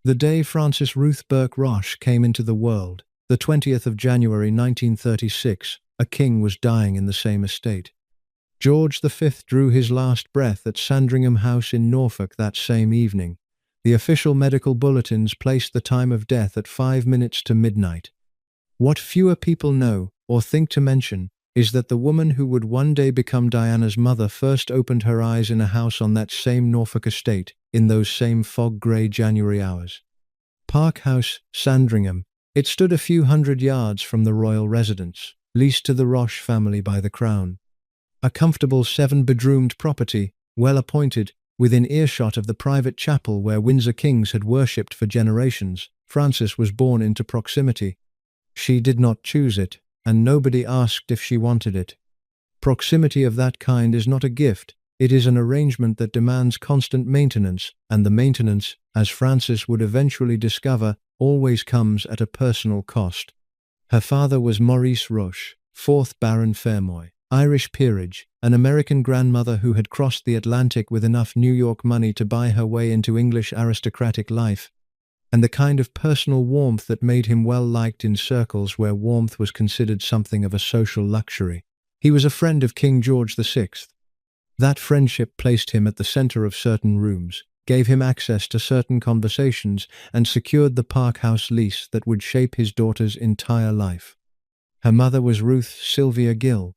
The day Frances Ruth Burke Roche came into the world, the 20th of January 1936, a king was dying in the same estate. George V drew his last breath at Sandringham House in Norfolk that same evening. The official medical bulletins placed the time of death at 5 minutes to midnight. What fewer people know, or think to mention, is that the woman who would one day become Diana's mother first opened her eyes in a house on that same Norfolk estate, in those same fog-grey January hours. Park House, Sandringham. It stood a few hundred yards from the royal residence, leased to the Roche family by the Crown. A comfortable 7-bedroomed property, well appointed, within earshot of the private chapel where Windsor kings had worshipped for generations. Frances was born into proximity. She did not choose it, and nobody asked if she wanted it. Proximity of that kind is not a gift, it is an arrangement that demands constant maintenance, and the maintenance, as Frances would eventually discover, always comes at a personal cost. Her father was Maurice Roche, 4th Baron Fermoy, Irish peerage, an American grandmother who had crossed the Atlantic with enough New York money to buy her way into English aristocratic life, and the kind of personal warmth that made him well liked in circles where warmth was considered something of a social luxury. He was a friend of King George VI. That friendship placed him at the center of certain rooms, gave him access to certain conversations, and secured the Park House lease that would shape his daughter's entire life. Her mother was Ruth Sylvia Gill.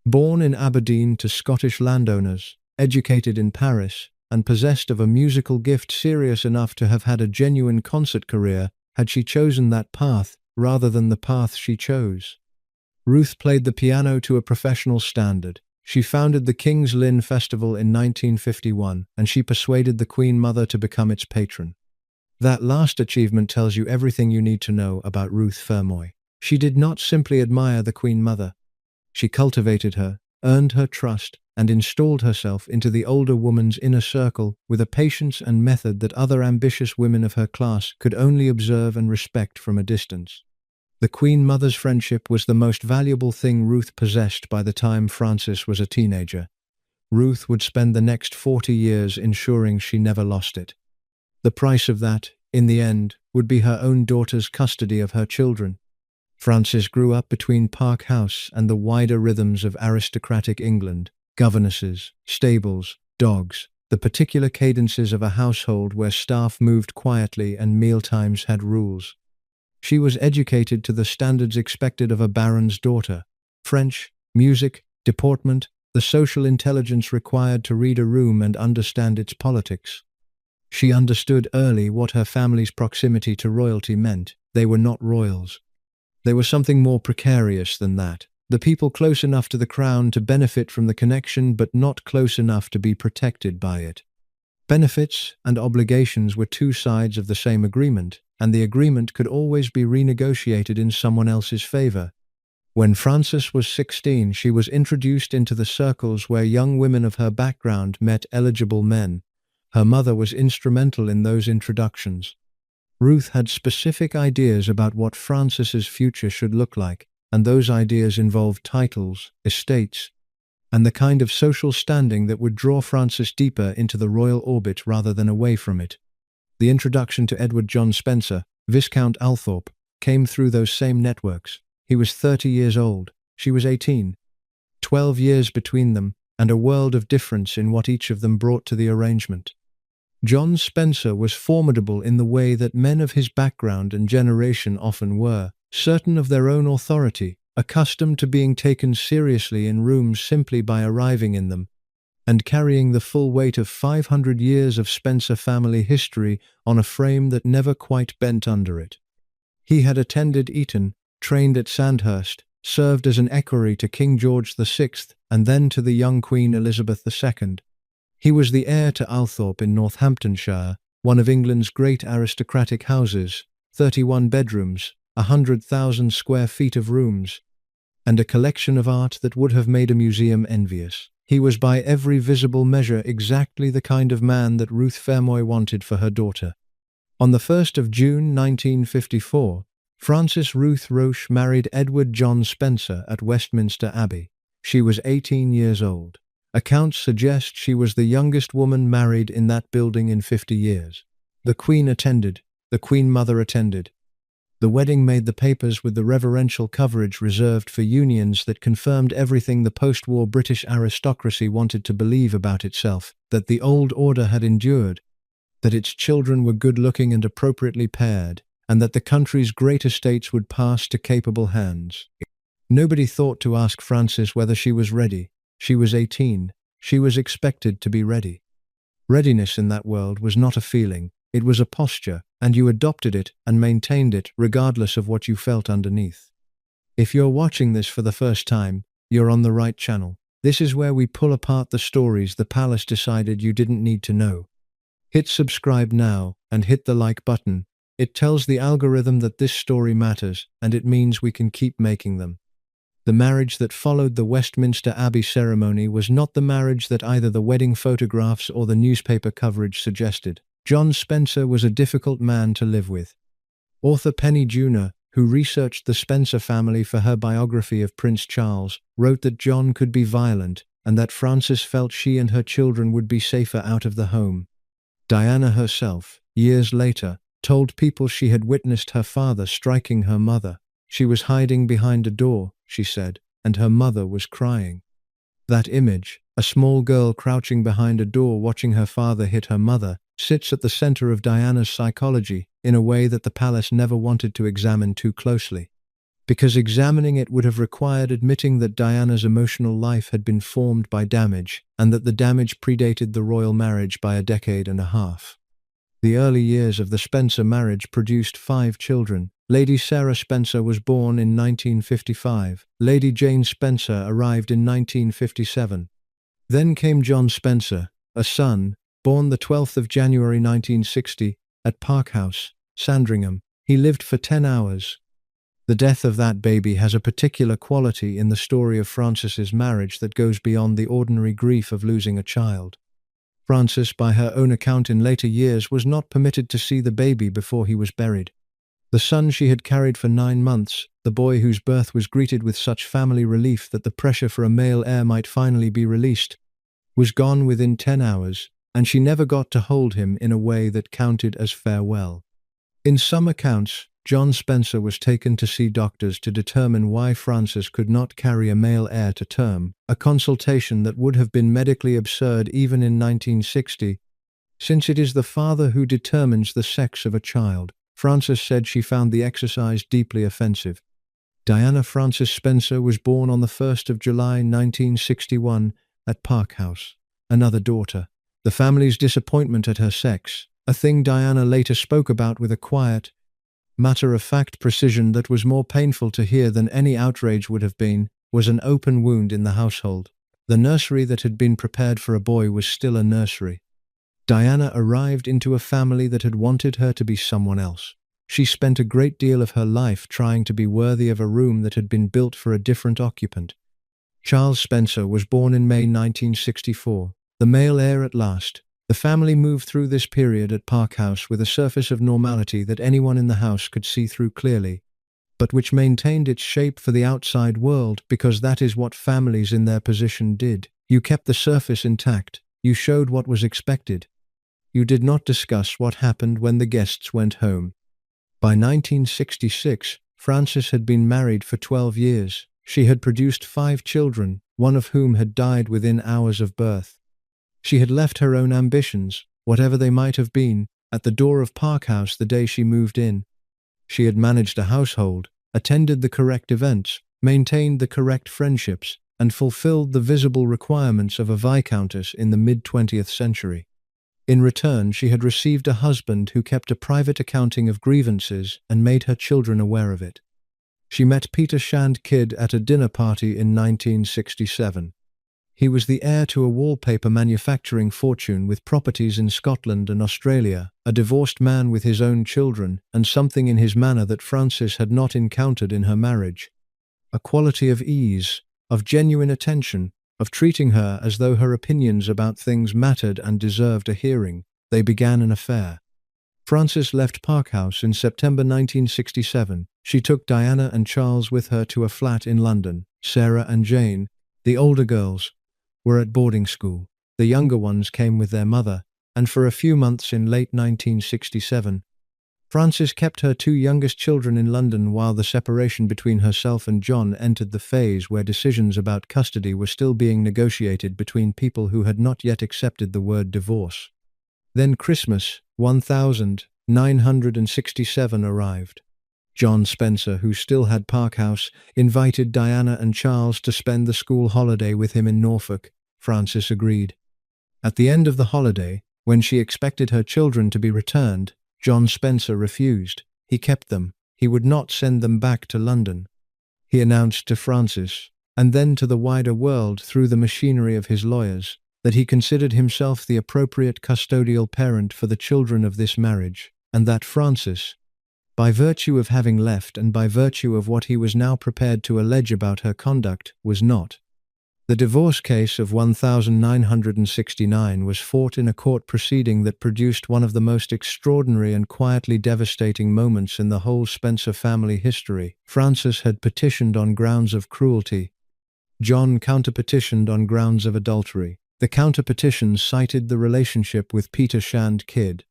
Born in Aberdeen to Scottish landowners, educated in Paris, and possessed of a musical gift serious enough to have had a genuine concert career had she chosen that path rather than the path she chose. Ruth played the piano to a professional standard. She founded the King's Lynn Festival in 1951, and she persuaded the Queen Mother to become its patron. That last achievement tells you everything you need to know about Ruth Fermoy. She did not simply admire the Queen Mother. She cultivated her, earned her trust, and installed herself into the older woman's inner circle with a patience and method that other ambitious women of her class could only observe and respect from a distance. The Queen Mother's friendship was the most valuable thing Ruth possessed by the time Frances was a teenager. Ruth would spend the next 40 years ensuring she never lost it. The price of that, in the end, would be her own daughter's custody of her children. Frances grew up between Park House and the wider rhythms of aristocratic England, governesses, stables, dogs, the particular cadences of a household where staff moved quietly and mealtimes had rules. She was educated to the standards expected of a baron's daughter: French, music, deportment, the social intelligence required to read a room and understand its politics. She understood early what her family's proximity to royalty meant. They were not royals. They were something more precarious than that. The people close enough to the crown to benefit from the connection, but not close enough to be protected by it. Benefits and obligations were two sides of the same agreement, and the agreement could always be renegotiated in someone else's favor. When Frances was 16, she was introduced into the circles where young women of her background met eligible men. Her mother was instrumental in those introductions. Ruth had specific ideas about what Frances's future should look like, and those ideas involved titles, estates, and the kind of social standing that would draw Frances deeper into the royal orbit rather than away from it. The introduction to Edward John Spencer, Viscount Althorp, came through those same networks. He was 30 years old, she was 18. 12 years between them, and a world of difference in what each of them brought to the arrangement. John Spencer was formidable in the way that men of his background and generation often were, certain of their own authority, accustomed to being taken seriously in rooms simply by arriving in them, and carrying the full weight of 500 years of Spencer family history on a frame that never quite bent under it. He had attended Eton, trained at Sandhurst, served as an equerry to King George VI and then to the young Queen Elizabeth II. He was the heir to Althorp in Northamptonshire, one of England's great aristocratic houses, 31 bedrooms, 100,000 square feet of rooms, and a collection of art that would have made a museum envious. He was by every visible measure exactly the kind of man that Ruth Fermoy wanted for her daughter. On the 1st of June 1954, Frances Ruth Roche married Edward John Spencer at Westminster Abbey. She was 18 years old. Accounts suggest she was the youngest woman married in that building in 50 years. The Queen attended. The Queen Mother attended. The wedding made the papers with the reverential coverage reserved for unions that confirmed everything the post-war British aristocracy wanted to believe about itself, that the old order had endured, that its children were good-looking and appropriately paired, and that the country's great estates would pass to capable hands. Nobody thought to ask Frances whether she was ready. She was 18. She was expected to be ready. Readiness in that world was not a feeling, it was a posture, and you adopted it and maintained it regardless of what you felt underneath. If you're watching this for the first time, you're on the right channel. This is where we pull apart the stories the palace decided you didn't need to know. Hit subscribe now and hit the like button. It tells the algorithm that this story matters, and it means we can keep making them. The marriage that followed the Westminster Abbey ceremony was not the marriage that either the wedding photographs or the newspaper coverage suggested. John Spencer was a difficult man to live with. Author Penny Junor, who researched the Spencer family for her biography of Prince Charles, wrote that John could be violent and that Frances felt she and her children would be safer out of the home. Diana herself, years later, told people she had witnessed her father striking her mother. She was hiding behind a door, she said, and her mother was crying. That image, a small girl crouching behind a door watching her father hit her mother, sits at the center of Diana's psychology in a way that the palace never wanted to examine too closely. Because examining it would have required admitting that Diana's emotional life had been formed by damage, and that the damage predated the royal marriage by a decade and a half. The early years of the Spencer marriage produced 5 children. Lady Sarah Spencer was born in 1955. Lady Jane Spencer arrived in 1957. Then came John Spencer, a son, born the 12th of January 1960, at Park House, Sandringham. He lived for 10 hours. The death of that baby has a particular quality in the story of Frances's marriage that goes beyond the ordinary grief of losing a child. Frances, by her own account in later years, was not permitted to see the baby before he was buried. The son she had carried for 9 months, the boy whose birth was greeted with such family relief that the pressure for a male heir might finally be released, was gone within 10 hours, and she never got to hold him in a way that counted as farewell. In some accounts, John Spencer was taken to see doctors to determine why Frances could not carry a male heir to term, a consultation that would have been medically absurd even in 1960, since it is the father who determines the sex of a child. Frances said she found the exercise deeply offensive. Diana Frances Spencer was born on the 1st of July 1961 at Park House, another daughter. The family's disappointment at her sex, a thing Diana later spoke about with a quiet, matter-of-fact precision that was more painful to hear than any outrage would have been, was an open wound in the household. The nursery that had been prepared for a boy was still a nursery. Diana arrived into a family that had wanted her to be someone else. She spent a great deal of her life trying to be worthy of a room that had been built for a different occupant. Charles Spencer was born in May 1964. The male heir at last. The family moved through this period at Park House with a surface of normality that anyone in the house could see through clearly, but which maintained its shape for the outside world because that is what families in their position did. You kept the surface intact. You showed what was expected. You did not discuss what happened when the guests went home. By 1966, Frances had been married for 12 years. She had produced 5 children, one of whom had died within hours of birth. She had left her own ambitions, whatever they might have been, at the door of Park House the day she moved in. She had managed a household, attended the correct events, maintained the correct friendships, and fulfilled the visible requirements of a viscountess in the mid-20th century. In return, she had received a husband who kept a private accounting of grievances and made her children aware of it. She met Peter Shand Kidd at a dinner party in 1967. He was the heir to a wallpaper manufacturing fortune with properties in Scotland and Australia, a divorced man with his own children, and something in his manner that Frances had not encountered in her marriage. A quality of ease, of genuine attention, of treating her as though her opinions about things mattered and deserved a hearing. They began an affair. Frances left Park House in September 1967. She took Diana and Charles with her to a flat in London. Sarah and Jane, the older girls, were at boarding school. The younger ones came with their mother, and for a few months in late 1967, Frances kept her two youngest children in London while the separation between herself and John entered the phase where decisions about custody were still being negotiated between people who had not yet accepted the word divorce. Then Christmas, 1967 arrived. John Spencer, who still had Park House, invited Diana and Charles to spend the school holiday with him in Norfolk. Frances agreed. At the end of the holiday, when she expected her children to be returned, John Spencer refused. He kept them. He would not send them back to London. He announced to Frances, and then to the wider world through the machinery of his lawyers, that he considered himself the appropriate custodial parent for the children of this marriage, and that Frances, by virtue of having left and by virtue of what he was now prepared to allege about her conduct, was not. The divorce case of 1969 was fought in a court proceeding that produced one of the most extraordinary and quietly devastating moments in the whole Spencer family history. Frances had petitioned on grounds of cruelty. John counterpetitioned on grounds of adultery. The counterpetition cited the relationship with Peter Shand Kidd.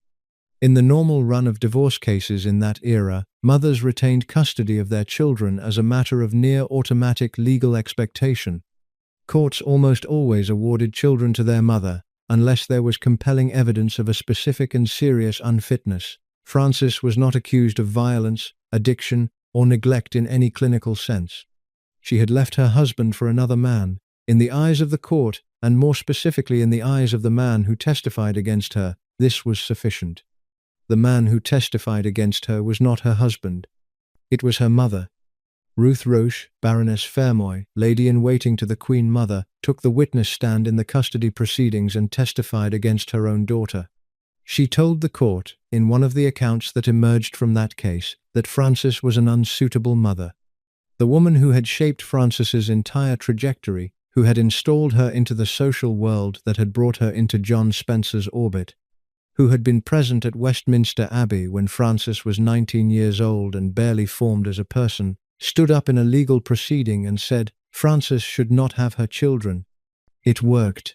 In the normal run of divorce cases in that era, mothers retained custody of their children as a matter of near automatic legal expectation. Courts almost always awarded children to their mother, unless there was compelling evidence of a specific and serious unfitness. Frances was not accused of violence, addiction, or neglect in any clinical sense. She had left her husband for another man. In the eyes of the court, and more specifically in the eyes of the man who testified against her, this was sufficient. The man who testified against her was not her husband. It was her mother. Ruth Roche, Baroness Fermoy, lady-in-waiting to the Queen Mother, took the witness stand in the custody proceedings and testified against her own daughter. She told the court, in one of the accounts that emerged from that case, that Frances was an unsuitable mother. The woman who had shaped Frances's entire trajectory, who had installed her into the social world that had brought her into John Spencer's orbit, who had been present at Westminster Abbey when Frances was 19 years old and barely formed as a person, stood up in a legal proceeding and said Frances should not have her children. It worked.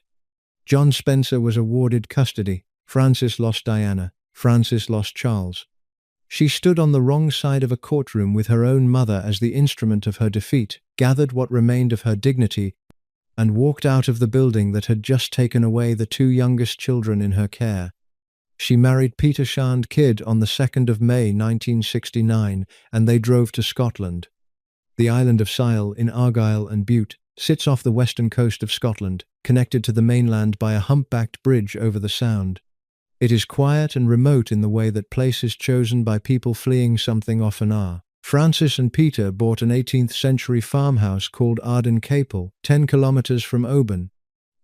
John Spencer was awarded custody. Frances lost Diana. Frances lost Charles. She stood on the wrong side of a courtroom with her own mother as the instrument of her defeat, gathered what remained of her dignity, and walked out of the building that had just taken away the two youngest children in her care. She married Peter Shand Kidd on the 2nd of May 1969, and they drove to Scotland. The island of Sile in Argyll and Bute sits off the western coast of Scotland, connected to the mainland by a humpbacked bridge over the Sound. It is quiet and remote in the way that places chosen by people fleeing something often are. Frances and Peter bought an 18th-century farmhouse called Arden Capel, 10 kilometres from Oban,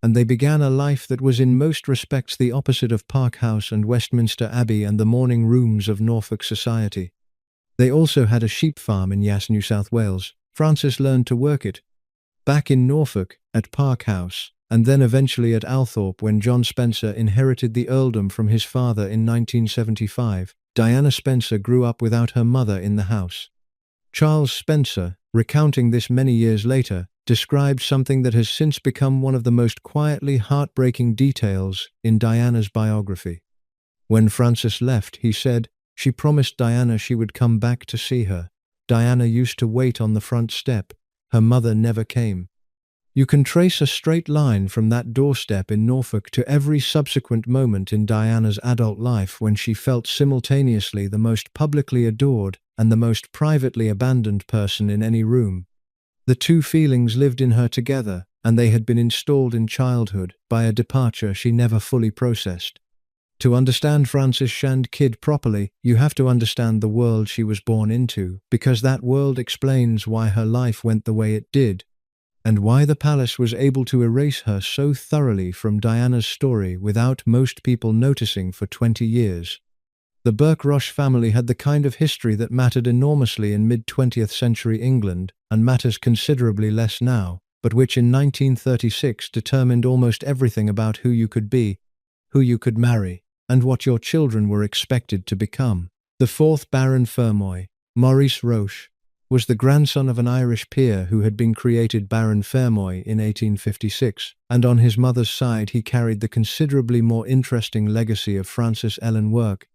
and they began a life that was in most respects the opposite of Park House and Westminster Abbey and the morning rooms of Norfolk society. They also had a sheep farm in Yass, New South Wales. Frances learned to work it. Back in Norfolk, at Park House, and then eventually at Althorpe when John Spencer inherited the earldom from his father in 1975, Diana Spencer grew up without her mother in the house. Charles Spencer, recounting this many years later, described something that has since become one of the most quietly heartbreaking details in Diana's biography. When Frances left, he said, she promised Diana she would come back to see her. Diana used to wait on the front step. Her mother never came. You can trace a straight line from that doorstep in Norfolk to every subsequent moment in Diana's adult life when she felt simultaneously the most publicly adored and the most privately abandoned person in any room. The two feelings lived in her together, and they had been installed in childhood by a departure she never fully processed. To understand Frances Shand Kidd properly, you have to understand the world she was born into, because that world explains why her life went the way it did, and why the palace was able to erase her so thoroughly from Diana's story without most people noticing for 20 years. The Burke Roche family had the kind of history that mattered enormously in mid-20th century England, and matters considerably less now, but which in 1936 determined almost everything about who you could be, who you could marry, and what your children were expected to become. The fourth Baron Fermoy, Maurice Roche, was the grandson of an Irish peer who had been created Baron Fermoy in 1856, and on his mother's side he carried the considerably more interesting legacy of Frances Ellen Work,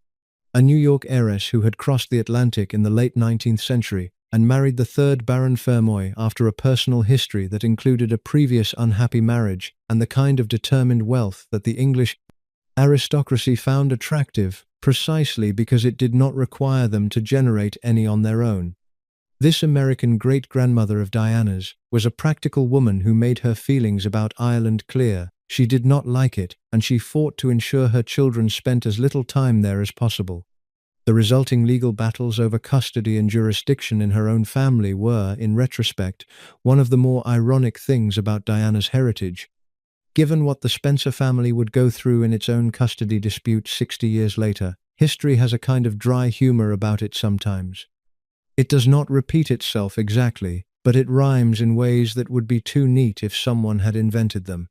a New York heiress who had crossed the Atlantic in the late 19th century and married the third Baron Fermoy after a personal history that included a previous unhappy marriage and the kind of determined wealth that the English aristocracy found attractive precisely because it did not require them to generate any on their own. This American great-grandmother of Diana's was a practical woman who made her feelings about Ireland clear. She did not like it, and she fought to ensure her children spent as little time there as possible. The resulting legal battles over custody and jurisdiction in her own family were, in retrospect, one of the more ironic things about Diana's heritage. Given what the Spencer family would go through in its own custody dispute 60 years later, history has a kind of dry humor about it sometimes. It does not repeat itself exactly, but it rhymes in ways that would be too neat if someone had invented them.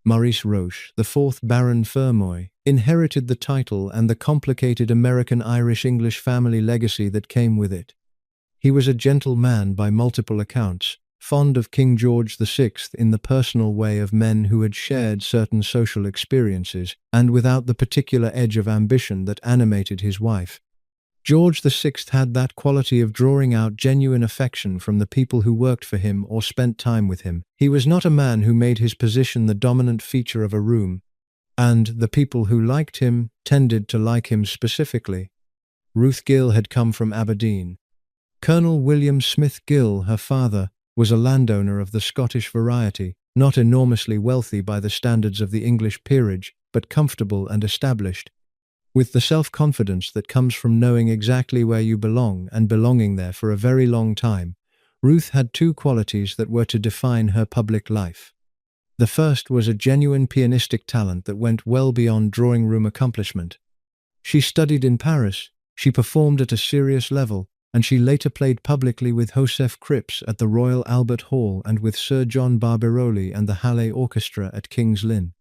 Maurice Roche, the fourth Baron Fermoy, inherited the title and the complicated American-Irish-English family legacy that came with it. He was a gentle man by multiple accounts, fond of King George VI in the personal way of men who had shared certain social experiences, and without the particular edge of ambition that animated his wife. George VI had that quality of drawing out genuine affection from the people who worked for him or spent time with him. He was not a man who made his position the dominant feature of a room, and the people who liked him tended to like him specifically. Ruth Gill had come from Aberdeen. Colonel William Smith Gill, her father, was a landowner of the Scottish variety, not enormously wealthy by the standards of the English peerage, but comfortable and established. With the self-confidence that comes from knowing exactly where you belong and belonging there for a very long time, Ruth had two qualities that were to define her public life. The first was a genuine pianistic talent that went well beyond drawing-room accomplishment. She studied in Paris, she performed at a serious level, and she later played publicly with Joseph Cripps at the Royal Albert Hall and with Sir John Barbirolli and the Halle Orchestra at King's Lynn.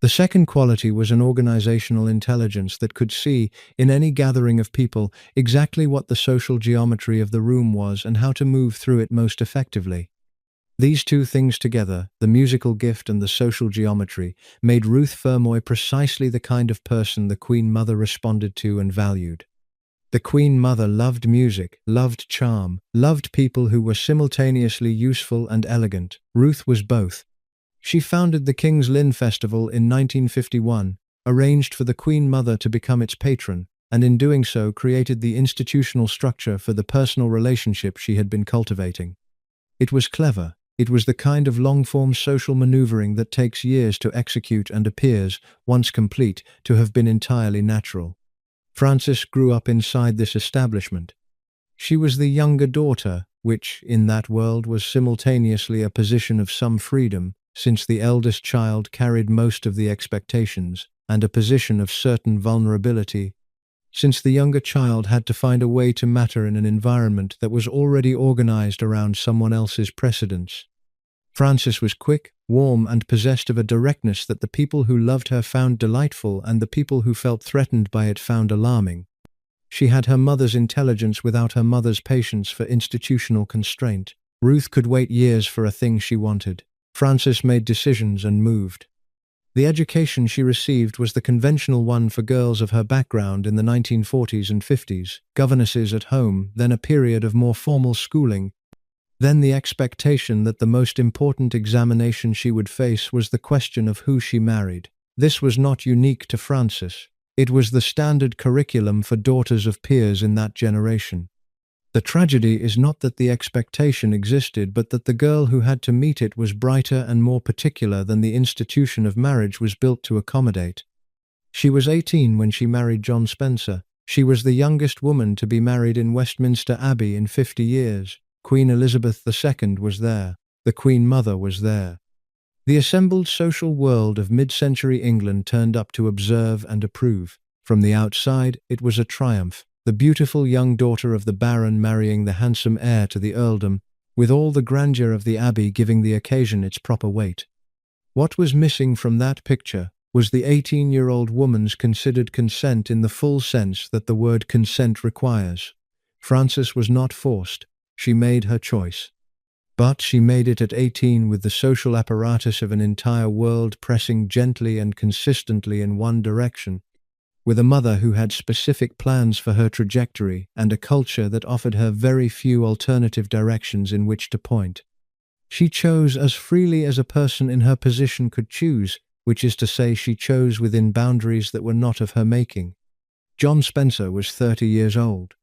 The second quality was an organizational intelligence that could see, in any gathering of people, exactly what the social geometry of the room was and how to move through it most effectively. These two things together, the musical gift and the social geometry, made Ruth Fermoy precisely the kind of person the Queen Mother responded to and valued. The Queen Mother loved music, loved charm, loved people who were simultaneously useful and elegant. Ruth was both. She founded the King's Lynn Festival in 1951, arranged for the Queen Mother to become its patron, and in doing so created the institutional structure for the personal relationship she had been cultivating. It was clever. It was the kind of long-form social maneuvering that takes years to execute and appears, once complete, to have been entirely natural. Frances grew up inside this establishment. She was the younger daughter, which, in that world, was simultaneously a position of some freedom, since the eldest child carried most of the expectations, and a position of certain vulnerability, since the younger child had to find a way to matter in an environment that was already organized around someone else's precedence. Frances was quick, warm, and possessed of a directness that the people who loved her found delightful and the people who felt threatened by it found alarming. She had her mother's intelligence without her mother's patience for institutional constraint. Ruth could wait years for a thing she wanted. Frances made decisions and moved. The education she received was the conventional one for girls of her background in the 1940s and 50s, governesses at home, then a period of more formal schooling, then the expectation that the most important examination she would face was the question of who she married. This was not unique to Frances. It was the standard curriculum for daughters of peers in that generation. The tragedy is not that the expectation existed, but that the girl who had to meet it was brighter and more particular than the institution of marriage was built to accommodate. She was 18 when she married John Spencer. She was the youngest woman to be married in Westminster Abbey in 50 years. Queen Elizabeth II was there. The Queen Mother was there. The assembled social world of mid-century England turned up to observe and approve. From the outside, it was a triumph. The beautiful young daughter of the Baron marrying the handsome heir to the earldom, with all the grandeur of the Abbey giving the occasion its proper weight. What was missing from that picture was the 18-year-old woman's considered consent in the full sense that the word consent requires. Frances was not forced. She made her choice. But she made it at 18 with the social apparatus of an entire world pressing gently and consistently in one direction. with a mother who had specific plans for her trajectory and a culture that offered her very few alternative directions in which to point. She chose as freely as a person in her position could choose, which is to say she chose within boundaries that were not of her making. John Spencer was 30 years old.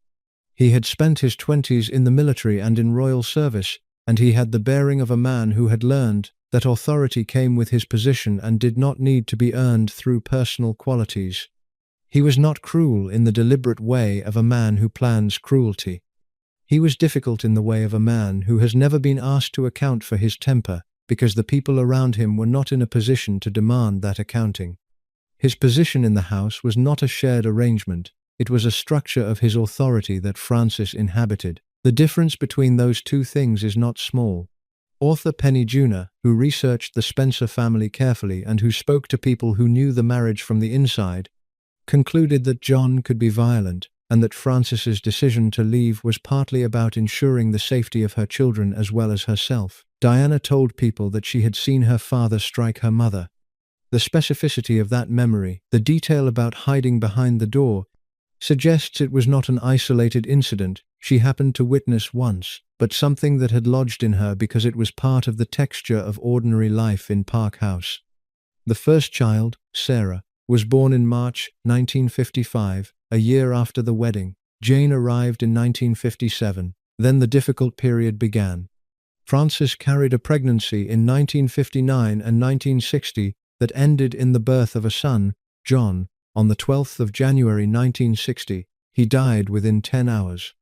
He had spent his 20s in the military and in royal service, and he had the bearing of a man who had learned that authority came with his position and did not need to be earned through personal qualities. He was not cruel in the deliberate way of a man who plans cruelty. He was difficult in the way of a man who has never been asked to account for his temper, because the people around him were not in a position to demand that accounting. His position in the house was not a shared arrangement, it was a structure of his authority that Frances inhabited. The difference between those two things is not small. Author Penny Junor, who researched the Spencer family carefully and who spoke to people who knew the marriage from the inside, concluded that John could be violent, and that Frances's decision to leave was partly about ensuring the safety of her children as well as herself. Diana told people that she had seen her father strike her mother. The specificity of that memory, the detail about hiding behind the door, suggests it was not an isolated incident she happened to witness once, but something that had lodged in her because it was part of the texture of ordinary life in Park House. The first child, Sarah, was born in March 1955, a year after the wedding. Jane arrived in 1957. Then the difficult period began. Frances carried a pregnancy in 1959 and 1960 that ended in the birth of a son, John. On the 12th of January 1960, he died within 10 hours.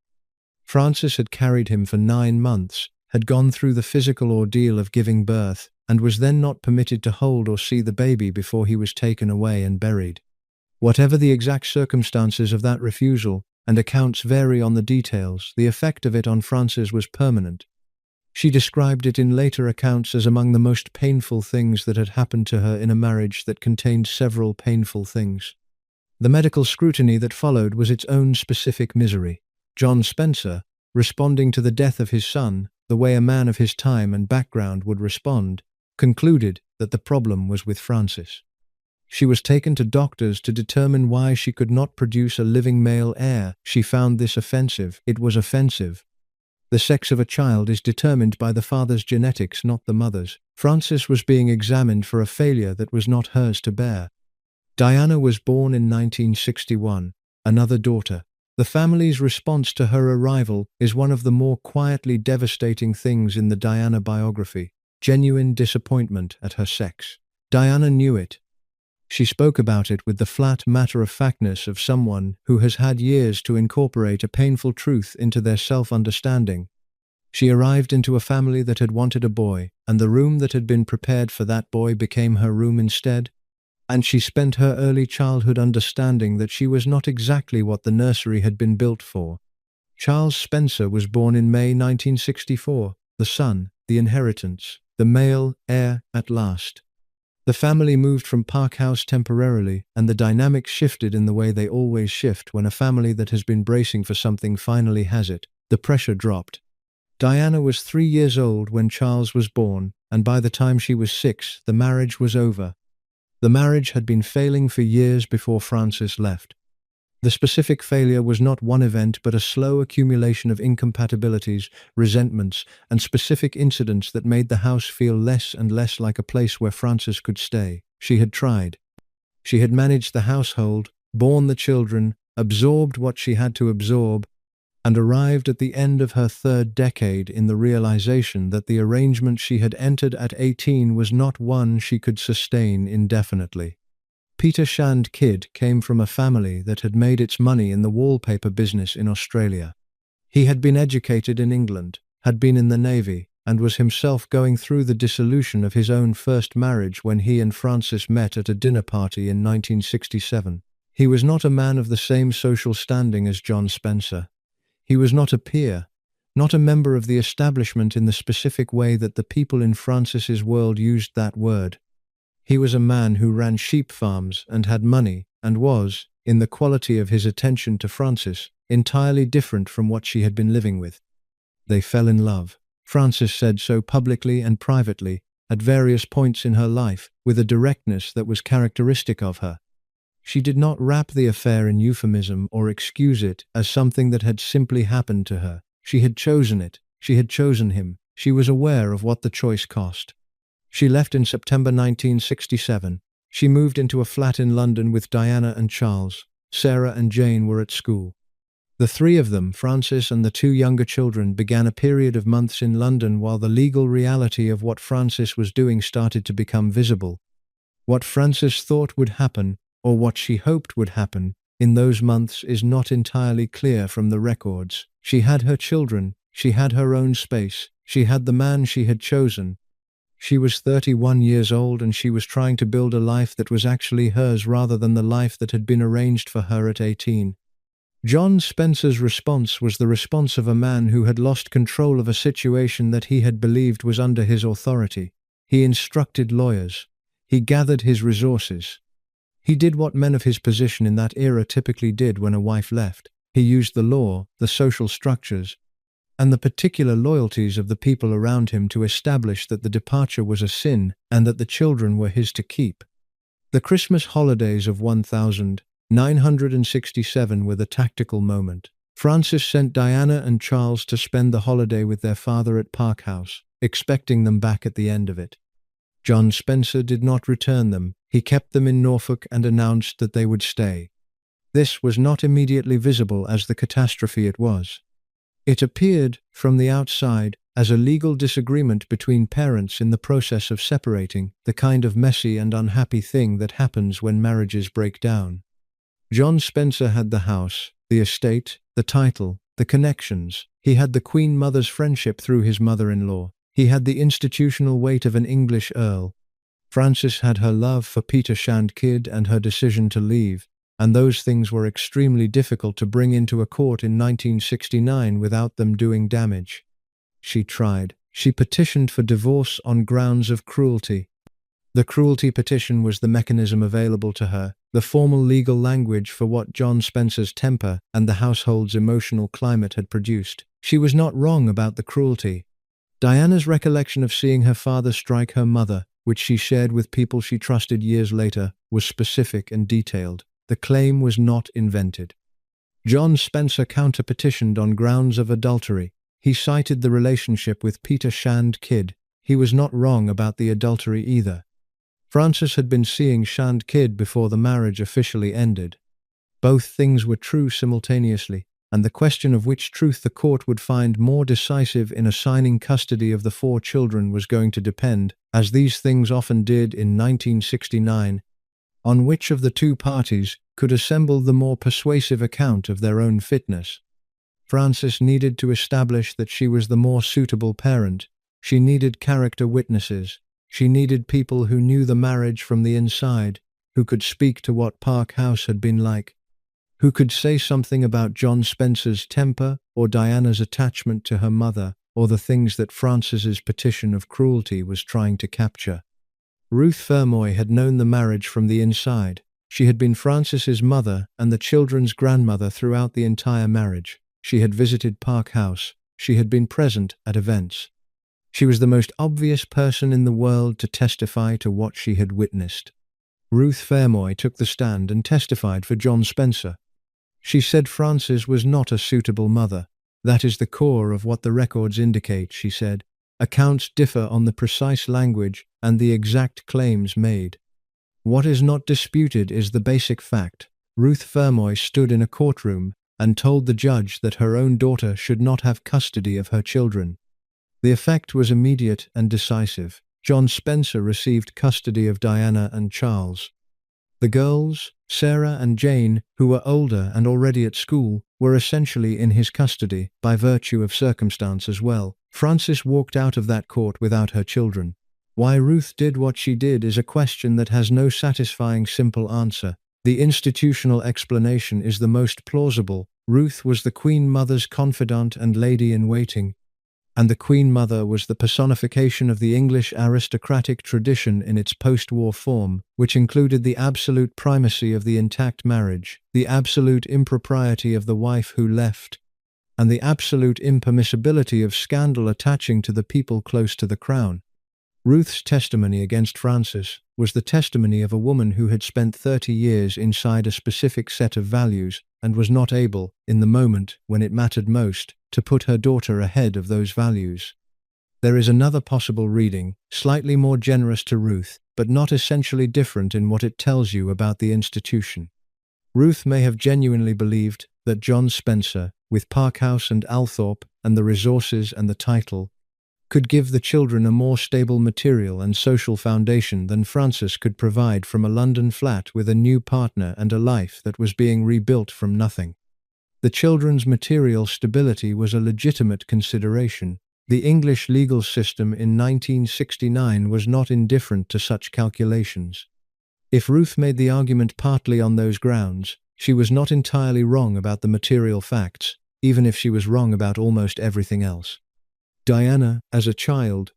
Frances had carried him for 9 months, had gone through the physical ordeal of giving birth, and was then not permitted to hold or see the baby before he was taken away and buried. Whatever the exact circumstances of that refusal, and accounts vary on the details, the effect of it on Frances was permanent. She described it in later accounts as among the most painful things that had happened to her in a marriage that contained several painful things. The medical scrutiny that followed was its own specific misery. John Spencer, responding to the death of his son, the way a man of his time and background would respond, concluded that the problem was with Frances. She was taken to doctors to determine why she could not produce a living male heir. She found this offensive. It was offensive. The sex of a child is determined by the father's genetics, not the mother's. Frances was being examined for a failure that was not hers to bear. Diana was born in 1961, another daughter. The family's response to her arrival is one of the more quietly devastating things in the Diana biography: genuine disappointment at her sex. Diana knew it. She spoke about it with the flat matter-of-factness of someone who has had years to incorporate a painful truth into their self-understanding. She arrived into a family that had wanted a boy, and the room that had been prepared for that boy became her room instead. And she spent her early childhood understanding that she was not exactly what the nursery had been built for. Charles Spencer was born in May 1964, the son, the inheritance, the male heir at last. The family moved from Park House temporarily, and the dynamics shifted in the way they always shift when a family that has been bracing for something finally has it. The pressure dropped. Diana was 3 years old when Charles was born, and by the time she was 6, the marriage was over. The marriage had been failing for years before Frances left. The specific failure was not one event but a slow accumulation of incompatibilities, resentments, and specific incidents that made the house feel less and less like a place where Frances could stay. She had tried. She had managed the household, borne the children, absorbed what she had to absorb, and arrived at the end of her 3rd decade in the realization that the arrangement she had entered at 18 was not one she could sustain indefinitely. Peter Shand Kidd came from a family that had made its money in the wallpaper business in Australia. He had been educated in England, had been in the Navy, and was himself going through the dissolution of his own first marriage when he and Frances met at a dinner party in 1967. He was not a man of the same social standing as John Spencer. He was not a peer, not a member of the establishment in the specific way that the people in Frances's world used that word. He was a man who ran sheep farms and had money, and was, in the quality of his attention to Frances, entirely different from what she had been living with. They fell in love. Frances said so publicly and privately, at various points in her life, with a directness that was characteristic of her. She did not wrap the affair in euphemism or excuse it as something that had simply happened to her. She had chosen it. She had chosen him. She was aware of what the choice cost. She left in September 1967. She moved into a flat in London with Diana and Charles. Sarah and Jane were at school. The three of them, Frances and the two younger children, began a period of months in London while the legal reality of what Frances was doing started to become visible. What Frances thought would happen, or what she hoped would happen, in those months is not entirely clear from the records. She had her children, she had her own space, she had the man she had chosen. She was 31 years old and she was trying to build a life that was actually hers rather than the life that had been arranged for her at 18. John Spencer's response was the response of a man who had lost control of a situation that he had believed was under his authority. He instructed lawyers. He gathered his resources. He did what men of his position in that era typically did when a wife left. He used the law, the social structures, and the particular loyalties of the people around him to establish that the departure was a sin and that the children were his to keep. The Christmas holidays of 1967 were the tactical moment. Frances sent Diana and Charles to spend the holiday with their father at Park House, expecting them back at the end of it. John Spencer did not return them. He kept them in Norfolk and announced that they would stay. This was not immediately visible as the catastrophe it was. It appeared, from the outside, as a legal disagreement between parents in the process of separating, the kind of messy and unhappy thing that happens when marriages break down. John Spencer had the house, the estate, the title, the connections. He had the Queen Mother's friendship through his mother-in-law. He had the institutional weight of an English earl. Frances had her love for Peter Shand Kidd and her decision to leave, and those things were extremely difficult to bring into a court in 1969 without them doing damage. She tried. She petitioned for divorce on grounds of cruelty. The cruelty petition was the mechanism available to her, the formal legal language for what John Spencer's temper and the household's emotional climate had produced. She was not wrong about the cruelty. Diana's recollection of seeing her father strike her mother, which she shared with people she trusted years later, was specific and detailed. The claim was not invented. John Spencer counter-petitioned on grounds of adultery. He cited the relationship with Peter Shand Kidd. He was not wrong about the adultery either. Frances had been seeing Shand Kidd before the marriage officially ended. Both things were true simultaneously, and the question of which truth the court would find more decisive in assigning custody of the 4 children was going to depend, as these things often did in 1969, on which of the two parties could assemble the more persuasive account of their own fitness. Frances needed to establish that she was the more suitable parent. She needed character witnesses. She needed people who knew the marriage from the inside, who could speak to what Park House had been like, who could say something about John Spencer's temper or Diana's attachment to her mother or the things that Frances's petition of cruelty was trying to capture. Ruth Fermoy had known the marriage from the inside. She had been Frances's mother and the children's grandmother throughout the entire marriage. She had visited Park House. She had been present at events. She was the most obvious person in the world to testify to what she had witnessed. Ruth Fermoy took the stand and testified for John Spencer. She said Frances was not a suitable mother. That is the core of what the records indicate, she said. Accounts differ on the precise language and the exact claims made. What is not disputed is the basic fact. Ruth Fermoy stood in a courtroom and told the judge that her own daughter should not have custody of her children. The effect was immediate and decisive. John Spencer received custody of Diana and Charles. The girls, Sarah and Jane, who were older and already at school, were essentially in his custody by virtue of circumstance as well. Frances walked out of that court without her children. Why Ruth did what she did is a question that has no satisfying simple answer. The institutional explanation is the most plausible. Ruth was the Queen Mother's confidant and lady-in-waiting, and the Queen Mother was the personification of the English aristocratic tradition in its post-war form, which included the absolute primacy of the intact marriage, the absolute impropriety of the wife who left, and the absolute impermissibility of scandal attaching to the people close to the crown. Ruth's testimony against Frances was the testimony of a woman who had spent 30 years inside a specific set of values and was not able, in the moment when it mattered most, to put her daughter ahead of those values. There is another possible reading, slightly more generous to Ruth, but not essentially different in what it tells you about the institution. Ruth may have genuinely believed that John Spencer, with Parkhouse and Althorpe and the resources and the title, could give the children a more stable material and social foundation than Frances could provide from a London flat with a new partner and a life that was being rebuilt from nothing. The children's material stability was a legitimate consideration. The English legal system in 1969 was not indifferent to such calculations. If Ruth made the argument partly on those grounds, she was not entirely wrong about the material facts, even if she was wrong about almost everything else. Diana, as a child,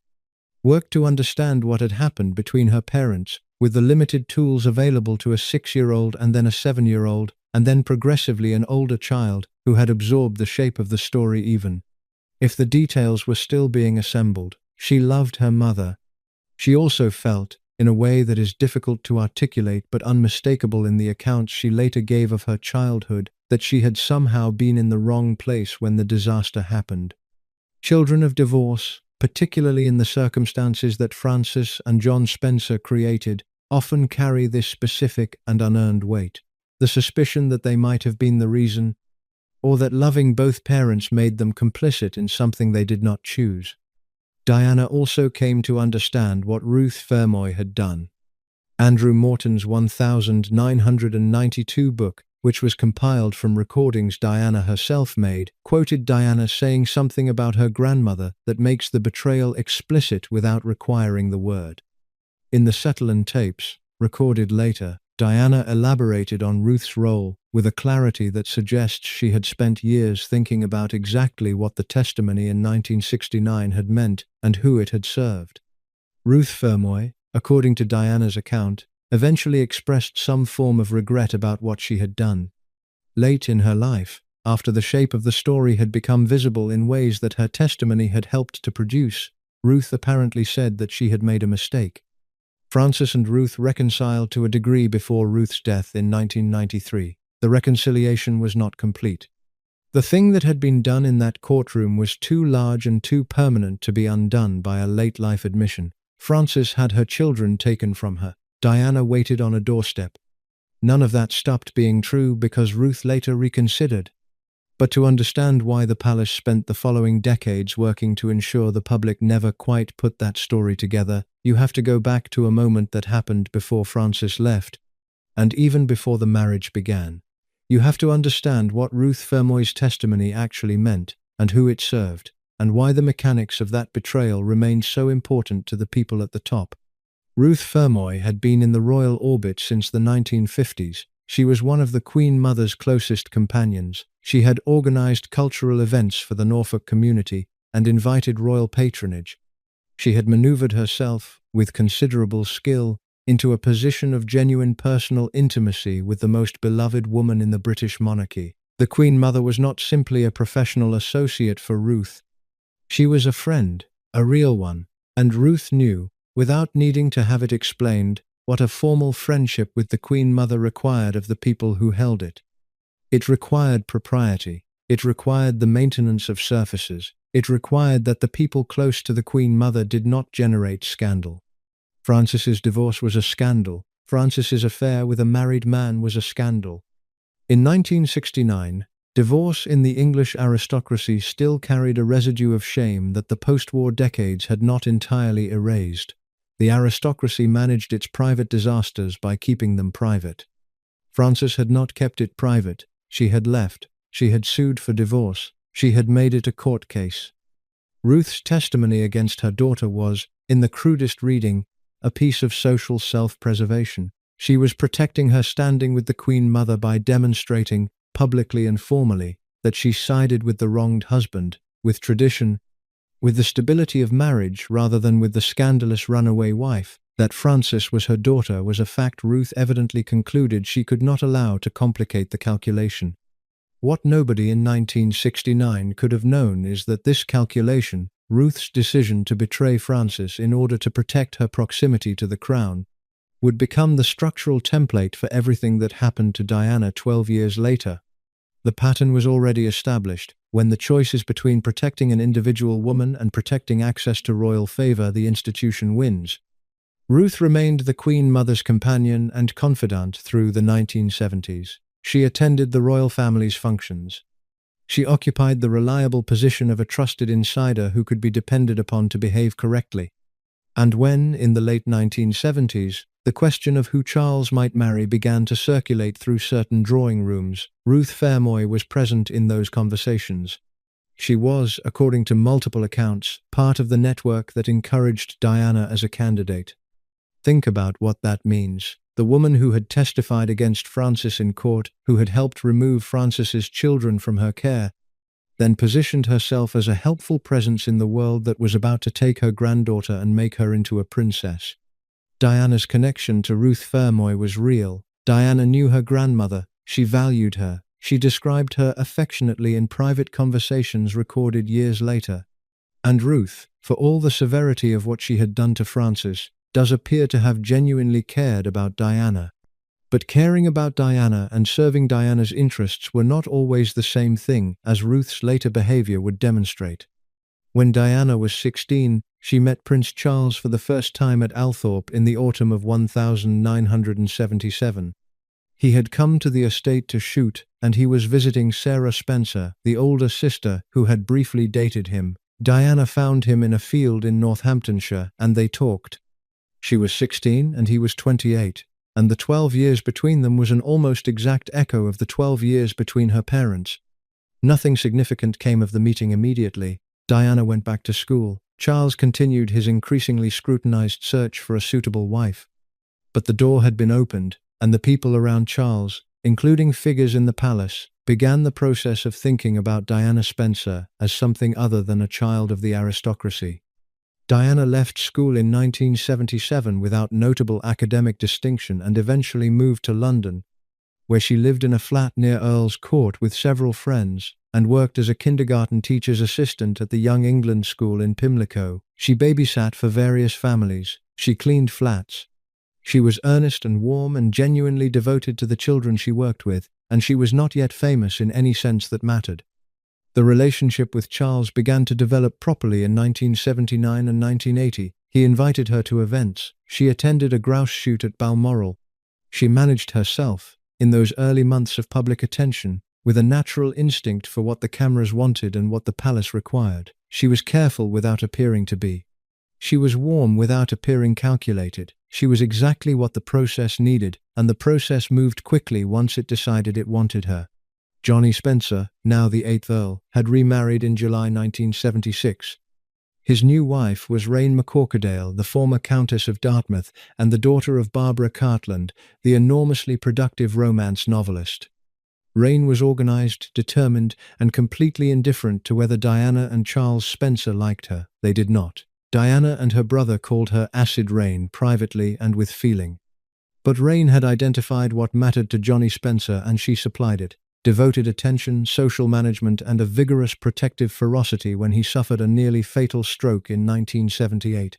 worked to understand what had happened between her parents with the limited tools available to a 6-year-old and then a 7-year-old, and then progressively an older child who had absorbed the shape of the story even if the details were still being assembled. She loved her mother. She also felt, in a way that is difficult to articulate but unmistakable in the accounts she later gave of her childhood, that she had somehow been in the wrong place when the disaster happened. Children of divorce, particularly in the circumstances that Frances and John Spencer created, often carry this specific and unearned weight. The suspicion that they might have been the reason, or that loving both parents made them complicit in something they did not choose. Diana also came to understand what Ruth Fermoy had done. Andrew Morton's 1992 book, which was compiled from recordings Diana herself made, quoted Diana saying something about her grandmother that makes the betrayal explicit without requiring the word. In the Sutherland tapes, recorded later, Diana elaborated on Ruth's role with a clarity that suggests she had spent years thinking about exactly what the testimony in 1969 had meant and who it had served. Ruth Fermoy, according to Diana's account, eventually expressed some form of regret about what she had done. Late in her life, after the shape of the story had become visible in ways that her testimony had helped to produce, Ruth apparently said that she had made a mistake. Frances and Ruth reconciled to a degree before Ruth's death in 1993. The reconciliation was not complete. The thing that had been done in that courtroom was too large and too permanent to be undone by a late-life admission. Frances had her children taken from her. Diana waited on a doorstep. None of that stopped being true because Ruth later reconsidered. But to understand why the palace spent the following decades working to ensure the public never quite put that story together, you have to go back to a moment that happened before Frances left, and even before the marriage began. You have to understand what Ruth Fermoy's testimony actually meant, and who it served, and why the mechanics of that betrayal remained so important to the people at the top. Ruth Fermoy had been in the royal orbit since the 1950s. She was one of the Queen Mother's closest companions. She had organized cultural events for the Norfolk community and invited royal patronage. She had maneuvered herself, with considerable skill, into a position of genuine personal intimacy with the most beloved woman in the British monarchy. The Queen Mother was not simply a professional associate for Ruth. She was a friend, a real one, and Ruth knew, without needing to have it explained, what a formal friendship with the Queen Mother required of the people who held it. It required propriety. It required the maintenance of surfaces. It required that the people close to the Queen Mother did not generate scandal. Frances's divorce was a scandal. Frances's affair with a married man was a scandal. In 1969, divorce in the English aristocracy still carried a residue of shame that the post-war decades had not entirely erased. The aristocracy managed its private disasters by keeping them private. Frances had not kept it private. She had left. She had sued for divorce. She had made it a court case. Ruth's testimony against her daughter was, in the crudest reading, a piece of social self-preservation. She was protecting her standing with the Queen Mother by demonstrating, publicly and formally, that she sided with the wronged husband, with tradition, with the stability of marriage rather than with the scandalous runaway wife. That Frances was her daughter was a fact Ruth evidently concluded she could not allow to complicate the calculation. What nobody in 1969 could have known is that this calculation, Ruth's decision to betray Frances in order to protect her proximity to the crown would become the structural template for everything that happened to Diana 12 years later. The pattern was already established. When the choice is between protecting an individual woman and protecting access to royal favor, the institution wins. Ruth remained the Queen Mother's companion and confidant through the 1970s. She attended the royal family's functions. She occupied the reliable position of a trusted insider who could be depended upon to behave correctly. And when, in the late 1970s, the question of who Charles might marry began to circulate through certain drawing rooms, Ruth Fermoy was present in those conversations. She was, according to multiple accounts, part of the network that encouraged Diana as a candidate. Think about what that means. The woman who had testified against Frances in court, who had helped remove Frances's children from her care, then positioned herself as a helpful presence in the world that was about to take her granddaughter and make her into a princess. Diana's connection to Ruth Fermoy was real. Diana knew her grandmother. She valued her. She described her affectionately in private conversations recorded years later. And Ruth, for all the severity of what she had done to Frances, does appear to have genuinely cared about Diana. But caring about Diana and serving Diana's interests were not always the same thing, as Ruth's later behavior would demonstrate. When Diana was 16, she met Prince Charles for the first time at Althorpe in the autumn of 1977. He had come to the estate to shoot, and he was visiting Sarah Spencer, the older sister, who had briefly dated him. Diana found him in a field in Northamptonshire, and they talked. She was 16 and he was 28, and the 12 years between them was an almost exact echo of the 12 years between her parents. Nothing significant came of the meeting immediately. Diana went back to school. Charles continued his increasingly scrutinized search for a suitable wife. But the door had been opened, and the people around Charles, including figures in the palace, began the process of thinking about Diana Spencer as something other than a child of the aristocracy. Diana left school in 1977 without notable academic distinction and eventually moved to London, where she lived in a flat near Earl's Court with several friends and worked as a kindergarten teacher's assistant at the Young England School in Pimlico. She babysat for various families. She cleaned flats. She was earnest and warm and genuinely devoted to the children she worked with, and she was not yet famous in any sense that mattered. The relationship with Charles began to develop properly in 1979 and 1980. He invited her to events. She attended a grouse shoot at Balmoral. She managed herself, in those early months of public attention, with a natural instinct for what the cameras wanted and what the palace required. She was careful without appearing to be. She was warm without appearing calculated. She was exactly what the process needed, and the process moved quickly once it decided it wanted her. Johnny Spencer, now the 8th Earl, had remarried in July 1976. His new wife was Rain McCorquodale, the former Countess of Dartmouth and the daughter of Barbara Cartland, the enormously productive romance novelist. Rain was organized, determined, and completely indifferent to whether Diana and Charles Spencer liked her. They did not. Diana and her brother called her Acid Rain privately and with feeling. But Rain had identified what mattered to Johnny Spencer and she supplied it. Devoted attention, social management, and a vigorous protective ferocity when he suffered a nearly fatal stroke in 1978.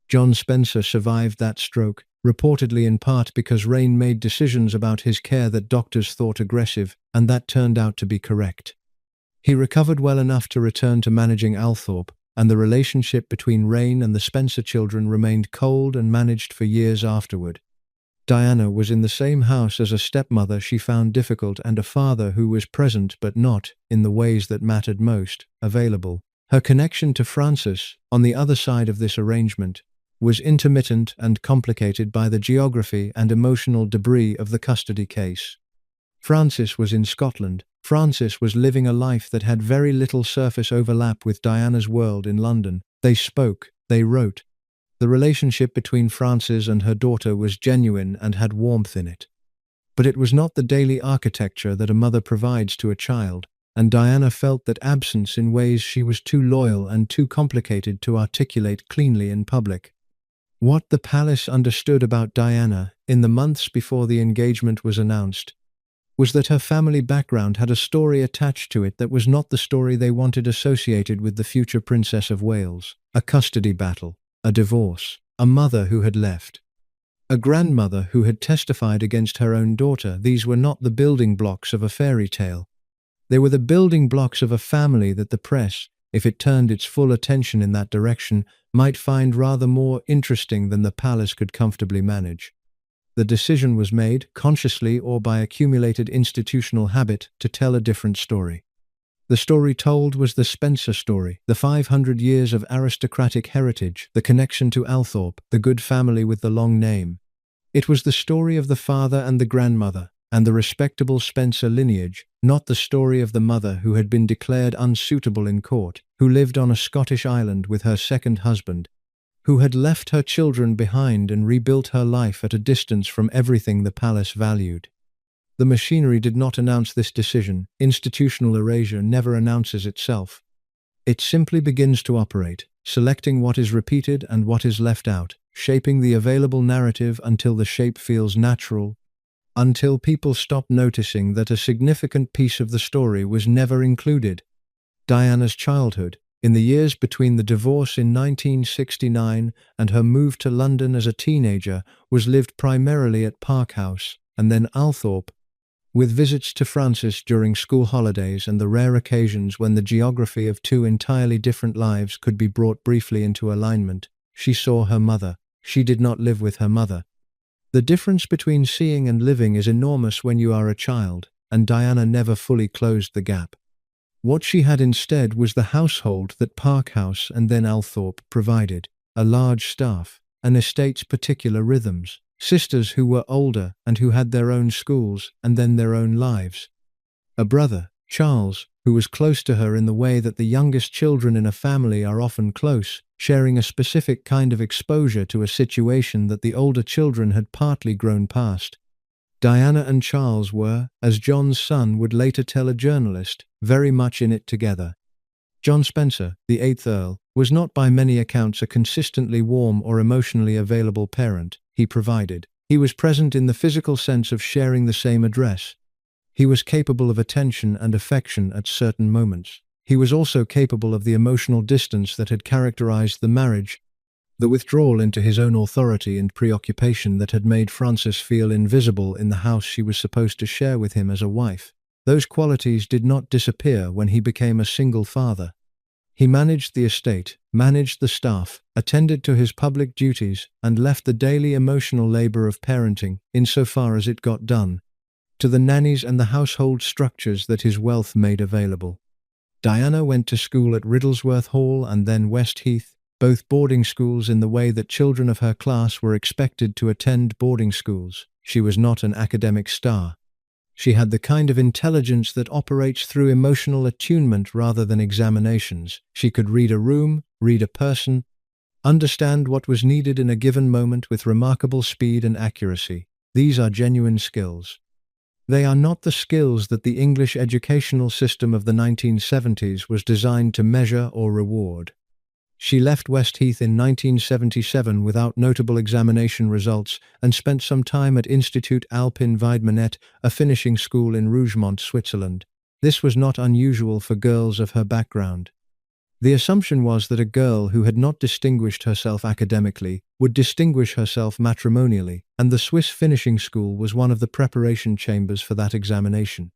John Spencer survived that stroke, reportedly in part because Rain made decisions about his care that doctors thought aggressive, and that turned out to be correct. He recovered well enough to return to managing Althorpe, and the relationship between Rain and the Spencer children remained cold and managed for years afterward. Diana was in the same house as a stepmother she found difficult and a father who was present but not, in the ways that mattered most, available. Her connection to Frances, on the other side of this arrangement, was intermittent and complicated by the geography and emotional debris of the custody case. Frances was in Scotland. Frances was living a life that had very little surface overlap with Diana's world in London. They spoke, they wrote. The relationship between Frances and her daughter was genuine and had warmth in it. But it was not the daily architecture that a mother provides to a child, and Diana felt that absence in ways she was too loyal and too complicated to articulate cleanly in public. What the palace understood about Diana, in the months before the engagement was announced, was that her family background had a story attached to it that was not the story they wanted associated with the future Princess of Wales. A custody battle, a divorce, a mother who had left, a grandmother who had testified against her own daughter. These were not the building blocks of a fairy tale. They were the building blocks of a family that the press, if it turned its full attention in that direction, might find rather more interesting than the palace could comfortably manage. The decision was made, consciously or by accumulated institutional habit, to tell a different story. The story told was the Spencer story, the 500 years of aristocratic heritage, the connection to Althorpe, the good family with the long name. It was the story of the father and the grandmother, and the respectable Spencer lineage, not the story of the mother who had been declared unsuitable in court, who lived on a Scottish island with her second husband, who had left her children behind and rebuilt her life at a distance from everything the palace valued. The machinery did not announce this decision. Institutional erasure never announces itself. It simply begins to operate, selecting what is repeated and what is left out, shaping the available narrative until the shape feels natural, until people stop noticing that a significant piece of the story was never included. Diana's childhood, in the years between the divorce in 1969 and her move to London as a teenager, was lived primarily at Park House and then Althorpe, with visits to Frances during school holidays and the rare occasions when the geography of two entirely different lives could be brought briefly into alignment. She saw her mother. She did not live with her mother. The difference between seeing and living is enormous when you are a child, and Diana never fully closed the gap. What she had instead was the household that Park House and then Althorpe provided, a large staff, an estate's particular rhythms, sisters who were older and who had their own schools and then their own lives. A brother, Charles, who was close to her in the way that the youngest children in a family are often close, sharing a specific kind of exposure to a situation that the older children had partly grown past. Diana and Charles were, as John's son would later tell a journalist, very much in it together. John Spencer, the 8th Earl, was not by many accounts a consistently warm or emotionally available parent. He provided. He was present in the physical sense of sharing the same address. He was capable of attention and affection at certain moments. He was also capable of the emotional distance that had characterized the marriage, the withdrawal into his own authority and preoccupation that had made Frances feel invisible in the house she was supposed to share with him as a wife. Those qualities did not disappear when he became a single father. He managed the estate, managed the staff, attended to his public duties, and left the daily emotional labor of parenting, insofar as it got done, to the nannies and the household structures that his wealth made available. Diana went to school at Riddlesworth Hall and then Westheath, both boarding schools in the way that children of her class were expected to attend boarding schools. She was not an academic star. She had the kind of intelligence that operates through emotional attunement rather than examinations. She could read a room, read a person, understand what was needed in a given moment with remarkable speed and accuracy. These are genuine skills. They are not the skills that the English educational system of the 1970s was designed to measure or reward. She left Westheath in 1977 without notable examination results and spent some time at Institut Alpin Weidmannet, a finishing school in Rougemont, Switzerland. This was not unusual for girls of her background. The assumption was that a girl who had not distinguished herself academically would distinguish herself matrimonially, and the Swiss finishing school was one of the preparation chambers for that examination.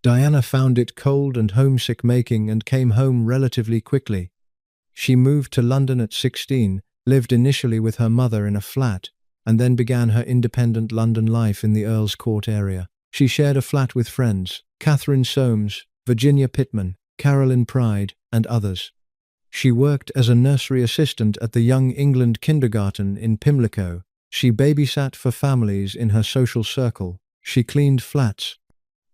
Diana found it cold and homesick-making and came home relatively quickly. She moved to London at 16, lived initially with her mother in a flat, and then began her independent London life in the Earl's Court area. She shared a flat with friends, Catherine Soames, Virginia Pittman, Carolyn Pride, and others. She worked as a nursery assistant at the Young England Kindergarten in Pimlico. She babysat for families in her social circle. She cleaned flats.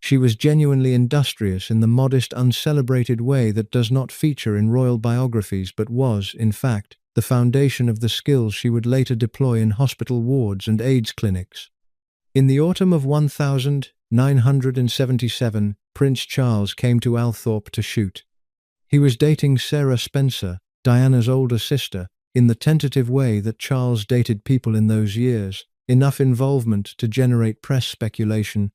She was genuinely industrious in the modest, uncelebrated way that does not feature in royal biographies but was, in fact, the foundation of the skills she would later deploy in hospital wards and AIDS clinics. In the autumn of 1977, Prince Charles came to Althorpe to shoot. He was dating Sarah Spencer, Diana's older sister, in the tentative way that Charles dated people in those years, enough involvement to generate press speculation.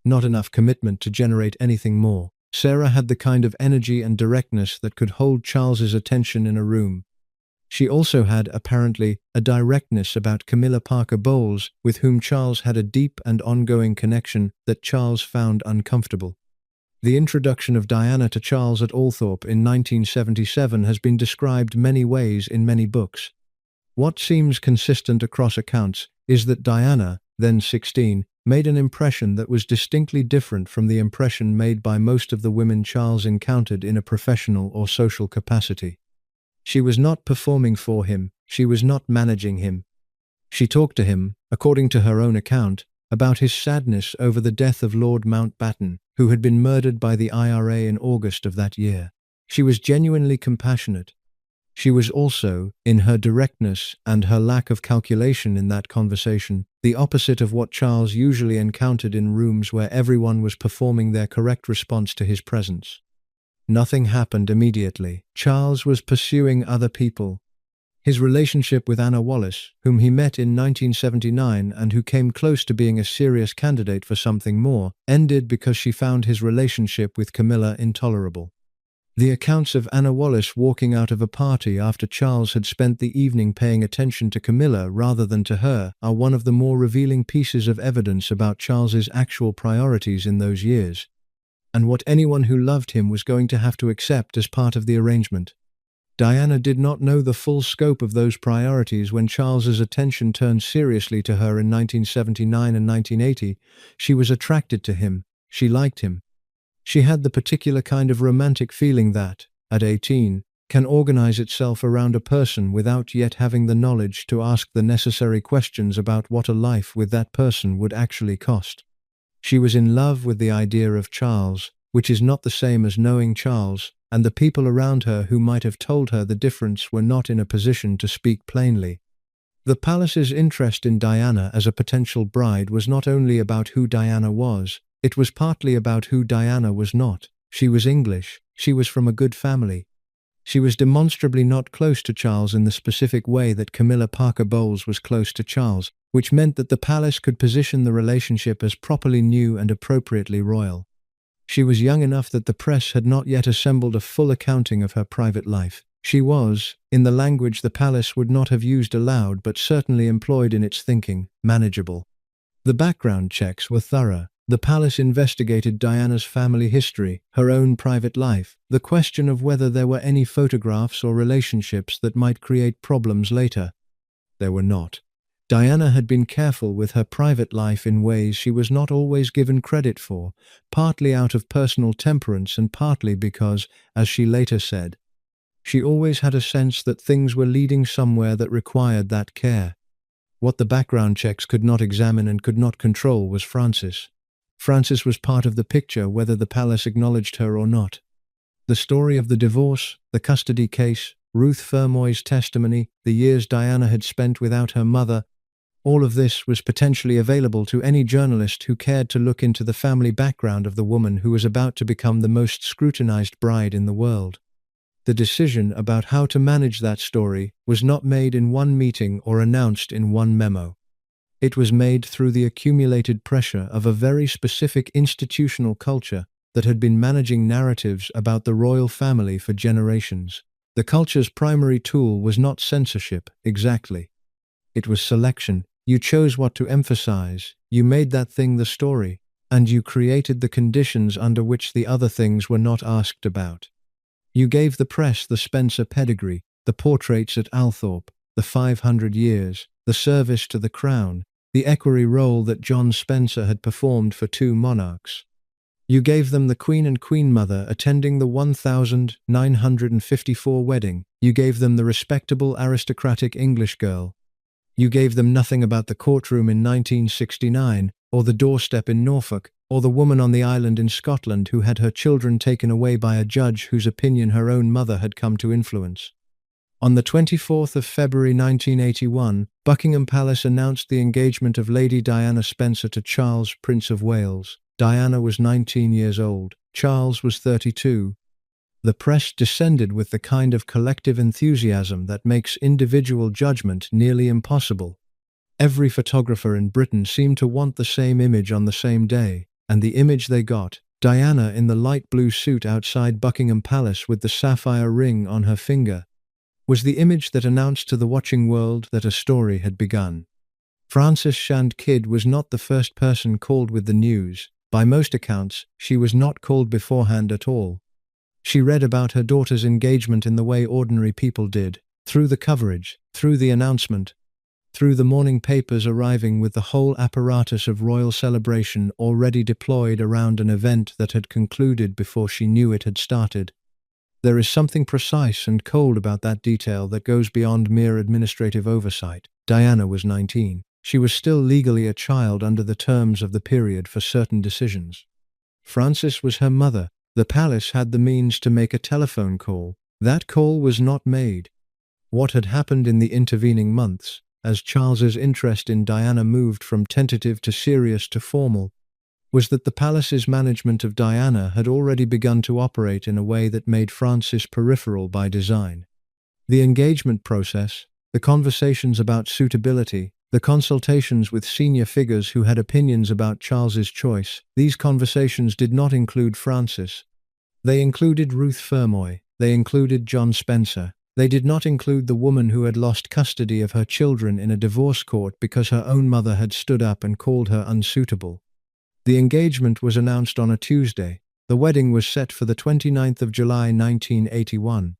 not enough commitment to generate anything more. Sarah had the kind of energy and directness that could hold Charles's attention in a room. She also had, apparently, a directness about Camilla Parker Bowles, with whom Charles had a deep and ongoing connection that Charles found uncomfortable. The introduction of Diana to Charles at Althorpe in 1977 has been described many ways in many books. What seems consistent across accounts is that Diana, then 16, made an impression that was distinctly different from the impression made by most of the women Charles encountered in a professional or social capacity. She was not performing for him, she was not managing him. She talked to him, according to her own account, about his sadness over the death of Lord Mountbatten, who had been murdered by the IRA in August of that year. She was genuinely compassionate. She was also, in her directness and her lack of calculation in that conversation, the opposite of what Charles usually encountered in rooms where everyone was performing their correct response to his presence. Nothing happened immediately. Charles was pursuing other people. His relationship with Anna Wallace, whom he met in 1979 and who came close to being a serious candidate for something more, ended because she found his relationship with Camilla intolerable. The accounts of Anna Wallace walking out of a party after Charles had spent the evening paying attention to Camilla rather than to her are one of the more revealing pieces of evidence about Charles's actual priorities in those years, and what anyone who loved him was going to have to accept as part of the arrangement. Diana did not know the full scope of those priorities when Charles's attention turned seriously to her in 1979 and 1980. She was attracted to him. She liked him. She had the particular kind of romantic feeling that, at 18, can organize itself around a person without yet having the knowledge to ask the necessary questions about what a life with that person would actually cost. She was in love with the idea of Charles, which is not the same as knowing Charles, and the people around her who might have told her the difference were not in a position to speak plainly. The palace's interest in Diana as a potential bride was not only about who Diana was, it was partly about who Diana was not. She was English, she was from a good family. She was demonstrably not close to Charles in the specific way that Camilla Parker Bowles was close to Charles, which meant that the palace could position the relationship as properly new and appropriately royal. She was young enough that the press had not yet assembled a full accounting of her private life. She was, in the language the palace would not have used aloud but certainly employed in its thinking, manageable. The background checks were thorough. The palace investigated Diana's family history, her own private life, the question of whether there were any photographs or relationships that might create problems later. There were not. Diana had been careful with her private life in ways she was not always given credit for, partly out of personal temperance and partly because, as she later said, she always had a sense that things were leading somewhere that required that care. What the background checks could not examine and could not control was Frances. Frances was part of the picture whether the palace acknowledged her or not. The story of the divorce, the custody case, Ruth Fermoy's testimony, the years Diana had spent without her mother, all of this was potentially available to any journalist who cared to look into the family background of the woman who was about to become the most scrutinized bride in the world. The decision about how to manage that story was not made in one meeting or announced in one memo. It was made through the accumulated pressure of a very specific institutional culture that had been managing narratives about the royal family for generations. The culture's primary tool was not censorship, exactly. It was selection. You chose what to emphasize, you made that thing the story, and you created the conditions under which the other things were not asked about. You gave the press the Spencer pedigree, the portraits at Althorpe, the 500 years, the service to the crown, the equerry role that John Spencer had performed for two monarchs. You gave them the Queen and Queen Mother attending the 1954 wedding. You gave them the respectable aristocratic English girl. You gave them nothing about the courtroom in 1969, or the doorstep in Norfolk, or the woman on the island in Scotland who had her children taken away by a judge whose opinion her own mother had come to influence. On the 24th of February 1981, Buckingham Palace announced the engagement of Lady Diana Spencer to Charles, Prince of Wales. Diana was 19 years old. Charles was 32. The press descended with the kind of collective enthusiasm that makes individual judgment nearly impossible. Every photographer in Britain seemed to want the same image on the same day. And the image they got, Diana in the light blue suit outside Buckingham Palace with the sapphire ring on her finger, was the image that announced to the watching world that a story had begun. Frances Shand Kidd was not the first person called with the news. By most accounts, she was not called beforehand at all. She read about her daughter's engagement in the way ordinary people did, through the coverage, through the announcement, through the morning papers arriving with the whole apparatus of royal celebration already deployed around an event that had concluded before she knew it had started. There is something precise and cold about that detail that goes beyond mere administrative oversight. Diana was 19. She was still legally a child under the terms of the period for certain decisions. Frances was her mother. The palace had the means to make a telephone call. That call was not made. What had happened in the intervening months, as Charles's interest in Diana moved from tentative to serious to formal, was that the palace's management of Diana had already begun to operate in a way that made Frances peripheral by design. The engagement process, the conversations about suitability, the consultations with senior figures who had opinions about Charles's choice, these conversations did not include Frances. They included Ruth Fermoy. They included John Spencer. They did not include the woman who had lost custody of her children in a divorce court because her own mother had stood up and called her unsuitable. The engagement was announced on a Tuesday. The wedding was set for the 29th of July 1981.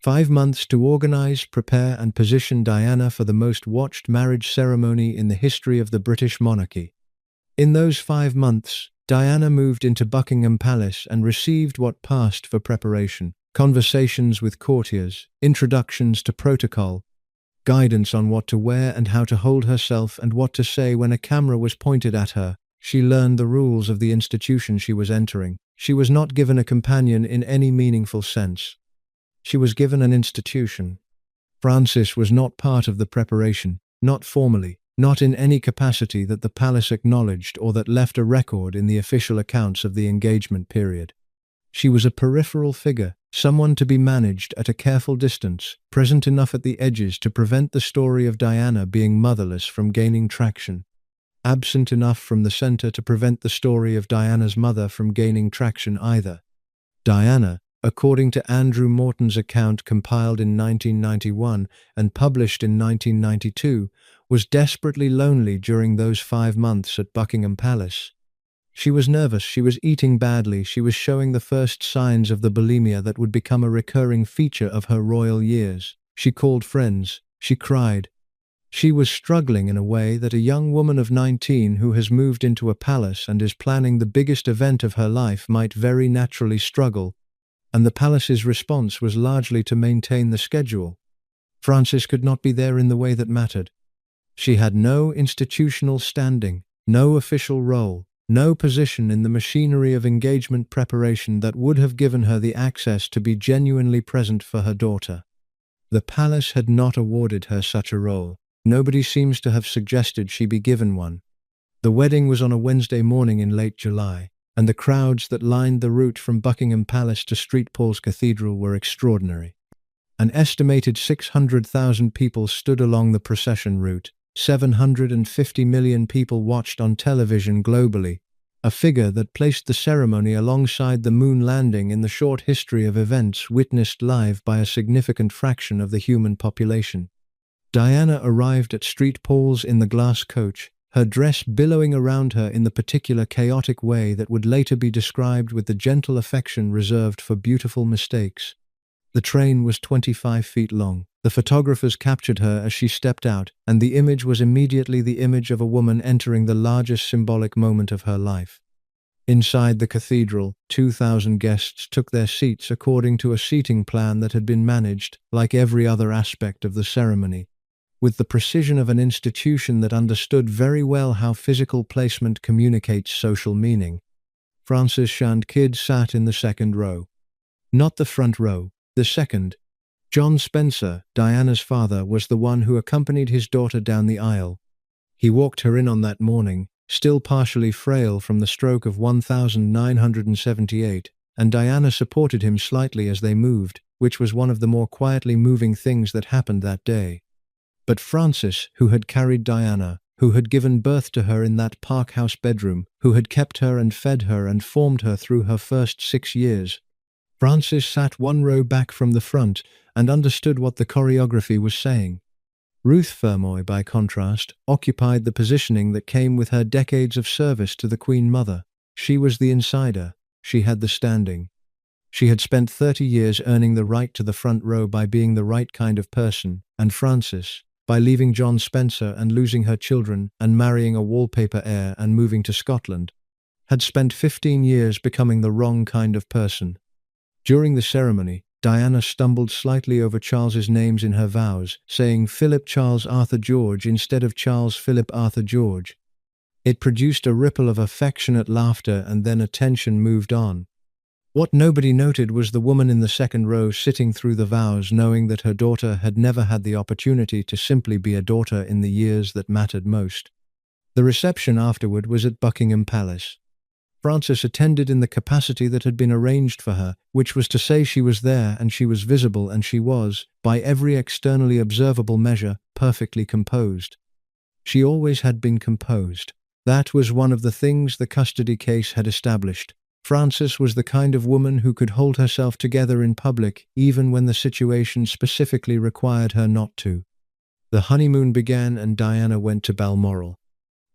5 months to organize, prepare and position Diana for the most watched marriage ceremony in the history of the British monarchy. In those 5 months, Diana moved into Buckingham Palace and received what passed for preparation: conversations with courtiers, introductions to protocol, guidance on what to wear and how to hold herself and what to say when a camera was pointed at her. She learned the rules of the institution she was entering. She was not given a companion in any meaningful sense. She was given an institution. Frances was not part of the preparation, not formally, not in any capacity that the palace acknowledged or that left a record in the official accounts of the engagement period. She was a peripheral figure, someone to be managed at a careful distance, present enough at the edges to prevent the story of Diana being motherless from gaining traction, absent enough from the center to prevent the story of Diana's mother from gaining traction either. Diana, according to Andrew Morton's account compiled in 1991 and published in 1992, was desperately lonely during those 5 months at Buckingham Palace. She was nervous, she was eating badly, she was showing the first signs of the bulimia that would become a recurring feature of her royal years. She called friends, she cried. She was struggling in a way that a young woman of 19 who has moved into a palace and is planning the biggest event of her life might very naturally struggle, and the palace's response was largely to maintain the schedule. Frances could not be there in the way that mattered. She had no institutional standing, no official role, no position in the machinery of engagement preparation that would have given her the access to be genuinely present for her daughter. The palace had not awarded her such a role. Nobody seems to have suggested she be given one. The wedding was on a Wednesday morning in late July, and the crowds that lined the route from Buckingham Palace to St. Paul's Cathedral were extraordinary. An estimated 600,000 people stood along the procession route. 750 million people watched on television globally, a figure that placed the ceremony alongside the moon landing in the short history of events witnessed live by a significant fraction of the human population. Diana arrived at St. Paul's in the glass coach, her dress billowing around her in the particular chaotic way that would later be described with the gentle affection reserved for beautiful mistakes. The train was 25 feet long. The photographers captured her as she stepped out, and the image was immediately the image of a woman entering the largest symbolic moment of her life. Inside the cathedral, 2,000 guests took their seats according to a seating plan that had been managed, like every other aspect of the ceremony, with the precision of an institution that understood very well how physical placement communicates social meaning. Frances Shand Kidd sat in the second row. Not the front row, the second. John Spencer, Diana's father, was the one who accompanied his daughter down the aisle. He walked her in on that morning, still partially frail from the stroke of 1978, and Diana supported him slightly as they moved, which was one of the more quietly moving things that happened that day. But Frances, who had carried Diana, who had given birth to her in that Park House bedroom, who had kept her and fed her and formed her through her first 6 years. Frances sat one row back from the front and understood what the choreography was saying. Ruth Fermoy, by contrast, occupied the positioning that came with her decades of service to the Queen Mother. She was the insider. She had the standing. She had spent 30 years earning the right to the front row by being the right kind of person, and Frances, by leaving John Spencer and losing her children and marrying a wallpaper heir and moving to Scotland, had spent 15 years becoming the wrong kind of person. During the ceremony, Diana stumbled slightly over Charles's names in her vows, saying Philip Charles Arthur George instead of Charles Philip Arthur George. It produced a ripple of affectionate laughter, and then attention moved on. What nobody noted was the woman in the second row sitting through the vows, knowing that her daughter had never had the opportunity to simply be a daughter in the years that mattered most. The reception afterward was at Buckingham Palace. Frances attended in the capacity that had been arranged for her, which was to say she was there and she was visible, and she was, by every externally observable measure, perfectly composed. She always had been composed. That was one of the things the custody case had established. Frances was the kind of woman who could hold herself together in public, even when the situation specifically required her not to. The honeymoon began and Diana went to Balmoral.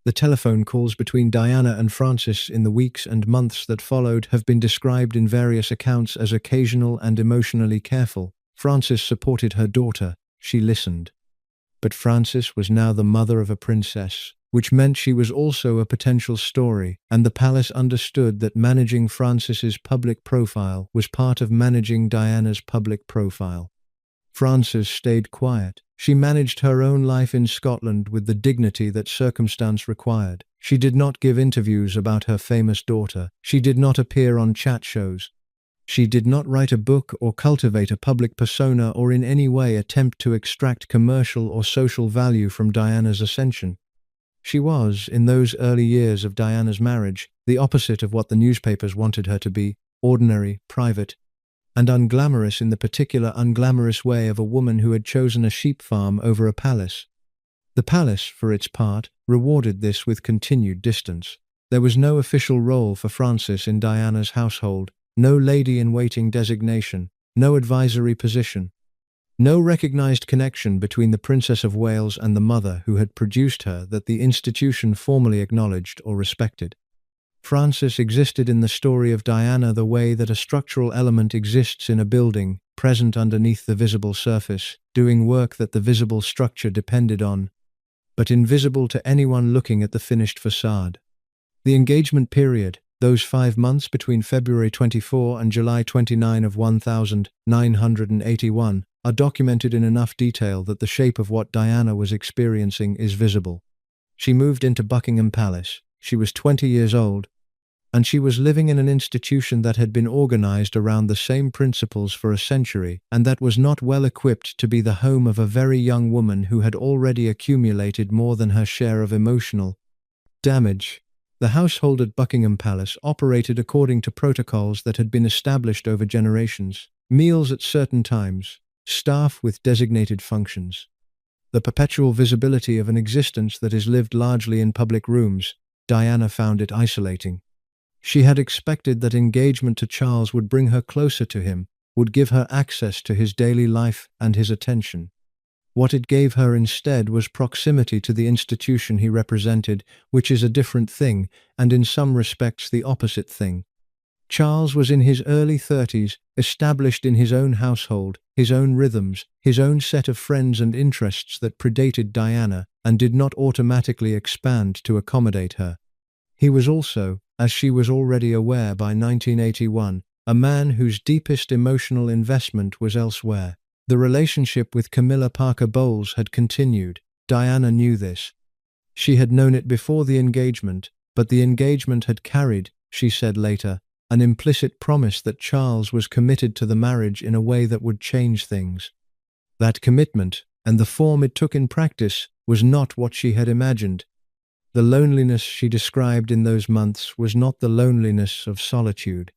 The telephone calls between Diana and Frances in the weeks and months that followed have been described in various accounts as occasional and emotionally careful. Frances supported her daughter. She listened. But Frances was now the mother of a princess, which meant she was also a potential story, and the palace understood that managing Frances's public profile was part of managing Diana's public profile. Frances stayed quiet. She managed her own life in Scotland with the dignity that circumstance required. She did not give interviews about her famous daughter. She did not appear on chat shows. She did not write a book or cultivate a public persona or in any way attempt to extract commercial or social value from Diana's ascension. She was, in those early years of Diana's marriage, the opposite of what the newspapers wanted her to be: ordinary, private, and unglamorous in the particular unglamorous way of a woman who had chosen a sheep farm over a palace. The palace, for its part, rewarded this with continued distance. There was no official role for Frances in Diana's household, no lady-in-waiting designation, no advisory position. No recognized connection between the Princess of Wales and the mother who had produced her that the institution formally acknowledged or respected. Frances existed in the story of Diana the way that a structural element exists in a building, present underneath the visible surface, doing work that the visible structure depended on, but invisible to anyone looking at the finished facade. The engagement period, those 5 months between February 24 and July 29 of 1981, are documented in enough detail that the shape of what Diana was experiencing is visible. She moved into Buckingham Palace. She was 20 years old, and she was living in an institution that had been organized around the same principles for a century, and that was not well equipped to be the home of a very young woman who had already accumulated more than her share of emotional damage. The household at Buckingham Palace operated according to protocols that had been established over generations: meals at certain times, staff with designated functions. The perpetual visibility of an existence that is lived largely in public rooms. Diana found it isolating. She had expected that engagement to Charles would bring her closer to him, would give her access to his daily life and his attention. What it gave her instead was proximity to the institution he represented, which is a different thing, and in some respects the opposite thing. Charles was in his early 30s, established in his own household, his own rhythms, his own set of friends and interests that predated Diana and did not automatically expand to accommodate her. He was also, as she was already aware by 1981, a man whose deepest emotional investment was elsewhere. The relationship with Camilla Parker Bowles had continued. Diana knew this. She had known it before the engagement, but the engagement had carried, she said later, an implicit promise that Charles was committed to the marriage in a way that would change things. That commitment, and the form it took in practice, was not what she had imagined. The loneliness she described in those months was not the loneliness of solitude.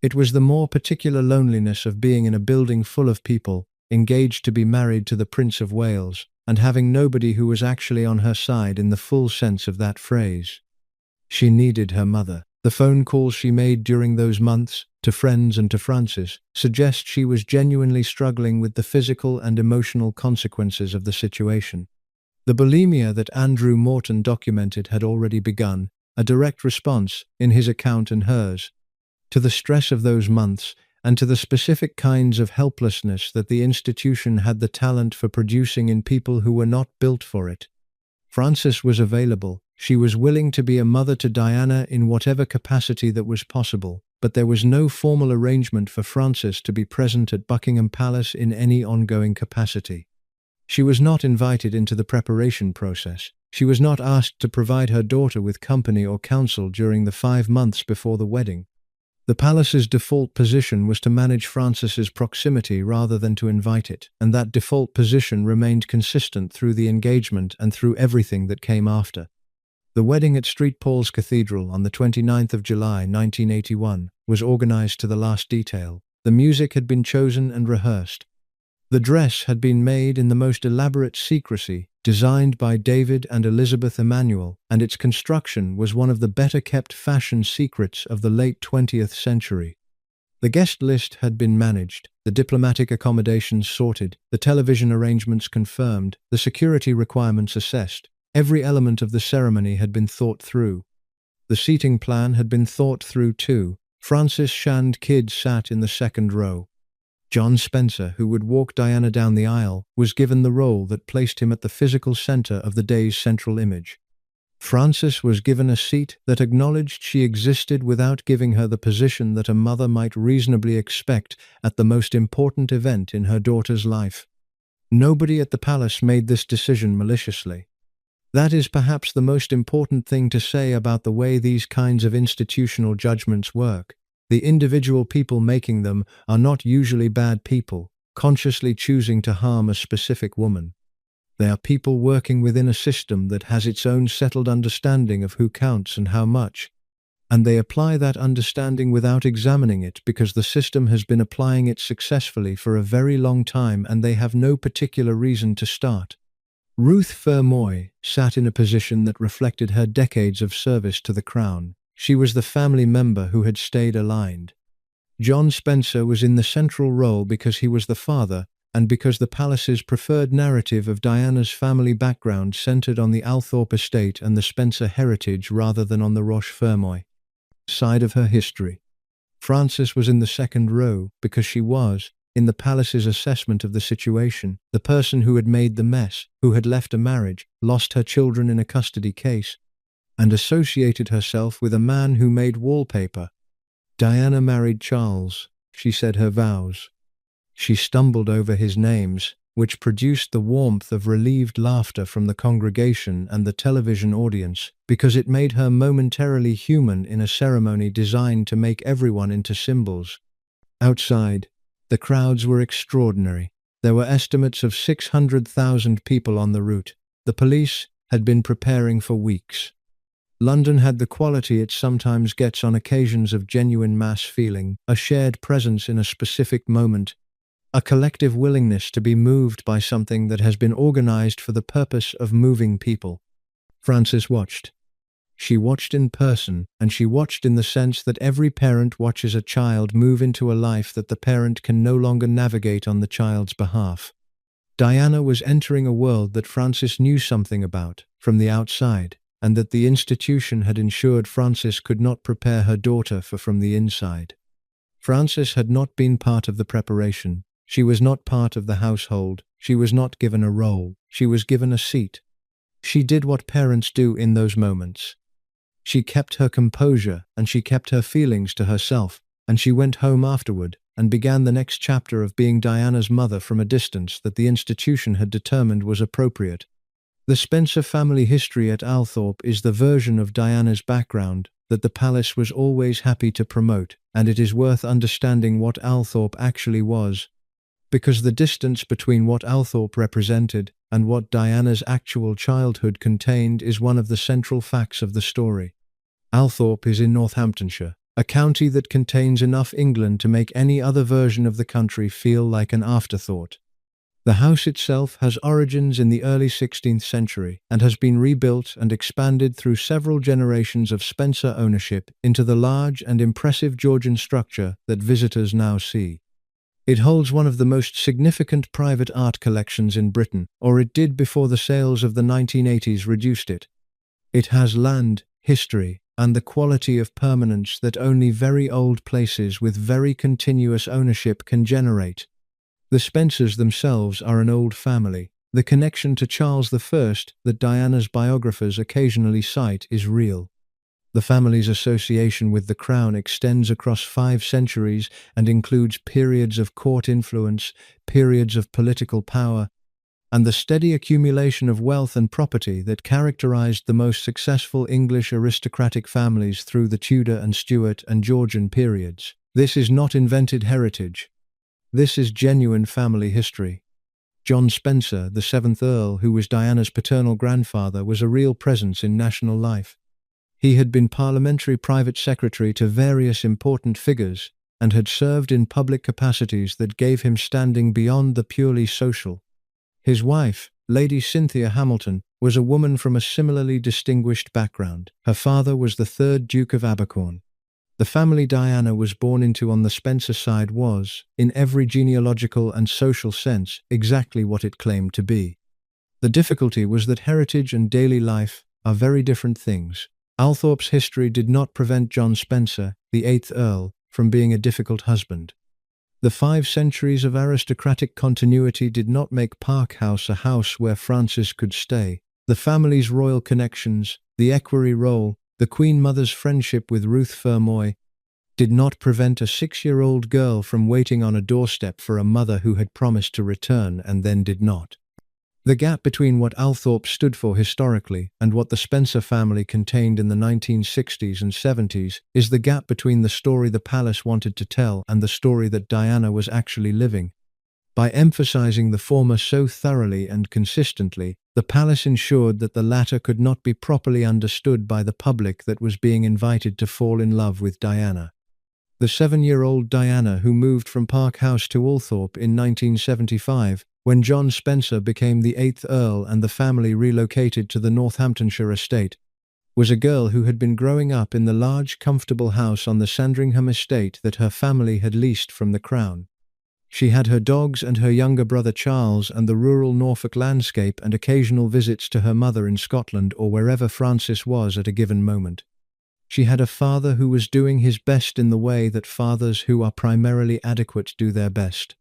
It was the more particular loneliness of being in a building full of people, engaged to be married to the Prince of Wales, and having nobody who was actually on her side in the full sense of that phrase. She needed her mother. The phone calls she made during those months, to friends and to Frances, suggest she was genuinely struggling with the physical and emotional consequences of the situation. The bulimia that Andrew Morton documented had already begun, a direct response, in his account and hers, to the stress of those months and to the specific kinds of helplessness that the institution had the talent for producing in people who were not built for it. Frances was available. She was willing to be a mother to Diana in whatever capacity that was possible, but there was no formal arrangement for Frances to be present at Buckingham Palace in any ongoing capacity. She was not invited into the preparation process. She was not asked to provide her daughter with company or counsel during the 5 months before the wedding. The palace's default position was to manage Frances's proximity rather than to invite it, and that default position remained consistent through the engagement and through everything that came after. The wedding at St. Paul's Cathedral on the 29th of July 1981 was organized to the last detail. The music had been chosen and rehearsed. The dress had been made in the most elaborate secrecy, designed by David and Elizabeth Emanuel, and its construction was one of the better-kept fashion secrets of the late 20th century. The guest list had been managed, the diplomatic accommodations sorted, the television arrangements confirmed, the security requirements assessed. Every element of the ceremony had been thought through. The seating plan had been thought through too. Frances Shand Kidd sat in the second row. John Spencer, who would walk Diana down the aisle, was given the role that placed him at the physical center of the day's central image. Frances was given a seat that acknowledged she existed without giving her the position that a mother might reasonably expect at the most important event in her daughter's life. Nobody at the palace made this decision maliciously. That is perhaps the most important thing to say about the way these kinds of institutional judgments work. The individual people making them are not usually bad people, consciously choosing to harm a specific woman. They are people working within a system that has its own settled understanding of who counts and how much, and they apply that understanding without examining it because the system has been applying it successfully for a very long time and they have no particular reason to start. Ruth Fermoy sat in a position that reflected her decades of service to the crown. She was the family member who had stayed aligned. John Spencer was in the central role because he was the father and because the palace's preferred narrative of Diana's family background centered on the Althorp estate and the Spencer heritage rather than on the Roche Fermoy side of her history. Frances was in the second row because she was, in the palace's assessment of the situation, the person who had made the mess, who had left a marriage, lost her children in a custody case, and associated herself with a man who made wallpaper. Diana married Charles, she said her vows. She stumbled over his names, which produced the warmth of relieved laughter from the congregation and the television audience, because it made her momentarily human in a ceremony designed to make everyone into symbols. Outside, the crowds were extraordinary. There were estimates of 600,000 people on the route. The police had been preparing for weeks. London had the quality it sometimes gets on occasions of genuine mass feeling, a shared presence in a specific moment, a collective willingness to be moved by something that has been organized for the purpose of moving people. Frances watched. She watched in person, and she watched in the sense that every parent watches a child move into a life that the parent can no longer navigate on the child's behalf. Diana was entering a world that Frances knew something about, from the outside, and that the institution had ensured Frances could not prepare her daughter for from the inside. Frances had not been part of the preparation. She was not part of the household. She was not given a role. She was given a seat. She did what parents do in those moments. She kept her composure, and she kept her feelings to herself, and she went home afterward, and began the next chapter of being Diana's mother from a distance that the institution had determined was appropriate. The Spencer family history at Althorp is the version of Diana's background that the palace was always happy to promote, and it is worth understanding what Althorp actually was, because the distance between what Althorp represented and what Diana's actual childhood contained is one of the central facts of the story. Althorp is in Northamptonshire, a county that contains enough England to make any other version of the country feel like an afterthought. The house itself has origins in the early 16th century and has been rebuilt and expanded through several generations of Spencer ownership into the large and impressive Georgian structure that visitors now see. It holds one of the most significant private art collections in Britain, or it did before the sales of the 1980s reduced it. It has land, history, and the quality of permanence that only very old places with very continuous ownership can generate. The Spencers themselves are an old family. The connection to Charles I that Diana's biographers occasionally cite is real. The family's association with the crown extends across 5 centuries and includes periods of court influence, periods of political power, and the steady accumulation of wealth and property that characterized the most successful English aristocratic families through the Tudor and Stuart and Georgian periods. This is not invented heritage. This is genuine family history. John Spencer, the 7th Earl, who was Diana's paternal grandfather, was a real presence in national life. He had been parliamentary private secretary to various important figures and had served in public capacities that gave him standing beyond the purely social. His wife, Lady Cynthia Hamilton, was a woman from a similarly distinguished background. Her father was the 3rd Duke of Abercorn. The family Diana was born into on the Spencer side was, in every genealogical and social sense, exactly what it claimed to be. The difficulty was that heritage and daily life are very different things. Althorp's history did not prevent John Spencer, the 8th Earl, from being a difficult husband. The 5 centuries of aristocratic continuity did not make Park House a house where Frances could stay. The family's royal connections, the equerry role, the Queen Mother's friendship with Ruth Fermoy, did not prevent a 6-year-old girl from waiting on a doorstep for a mother who had promised to return and then did not. The gap between what Althorp stood for historically and what the Spencer family contained in the 1960s and 70s is the gap between the story the palace wanted to tell and the story that Diana was actually living. By emphasizing the former so thoroughly and consistently, the palace ensured that the latter could not be properly understood by the public that was being invited to fall in love with Diana. The 7-year-old Diana, who moved from Park House to Althorp in 1975, when John Spencer became the 8th Earl and the family relocated to the Northamptonshire estate, was a girl who had been growing up in the large, comfortable house on the Sandringham estate that her family had leased from the Crown. She had her dogs and her younger brother Charles and the rural Norfolk landscape and occasional visits to her mother in Scotland or wherever Frances was at a given moment. She had a father who was doing his best in the way that fathers who are primarily adequate do their best.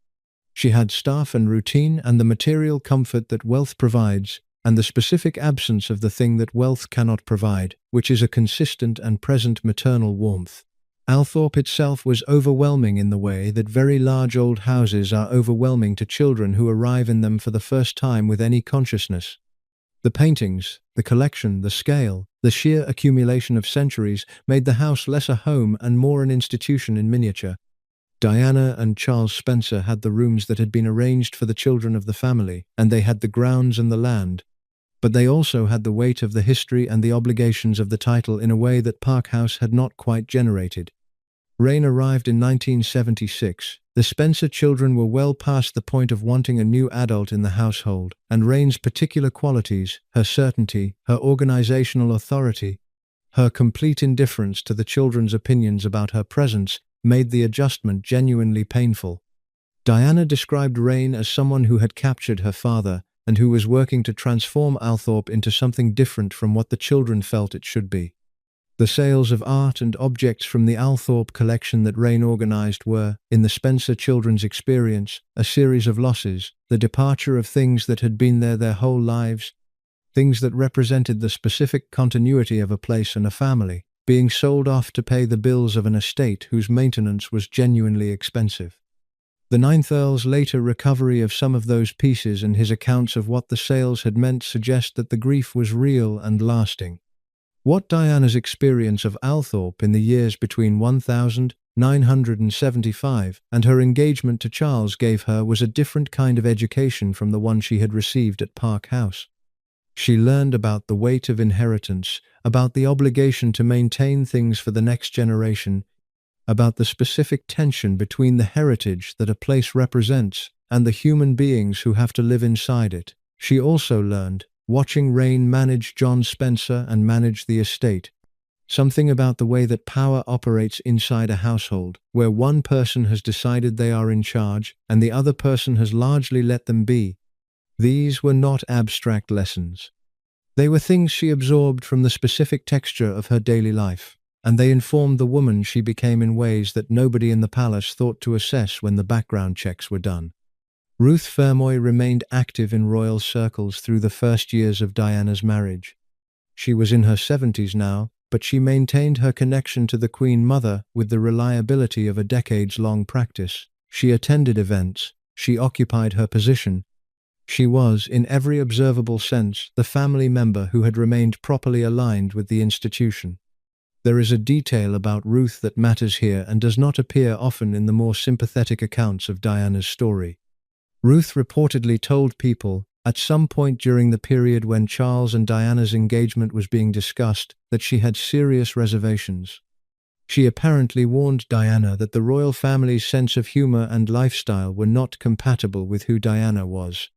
She had staff and routine and the material comfort that wealth provides, and the specific absence of the thing that wealth cannot provide, which is a consistent and present maternal warmth. Althorp itself was overwhelming in the way that very large old houses are overwhelming to children who arrive in them for the first time with any consciousness. The paintings, the collection, the scale, the sheer accumulation of centuries made the house less a home and more an institution in miniature. Diana and Charles Spencer had the rooms that had been arranged for the children of the family, and they had the grounds and the land. But they also had the weight of the history and the obligations of the title in a way that Park House had not quite generated. Reign arrived in 1976. The Spencer children were well past the point of wanting a new adult in the household, and Reign's particular qualities, her certainty, her organizational authority, her complete indifference to the children's opinions about her presence, made the adjustment genuinely painful. Diana described Reign as someone who had captured her father and who was working to transform Althorp into something different from what the children felt it should be. The sales of art and objects from the Althorp collection that Reign organized were, in the Spencer children's experience, a series of losses, the departure of things that had been there their whole lives, things that represented the specific continuity of a place and a family, being sold off to pay the bills of an estate whose maintenance was genuinely expensive. The 9th Earl's later recovery of some of those pieces and his accounts of what the sales had meant suggest that the grief was real and lasting. What Diana's experience of Althorp in the years between 1975 and her engagement to Charles gave her was a different kind of education from the one she had received at Park House. She learned about the weight of inheritance, about the obligation to maintain things for the next generation, about the specific tension between the heritage that a place represents and the human beings who have to live inside it. She also learned, watching Rain manage John Spencer and manage the estate, something about the way that power operates inside a household, where one person has decided they are in charge and the other person has largely let them be. These were not abstract lessons. They were things she absorbed from the specific texture of her daily life, and they informed the woman she became in ways that nobody in the palace thought to assess when the background checks were done. Ruth Fermoy remained active in royal circles through the first years of Diana's marriage. She was in her 70s now, but she maintained her connection to the Queen Mother with the reliability of a decades-long practice. She attended events. She occupied her position. She was, in every observable sense, the family member who had remained properly aligned with the institution. There is a detail about Ruth that matters here and does not appear often in the more sympathetic accounts of Diana's story. Ruth reportedly told people, at some point during the period when Charles and Diana's engagement was being discussed, that she had serious reservations. She apparently warned Diana that the royal family's sense of humor and lifestyle were not compatible with who Diana was.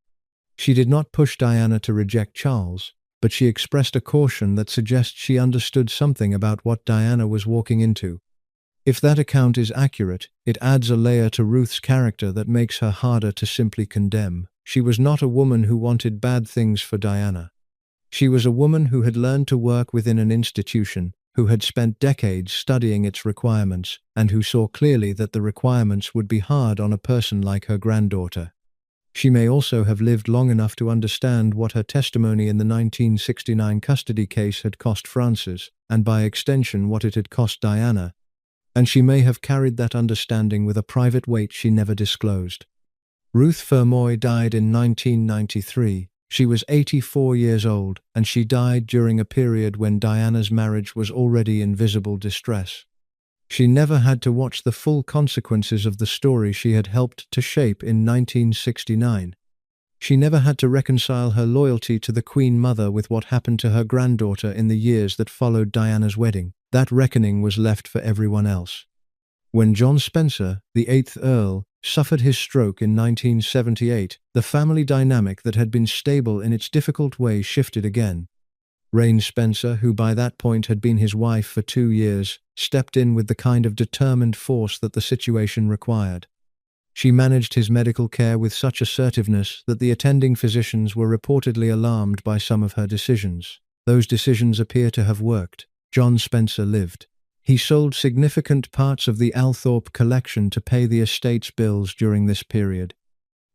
She did not push Diana to reject Charles, but she expressed a caution that suggests she understood something about what Diana was walking into. If that account is accurate, it adds a layer to Ruth's character that makes her harder to simply condemn. She was not a woman who wanted bad things for Diana. She was a woman who had learned to work within an institution, who had spent decades studying its requirements, and who saw clearly that the requirements would be hard on a person like her granddaughter. She may also have lived long enough to understand what her testimony in the 1969 custody case had cost Frances, and by extension what it had cost Diana, and she may have carried that understanding with a private weight she never disclosed. Ruth Fermoy died in 1993. She was 84 years old, and she died during a period when Diana's marriage was already in visible distress. She never had to watch the full consequences of the story she had helped to shape in 1969. She never had to reconcile her loyalty to the Queen Mother with what happened to her granddaughter in the years that followed Diana's wedding. That reckoning was left for everyone else. When John Spencer, the 8th Earl, suffered his stroke in 1978, the family dynamic that had been stable in its difficult way shifted again. Rain Spencer, who by that point had been his wife for 2 years, stepped in with the kind of determined force that the situation required. She managed his medical care with such assertiveness that the attending physicians were reportedly alarmed by some of her decisions. Those decisions appear to have worked. John Spencer lived. He sold significant parts of the Althorpe collection to pay the estate's bills during this period.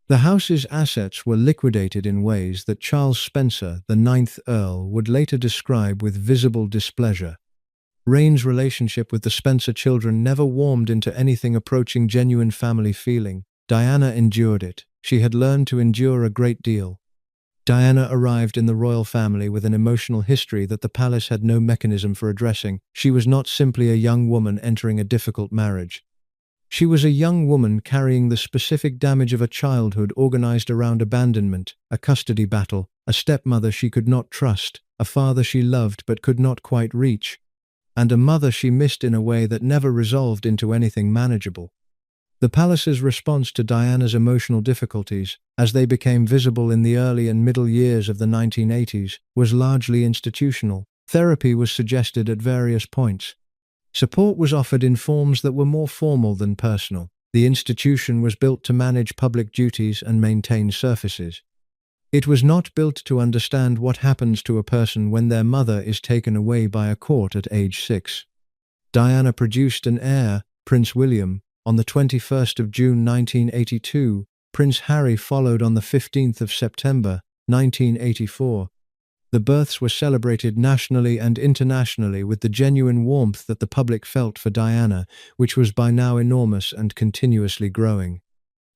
The house's assets were liquidated in ways that Charles Spencer, the 9th Earl, would later describe with visible displeasure. Rain's relationship with the Spencer children never warmed into anything approaching genuine family feeling. Diana endured it. She had learned to endure a great deal. Diana arrived in the royal family with an emotional history that the palace had no mechanism for addressing. She was not simply a young woman entering a difficult marriage. She was a young woman carrying the specific damage of a childhood organized around abandonment, a custody battle, a stepmother she could not trust, a father she loved but could not quite reach, and a mother she missed in a way that never resolved into anything manageable. The palace's response to Diana's emotional difficulties, as they became visible in the early and middle years of the 1980s, was largely institutional. Therapy was suggested at various points. Support was offered in forms that were more formal than personal. The institution was built to manage public duties and maintain surfaces. It was not built to understand what happens to a person when their mother is taken away by a court at age 6. Diana produced an heir, Prince William, on the 21st of June 1982. Prince Harry followed on the 15th of September 1984. The births were celebrated nationally and internationally with the genuine warmth that the public felt for Diana, which was by now enormous and continuously growing.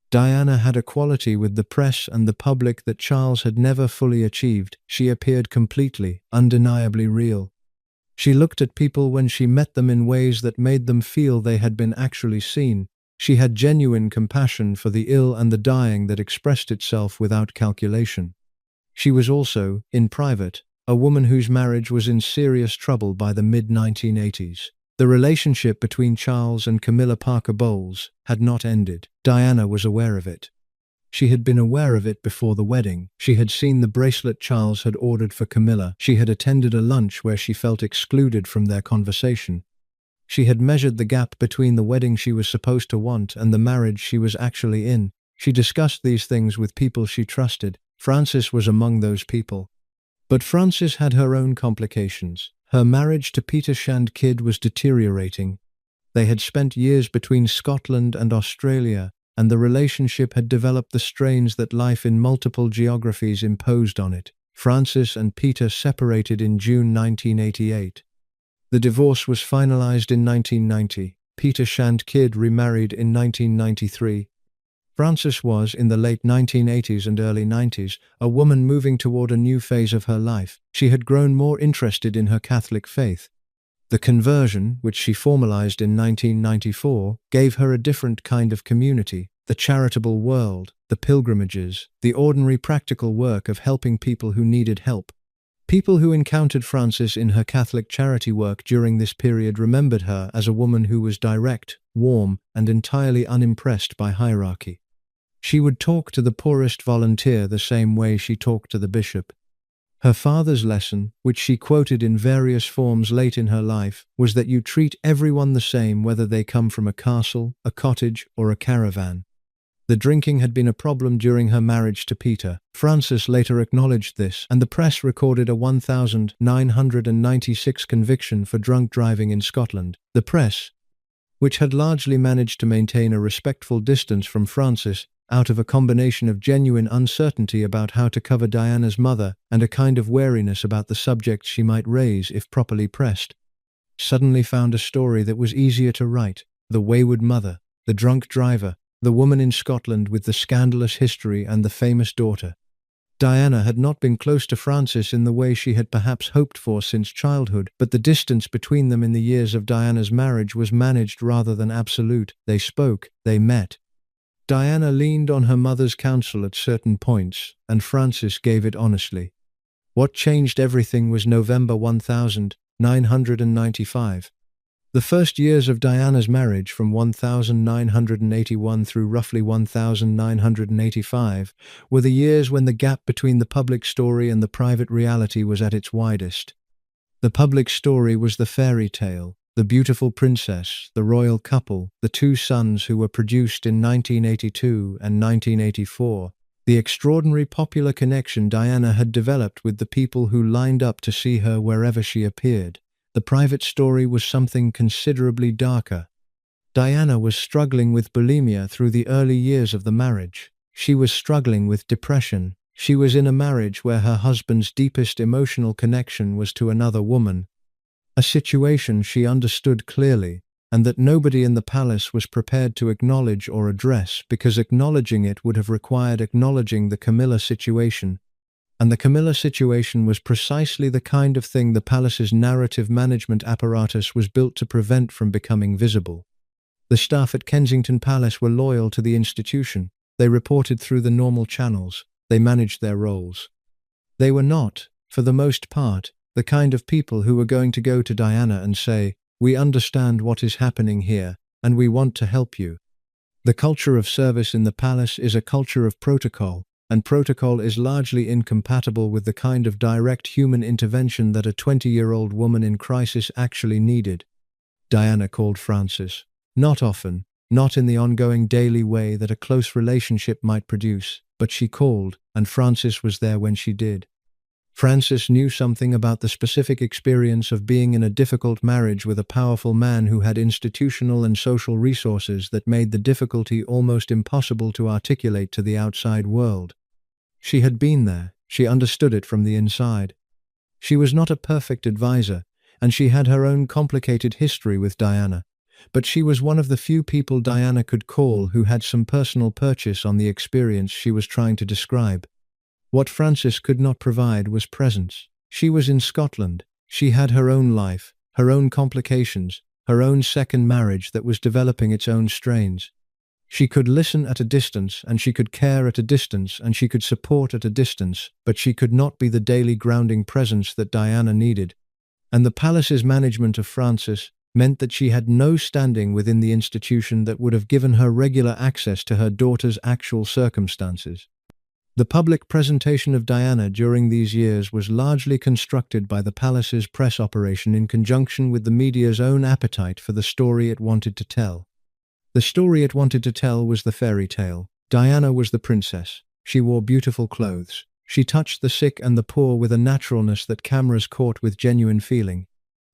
Diana had a quality with the press and the public that Charles had never fully achieved. She appeared completely, undeniably real. She looked at people when she met them in ways that made them feel they had been actually seen. She had genuine compassion for the ill and the dying that expressed itself without calculation. She was also, in private, a woman whose marriage was in serious trouble by the mid-1980s. The relationship between Charles and Camilla Parker Bowles had not ended. Diana was aware of it. She had been aware of it before the wedding. She had seen the bracelet Charles had ordered for Camilla. She had attended a lunch where she felt excluded from their conversation. She had measured the gap between the wedding she was supposed to want and the marriage she was actually in. She discussed these things with people she trusted. Frances was among those people. But Frances had her own complications. Her marriage to Peter Shandkid was deteriorating. They had spent years between Scotland and Australia, and the relationship had developed the strains that life in multiple geographies imposed on it. Frances and Peter separated in June 1988. The divorce was finalized in 1990. Peter Shandkid remarried in 1993. Frances was, in the late 1980s and early 90s, a woman moving toward a new phase of her life. She had grown more interested in her Catholic faith. The conversion, which she formalized in 1994, gave her a different kind of community: the charitable world, the pilgrimages, the ordinary practical work of helping people who needed help. People who encountered Frances in her Catholic charity work during this period remembered her as a woman who was direct, warm, and entirely unimpressed by hierarchy. She would talk to the poorest volunteer the same way she talked to the bishop. Her father's lesson, which she quoted in various forms late in her life, was that you treat everyone the same whether they come from a castle, a cottage, or a caravan. The drinking had been a problem during her marriage to Peter. Frances later acknowledged this, and the press recorded a 1,996 conviction for drunk driving in Scotland. The press, which had largely managed to maintain a respectful distance from Frances, out of a combination of genuine uncertainty about how to cover Diana's mother and a kind of wariness about the subjects she might raise if properly pressed, suddenly found a story that was easier to write: the wayward mother, the drunk driver, the woman in Scotland with the scandalous history, and the famous daughter. Diana had not been close to Frances in the way she had perhaps hoped for since childhood, but the distance between them in the years of Diana's marriage was managed rather than absolute. They spoke, they met. Diana leaned on her mother's counsel at certain points, and Frances gave it honestly. What changed everything was November 1995. The first years of Diana's marriage, from 1981 through roughly 1985, were the years when the gap between the public story and the private reality was at its widest. The public story was the fairy tale, the beautiful princess, the royal couple, the two sons who were produced in 1982 and 1984, the extraordinary popular connection Diana had developed with the people who lined up to see her wherever she appeared. The private story was something considerably darker. Diana was struggling with bulimia through the early years of the marriage. She was struggling with depression. She was in a marriage where her husband's deepest emotional connection was to another woman, a situation she understood clearly, and that nobody in the palace was prepared to acknowledge or address, because acknowledging it would have required acknowledging the Camilla situation. And the Camilla situation was precisely the kind of thing the palace's narrative management apparatus was built to prevent from becoming visible. The staff at Kensington Palace were loyal to the institution. They reported through the normal channels. They managed their roles. They were not, for the most part, the kind of people who were going to go to Diana and say, "We understand what is happening here, and we want to help you." The culture of service in the palace is a culture of protocol, and protocol is largely incompatible with the kind of direct human intervention that a 20-year-old woman in crisis actually needed. Diana called Frances. Not often, not in the ongoing daily way that a close relationship might produce, but she called, and Frances was there when she did. Frances knew something about the specific experience of being in a difficult marriage with a powerful man who had institutional and social resources that made the difficulty almost impossible to articulate to the outside world. She had been there. She understood it from the inside. She was not a perfect advisor, and she had her own complicated history with Diana, but she was one of the few people Diana could call who had some personal purchase on the experience she was trying to describe. What Frances could not provide was presence. She was in Scotland. She had her own life, her own complications, her own second marriage that was developing its own strains. She could listen at a distance, and she could care at a distance, and she could support at a distance, but she could not be the daily grounding presence that Diana needed. And the palace's management of Frances meant that she had no standing within the institution that would have given her regular access to her daughter's actual circumstances. The public presentation of Diana during these years was largely constructed by the palace's press operation in conjunction with the media's own appetite for the story it wanted to tell. The story it wanted to tell was the fairy tale. Diana was the princess. She wore beautiful clothes. She touched the sick and the poor with a naturalness that cameras caught with genuine feeling.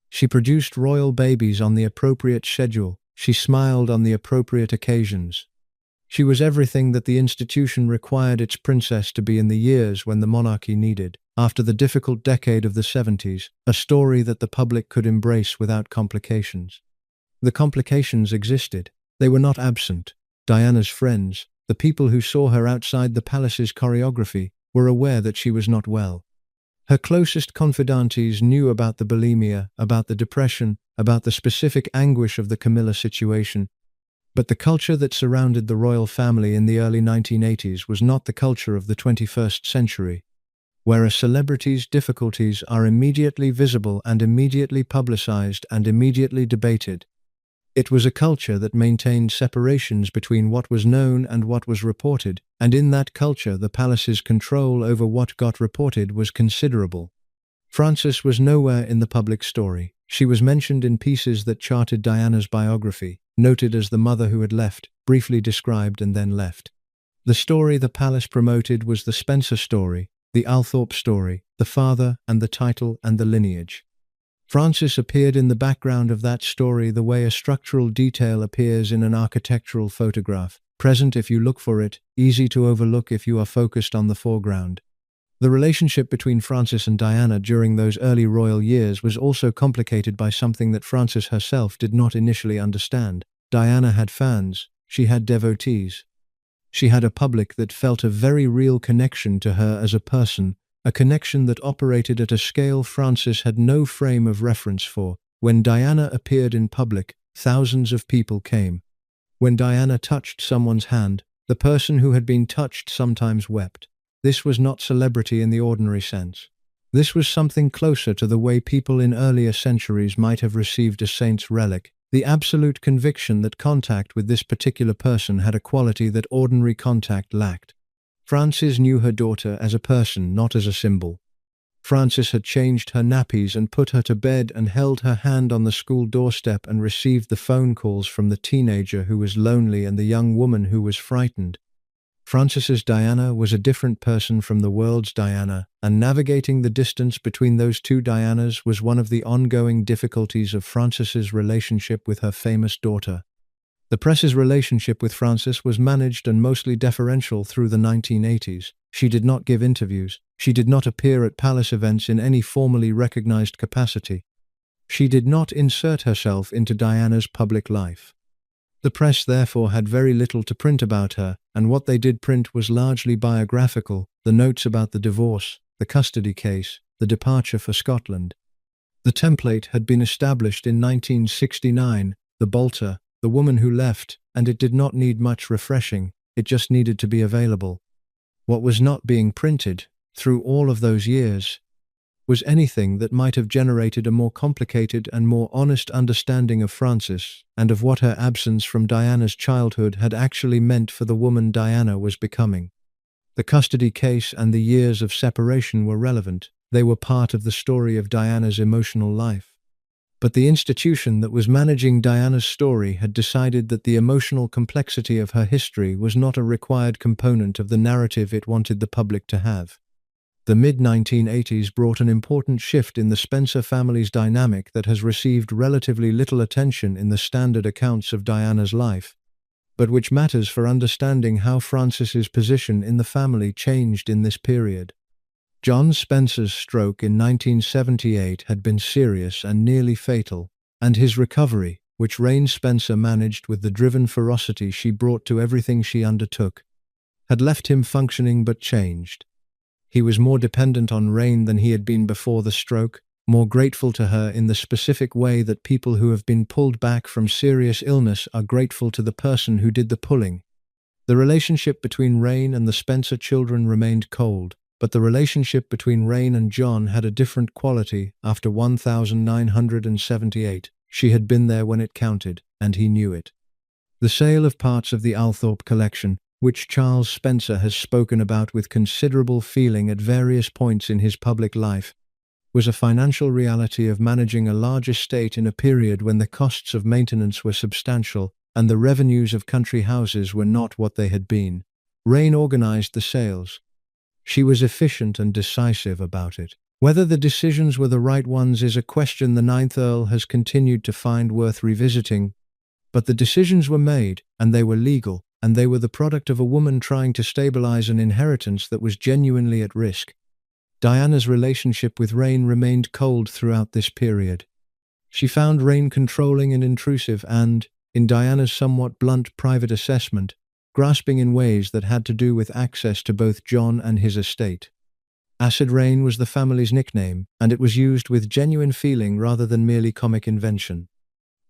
She produced royal babies on the appropriate schedule. She smiled on the appropriate occasions. She was everything that the institution required its princess to be in the years when the monarchy needed. After the difficult decade of the 70s, a story that the public could embrace without complications. The complications existed. They were not absent. Diana's friends, the people who saw her outside the palace's choreography, were aware that she was not well. Her closest confidantes knew about the bulimia, about the depression, about the specific anguish of the Camilla situation. But the culture that surrounded the royal family in the early 1980s was not the culture of the 21st century, where a celebrity's difficulties are immediately visible and immediately publicized and immediately debated. It was a culture that maintained separations between what was known and what was reported, and in that culture the palace's control over what got reported was considerable. Frances was nowhere in the public story. She was mentioned in pieces that charted Diana's biography, noted as the mother who had left, briefly described and then left. The story the palace promoted was the Spencer story, the Althorpe story, the father and the title and the lineage. Frances appeared in the background of that story the way a structural detail appears in an architectural photograph, present if you look for it, easy to overlook if you are focused on the foreground. The relationship between Frances and Diana during those early royal years was also complicated by something that Frances herself did not initially understand. Diana had fans. She had devotees. She had a public that felt a very real connection to her as a person, a connection that operated at a scale Frances had no frame of reference for. When Diana appeared in public, thousands of people came. When Diana touched someone's hand, the person who had been touched sometimes wept. This was not celebrity in the ordinary sense. This was something closer to the way people in earlier centuries might have received a saint's relic, the absolute conviction that contact with this particular person had a quality that ordinary contact lacked. Frances knew her daughter as a person, not as a symbol. Frances had changed her nappies and put her to bed and held her hand on the school doorstep and received the phone calls from the teenager who was lonely and the young woman who was frightened. Frances's Diana was a different person from the world's Diana, and navigating the distance between those two Dianas was one of the ongoing difficulties of Frances's relationship with her famous daughter. The press's relationship with Frances was managed and mostly deferential through the 1980s. She did not give interviews. She did not appear at palace events in any formally recognized capacity. She did not insert herself into Diana's public life. The press therefore had very little to print about her, and what they did print was largely biographical, the notes about the divorce, the custody case, the departure for Scotland. The template had been established in 1969, the bolter, the woman who left, and it did not need much refreshing, it just needed to be available. What was not being printed, through all of those years, was anything that might have generated a more complicated and more honest understanding of Frances, and of what her absence from Diana's childhood had actually meant for the woman Diana was becoming. The custody case and the years of separation were relevant. They were part of the story of Diana's emotional life. But the institution that was managing Diana's story had decided that the emotional complexity of her history was not a required component of the narrative it wanted the public to have. The mid-1980s brought an important shift in the Spencer family's dynamic that has received relatively little attention in the standard accounts of Diana's life, but which matters for understanding how Frances's position in the family changed in this period. John Spencer's stroke in 1978 had been serious and nearly fatal, and his recovery, which Rain Spencer managed with the driven ferocity she brought to everything she undertook, had left him functioning but changed. He was more dependent on Rain than he had been before the stroke, more grateful to her in the specific way that people who have been pulled back from serious illness are grateful to the person who did the pulling. The relationship between Rain and the Spencer children remained cold, but the relationship between Rain and John had a different quality after 1978. She had been there when it counted, and he knew it. The sale of parts of the Althorpe collection, which Charles Spencer has spoken about with considerable feeling at various points in his public life, was a financial reality of managing a large estate in a period when the costs of maintenance were substantial and the revenues of country houses were not what they had been. Rain organized the sales. She was efficient and decisive about it. Whether the decisions were the right ones is a question the Ninth Earl has continued to find worth revisiting. But the decisions were made, and they were legal, and they were the product of a woman trying to stabilize an inheritance that was genuinely at risk. Diana's relationship with Rain remained cold throughout this period. She found Rain controlling and intrusive and, in Diana's somewhat blunt private assessment, grasping in ways that had to do with access to both John and his estate. Acid Rain was the family's nickname, and it was used with genuine feeling rather than merely comic invention.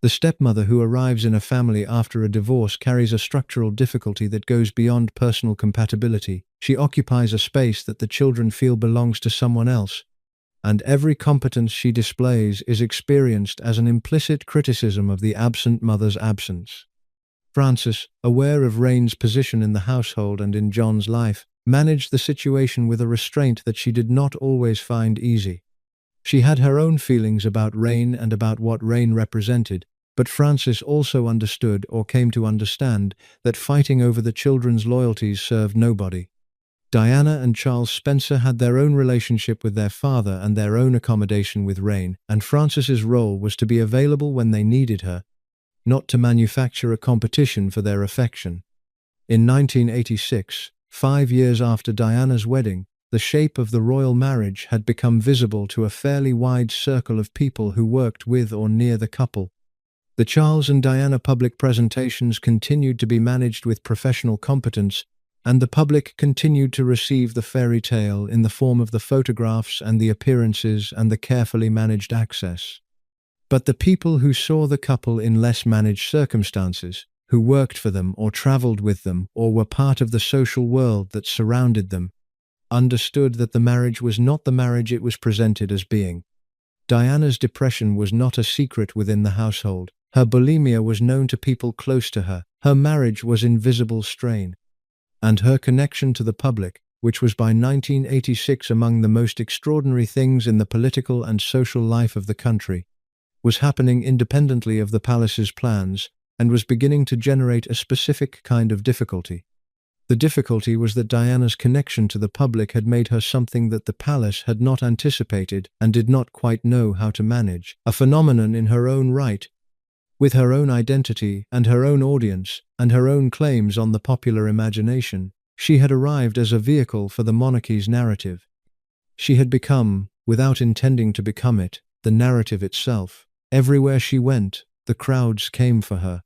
The stepmother who arrives in a family after a divorce carries a structural difficulty that goes beyond personal compatibility. She occupies a space that the children feel belongs to someone else, and every competence she displays is experienced as an implicit criticism of the absent mother's absence. Frances, aware of Rain's position in the household and in John's life, managed the situation with a restraint that she did not always find easy. She had her own feelings about Rain and about what Rain represented, but Frances also understood or came to understand that fighting over the children's loyalties served nobody. Diana and Charles Spencer had their own relationship with their father and their own accommodation with Rain, and Frances's role was to be available when they needed her, not to manufacture a competition for their affection. In 1986, 5 years after Diana's wedding, the shape of the royal marriage had become visible to a fairly wide circle of people who worked with or near the couple. The Charles and Diana public presentations continued to be managed with professional competence, and the public continued to receive the fairy tale in the form of the photographs and the appearances and the carefully managed access. But the people who saw the couple in less managed circumstances, who worked for them or traveled with them or were part of the social world that surrounded them, understood that the marriage was not the marriage it was presented as being. Diana's depression was not a secret within the household. Her bulimia was known to people close to her. Her marriage was in visible strain. And her connection to the public, which was by 1986 among the most extraordinary things in the political and social life of the country, was happening independently of the palace's plans and was beginning to generate a specific kind of difficulty. The difficulty was that Diana's connection to the public had made her something that the palace had not anticipated and did not quite know how to manage, a phenomenon in her own right, with her own identity and her own audience and her own claims on the popular imagination. She had arrived as a vehicle for the monarchy's narrative. She had become, without intending to become it, the narrative itself. Everywhere she went, the crowds came for her.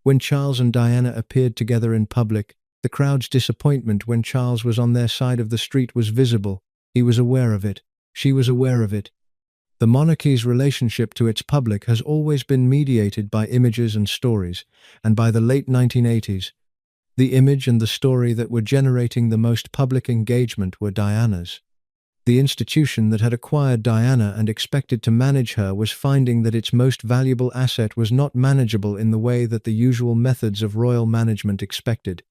When Charles and Diana appeared together in public, the crowd's disappointment when Charles was on their side of the street was visible. He was aware of it. She was aware of it. The monarchy's relationship to its public has always been mediated by images and stories, and by the late 1980s, the image and the story that were generating the most public engagement were Diana's. The institution that had acquired Diana and expected to manage her was finding that its most valuable asset was not manageable in the way that the usual methods of royal management expected.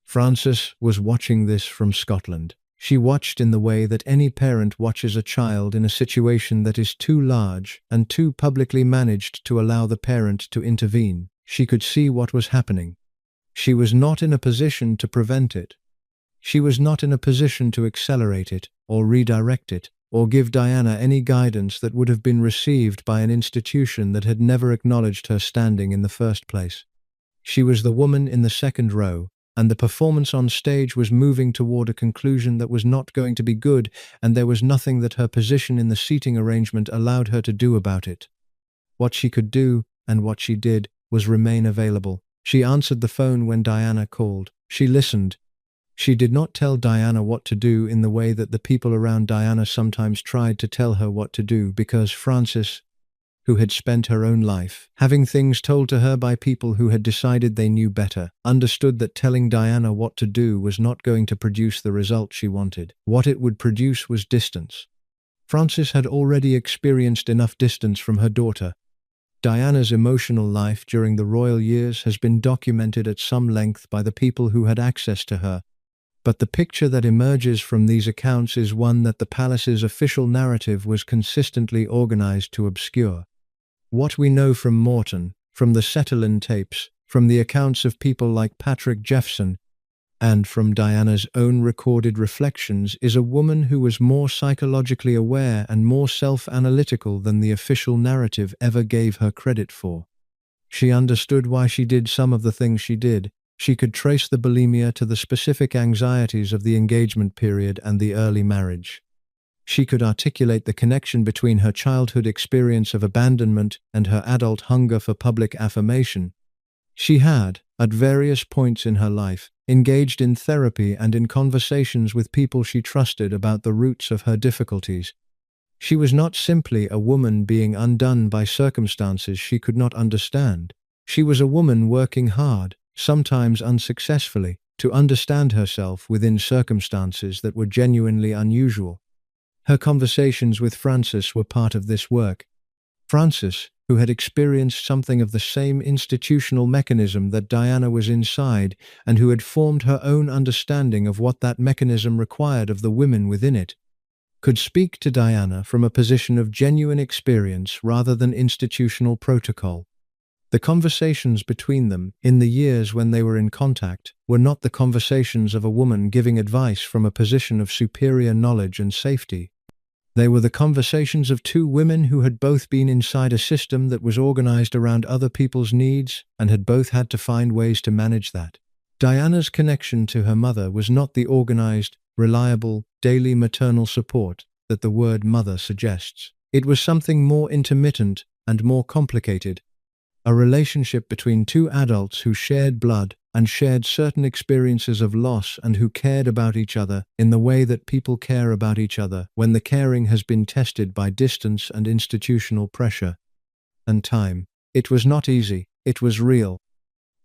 Frances was watching this from Scotland. She watched in the way that any parent watches a child in a situation that is too large and too publicly managed to allow the parent to intervene. She could see what was happening. She was not in a position to prevent it. She was not in a position to accelerate it, or redirect it, or give Diana any guidance that would have been received by an institution that had never acknowledged her standing in the first place. She was the woman in the second row, and the performance on stage was moving toward a conclusion that was not going to be good, and there was nothing that her position in the seating arrangement allowed her to do about it. What she could do, and what she did, was remain available. She answered the phone when Diana called. She listened. She did not tell Diana what to do in the way that the people around Diana sometimes tried to tell her what to do, because Frances, who had spent her own life having things told to her by people who had decided they knew better, understood that telling Diana what to do was not going to produce the result she wanted. What it would produce was distance. Frances had already experienced enough distance from her daughter. Diana's emotional life during the royal years has been documented at some length by the people who had access to her, but the picture that emerges from these accounts is one that the palace's official narrative was consistently organized to obscure. What we know from Morton, from the Cetterland tapes, from the accounts of people like Patrick Jeffson, and from Diana's own recorded reflections is a woman who was more psychologically aware and more self-analytical than the official narrative ever gave her credit for. She understood why she did some of the things she did. She could trace the bulimia to the specific anxieties of the engagement period and the early marriage. She could articulate the connection between her childhood experience of abandonment and her adult hunger for public affirmation. She had, at various points in her life, engaged in therapy and in conversations with people she trusted about the roots of her difficulties. She was not simply a woman being undone by circumstances she could not understand. She was a woman working hard, sometimes unsuccessfully, to understand herself within circumstances that were genuinely unusual. Her conversations with Frances were part of this work. Frances, who had experienced something of the same institutional mechanism that Diana was inside, and who had formed her own understanding of what that mechanism required of the women within it, could speak to Diana from a position of genuine experience rather than institutional protocol. The conversations between them, in the years when they were in contact, were not the conversations of a woman giving advice from a position of superior knowledge and safety. They were the conversations of two women who had both been inside a system that was organized around other people's needs and had both had to find ways to manage that. Diana's connection to her mother was not the organized, reliable, daily maternal support that the word mother suggests. It was something more intermittent and more complicated, a relationship between two adults who shared blood and shared certain experiences of loss and who cared about each other in the way that people care about each other when the caring has been tested by distance and institutional pressure and time. It was not easy, it was real.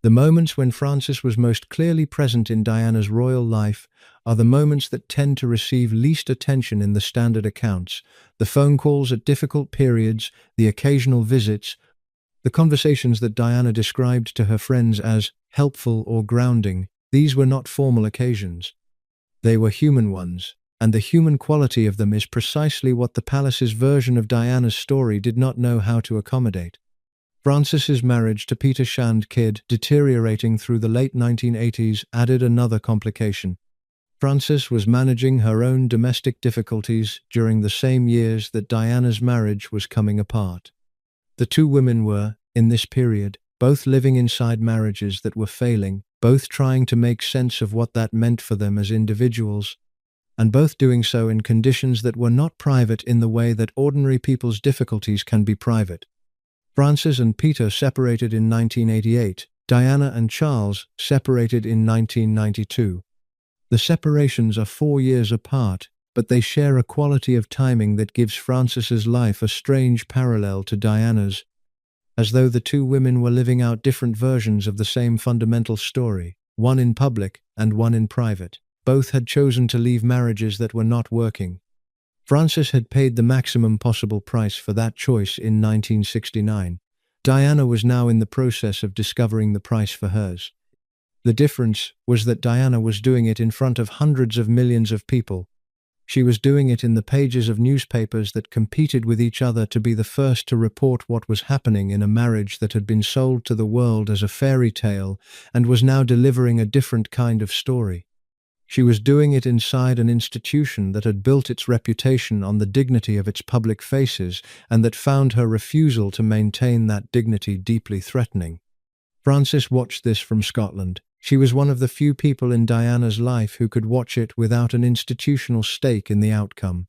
The moments when Frances was most clearly present in Diana's royal life are the moments that tend to receive least attention in the standard accounts: the phone calls at difficult periods, the occasional visits, the conversations that Diana described to her friends as helpful or grounding. These were not formal occasions. They were human ones, and the human quality of them is precisely what the palace's version of Diana's story did not know how to accommodate. Frances's marriage to Peter Shand Kidd, deteriorating through the late 1980s, added another complication. Frances was managing her own domestic difficulties during the same years that Diana's marriage was coming apart. The two women were, in this period, both living inside marriages that were failing, both trying to make sense of what that meant for them as individuals, and both doing so in conditions that were not private in the way that ordinary people's difficulties can be private. Frances and Peter separated in 1988. Diana and Charles separated in 1992. The separations are 4 years apart, but they share a quality of timing that gives Frances's life a strange parallel to Diana's, as though the two women were living out different versions of the same fundamental story, one in public and one in private. Both had chosen to leave marriages that were not working. Frances had paid the maximum possible price for that choice in 1969. Diana was now in the process of discovering the price for hers. The difference was that Diana was doing it in front of hundreds of millions of people. She was doing it in the pages of newspapers that competed with each other to be the first to report what was happening in a marriage that had been sold to the world as a fairy tale and was now delivering a different kind of story. She was doing it inside an institution that had built its reputation on the dignity of its public faces and that found her refusal to maintain that dignity deeply threatening. Frances watched this from Scotland. She was one of the few people in Diana's life who could watch it without an institutional stake in the outcome.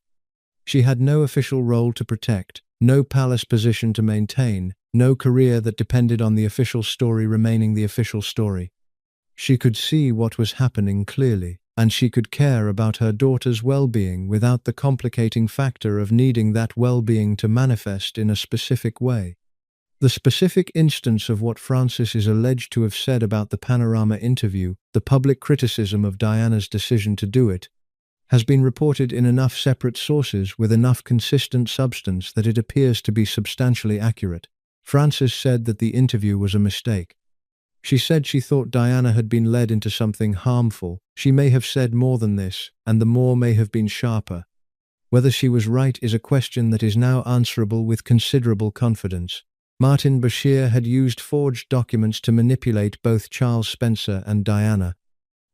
She had no official role to protect, no palace position to maintain, no career that depended on the official story remaining the official story. She could see what was happening clearly, and she could care about her daughter's well-being without the complicating factor of needing that well-being to manifest in a specific way. The specific instance of what Frances is alleged to have said about the Panorama interview, the public criticism of Diana's decision to do it, has been reported in enough separate sources with enough consistent substance that it appears to be substantially accurate. Frances said that the interview was a mistake. She said she thought Diana had been led into something harmful. She may have said more than this, and the more may have been sharper. Whether she was right is a question that is now answerable with considerable confidence. Martin Bashir had used forged documents to manipulate both Charles Spencer and Diana.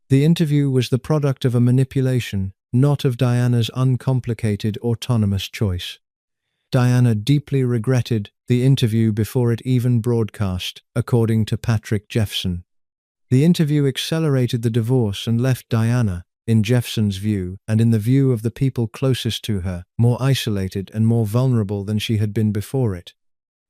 The interview was the product of a manipulation, not of Diana's uncomplicated autonomous choice. Diana deeply regretted the interview before it even broadcast, according to Patrick Jeffson. The interview accelerated the divorce and left Diana, in Jeffson's view, and in the view of the people closest to her, more isolated and more vulnerable than she had been before it.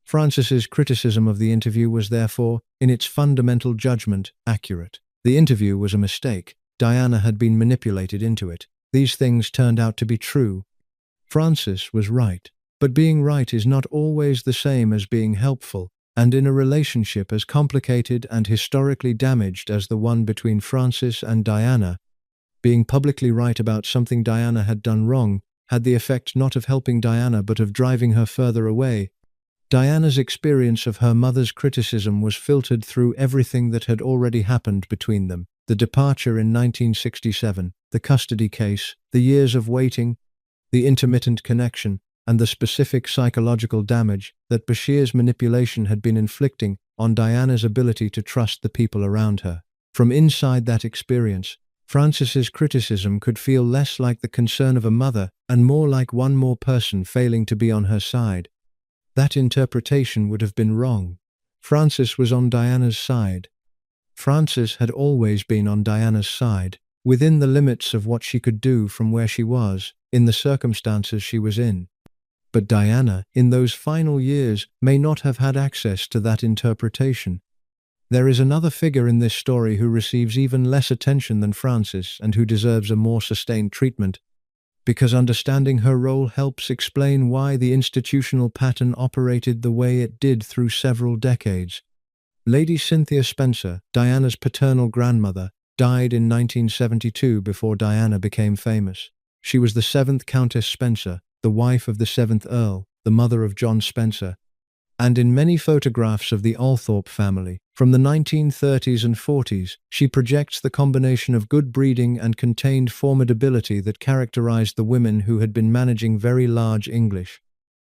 Frances's criticism of the interview was therefore, in its fundamental judgment, accurate. The interview was a mistake. Diana had been manipulated into it. These things turned out to be true. Frances was right. But being right is not always the same as being helpful, and in a relationship as complicated and historically damaged as the one between Frances and Diana, being publicly right about something Diana had done wrong had the effect not of helping Diana but of driving her further away. Diana's experience of her mother's criticism was filtered through everything that had already happened between them. The departure in 1967, the custody case, the years of waiting, the intermittent connection, and the specific psychological damage that Bashir's manipulation had been inflicting on Diana's ability to trust the people around her. From inside that experience, Frances's criticism could feel less like the concern of a mother and more like one more person failing to be on her side. That interpretation would have been wrong. Frances was on Diana's side. Frances had always been on Diana's side, within the limits of what she could do from where she was, in the circumstances she was in. But Diana, in those final years, may not have had access to that interpretation. There is another figure in this story who receives even less attention than Frances and who deserves a more sustained treatment, because understanding her role helps explain why the institutional pattern operated the way it did through several decades. Lady Cynthia Spencer, Diana's paternal grandmother, died in 1972 before Diana became famous. She was the 7th Countess Spencer, the wife of the 7th Earl, the mother of John Spencer, and in many photographs of the Althorpe family, from the 1930s and 40s, she projects the combination of good breeding and contained formidability that characterized the women who had been managing very large English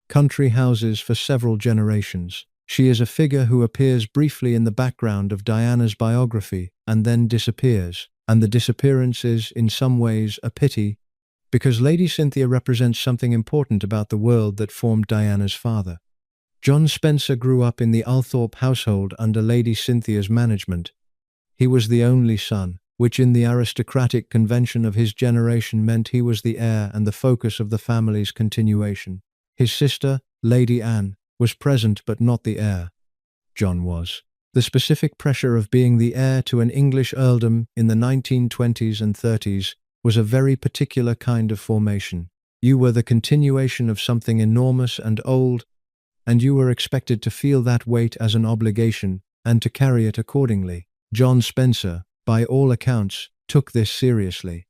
country houses for several generations. She is a figure who appears briefly in the background of Diana's biography and then disappears, and the disappearance is, in some ways, a pity, because Lady Cynthia represents something important about the world that formed Diana's father. John Spencer grew up in the Althorpe household under Lady Cynthia's management. He was the only son, which in the aristocratic convention of his generation meant he was the heir and the focus of the family's continuation. His sister, Lady Anne, was present but not the heir. John was. The specific pressure of being the heir to an English earldom in the 1920s and 30s was a very particular kind of formation. You were the continuation of something enormous and old, and you were expected to feel that weight as an obligation and to carry it accordingly. John Spencer, by all accounts, took this seriously.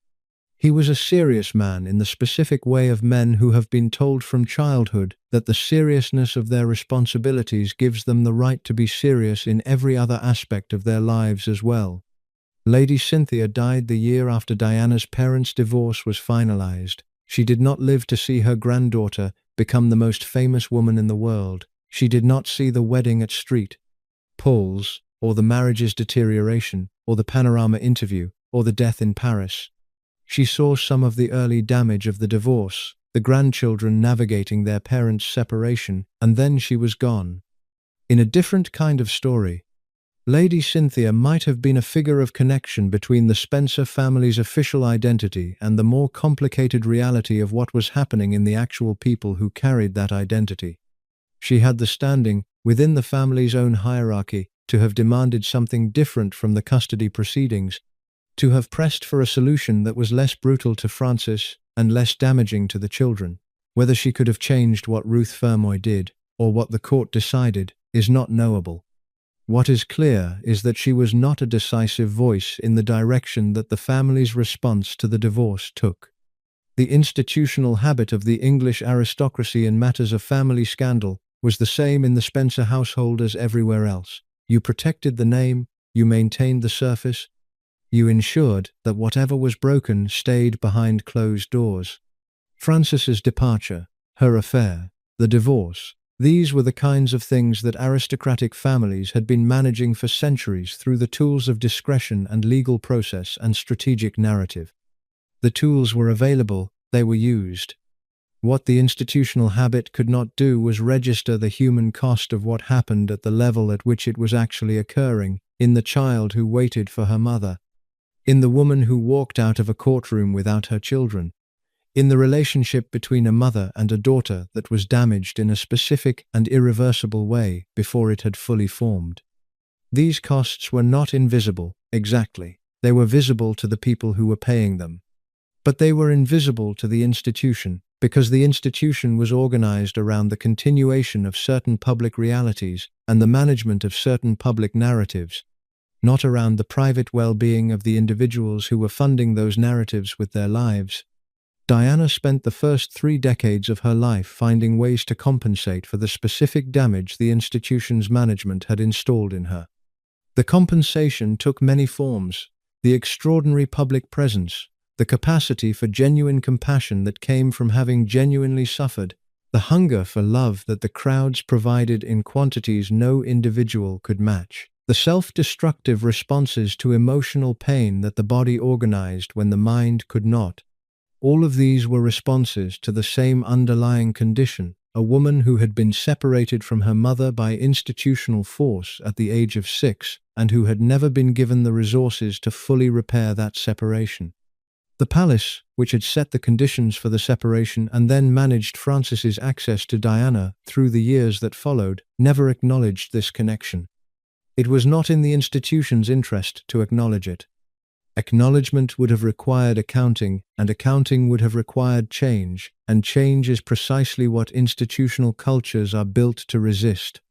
He was a serious man in the specific way of men who have been told from childhood that the seriousness of their responsibilities gives them the right to be serious in every other aspect of their lives as well. Lady Cynthia died the year after Diana's parents' divorce was finalized. She did not live to see her granddaughter become the most famous woman in the world. She did not see the wedding at St. Paul's, or the marriage's deterioration, or the panorama interview, or the death in Paris. She saw some of the early damage of the divorce, the grandchildren navigating their parents' separation, and then she was gone. In a different kind of story, Lady Cynthia might have been a figure of connection between the Spencer family's official identity and the more complicated reality of what was happening in the actual people who carried that identity. She had the standing, within the family's own hierarchy, to have demanded something different from the custody proceedings, to have pressed for a solution that was less brutal to Frances and less damaging to the children. Whether she could have changed what Ruth Fermoy did, or what the court decided, is not knowable. What is clear is that she was not a decisive voice in the direction that the family's response to the divorce took. The institutional habit of the English aristocracy in matters of family scandal was the same in the Spencer household as everywhere else. You protected the name, you maintained the surface, you ensured that whatever was broken stayed behind closed doors. Frances's departure, her affair, the divorce, these were the kinds of things that aristocratic families had been managing for centuries through the tools of discretion and legal process and strategic narrative. The tools were available, they were used. What the institutional habit could not do was register the human cost of what happened at the level at which it was actually occurring, in the child who waited for her mother, in the woman who walked out of a courtroom without her children, in the relationship between a mother and a daughter that was damaged in a specific and irreversible way before it had fully formed. These costs were not invisible, exactly. They were visible to the people who were paying them. But they were invisible to the institution, because the institution was organized around the continuation of certain public realities and the management of certain public narratives, not around the private well-being of the individuals who were funding those narratives with their lives. Diana spent the first 3 decades of her life finding ways to compensate for the specific damage the institution's management had installed in her. The compensation took many forms: the extraordinary public presence, the capacity for genuine compassion that came from having genuinely suffered, the hunger for love that the crowds provided in quantities no individual could match, the self-destructive responses to emotional pain that the body organized when the mind could not. All of these were responses to the same underlying condition: a woman who had been separated from her mother by institutional force at the age of 6 and who had never been given the resources to fully repair that separation. The palace, which had set the conditions for the separation and then managed Frances's access to Diana through the years that followed, never acknowledged this connection. It was not in the institution's interest to acknowledge it. Acknowledgement would have required accounting, and accounting would have required change, and change is precisely what institutional cultures are built to resist.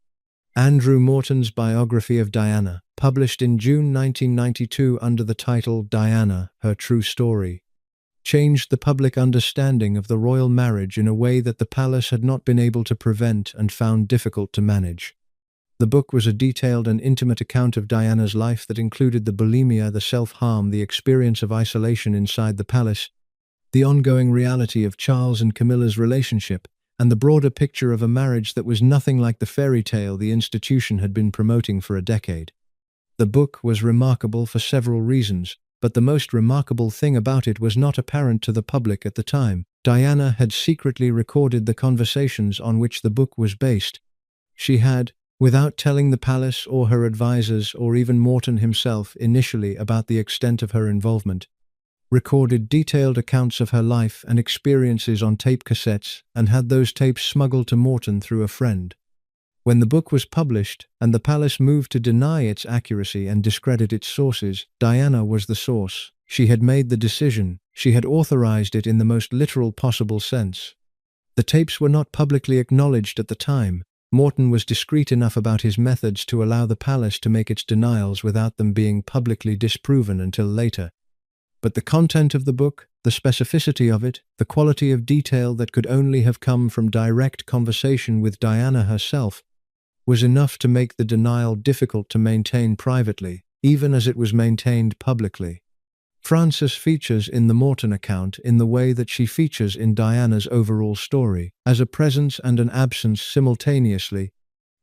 Andrew Morton's biography of Diana, published in June 1992 under the title Diana, Her True Story, changed the public understanding of the royal marriage in a way that the palace had not been able to prevent and found difficult to manage. The book was a detailed and intimate account of Diana's life that included the bulimia, the self-harm, the experience of isolation inside the palace, the ongoing reality of Charles and Camilla's relationship, and the broader picture of a marriage that was nothing like the fairy tale the institution had been promoting for a decade. The book was remarkable for several reasons, but the most remarkable thing about it was not apparent to the public at the time. Diana had secretly recorded the conversations on which the book was based. She had, without telling the palace or her advisors or even Morton himself initially about the extent of her involvement, recorded detailed accounts of her life and experiences on tape cassettes and had those tapes smuggled to Morton through a friend. When the book was published and the palace moved to deny its accuracy and discredit its sources, Diana was the source. She had made the decision. She had authorized it in the most literal possible sense. The tapes were not publicly acknowledged at the time. Morton was discreet enough about his methods to allow the palace to make its denials without them being publicly disproven until later. But the content of the book, the specificity of it, the quality of detail that could only have come from direct conversation with Diana herself, was enough to make the denial difficult to maintain privately, even as it was maintained publicly. Frances features in the Morton account in the way that she features in Diana's overall story, as a presence and an absence simultaneously,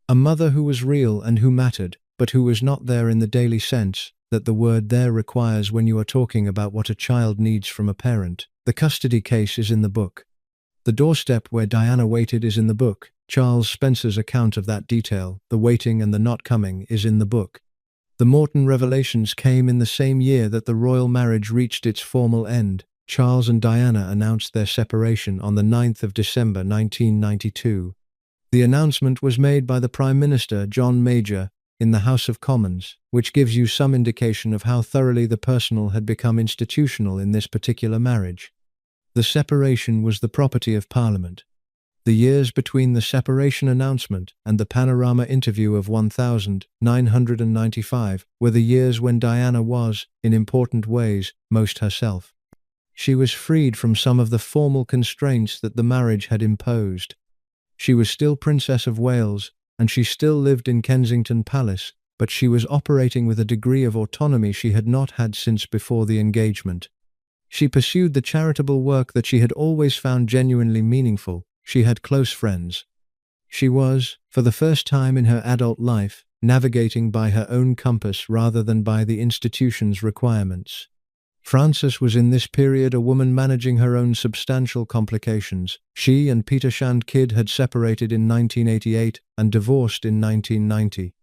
a mother who was real and who mattered, but who was not there in the daily sense that the word there requires when you are talking about what a child needs from a parent. The custody case is in the book. The doorstep where Diana waited is in the book. Charles Spencer's account of that detail, the waiting and the not coming, is in the book. The Morton revelations came in the same year that the royal marriage reached its formal end. Charles and Diana announced their separation on the 9th of December 1992. The announcement was made by the Prime Minister, John Major, in the House of Commons, which gives you some indication of how thoroughly the personal had become institutional in this particular marriage. The separation was the property of Parliament. The years between the separation announcement and the Panorama interview of 1995 were the years when Diana was, in important ways, most herself. She was freed from some of the formal constraints that the marriage had imposed. She was still Princess of Wales, and she still lived in Kensington Palace, but she was operating with a degree of autonomy she had not had since before the engagement. She pursued the charitable work that she had always found genuinely meaningful. She had close friends. She was, for the first time in her adult life, navigating by her own compass rather than by the institution's requirements. Frances was in this period a woman managing her own substantial complications. She and Peter Kidd had separated in 1988 and divorced in 1990.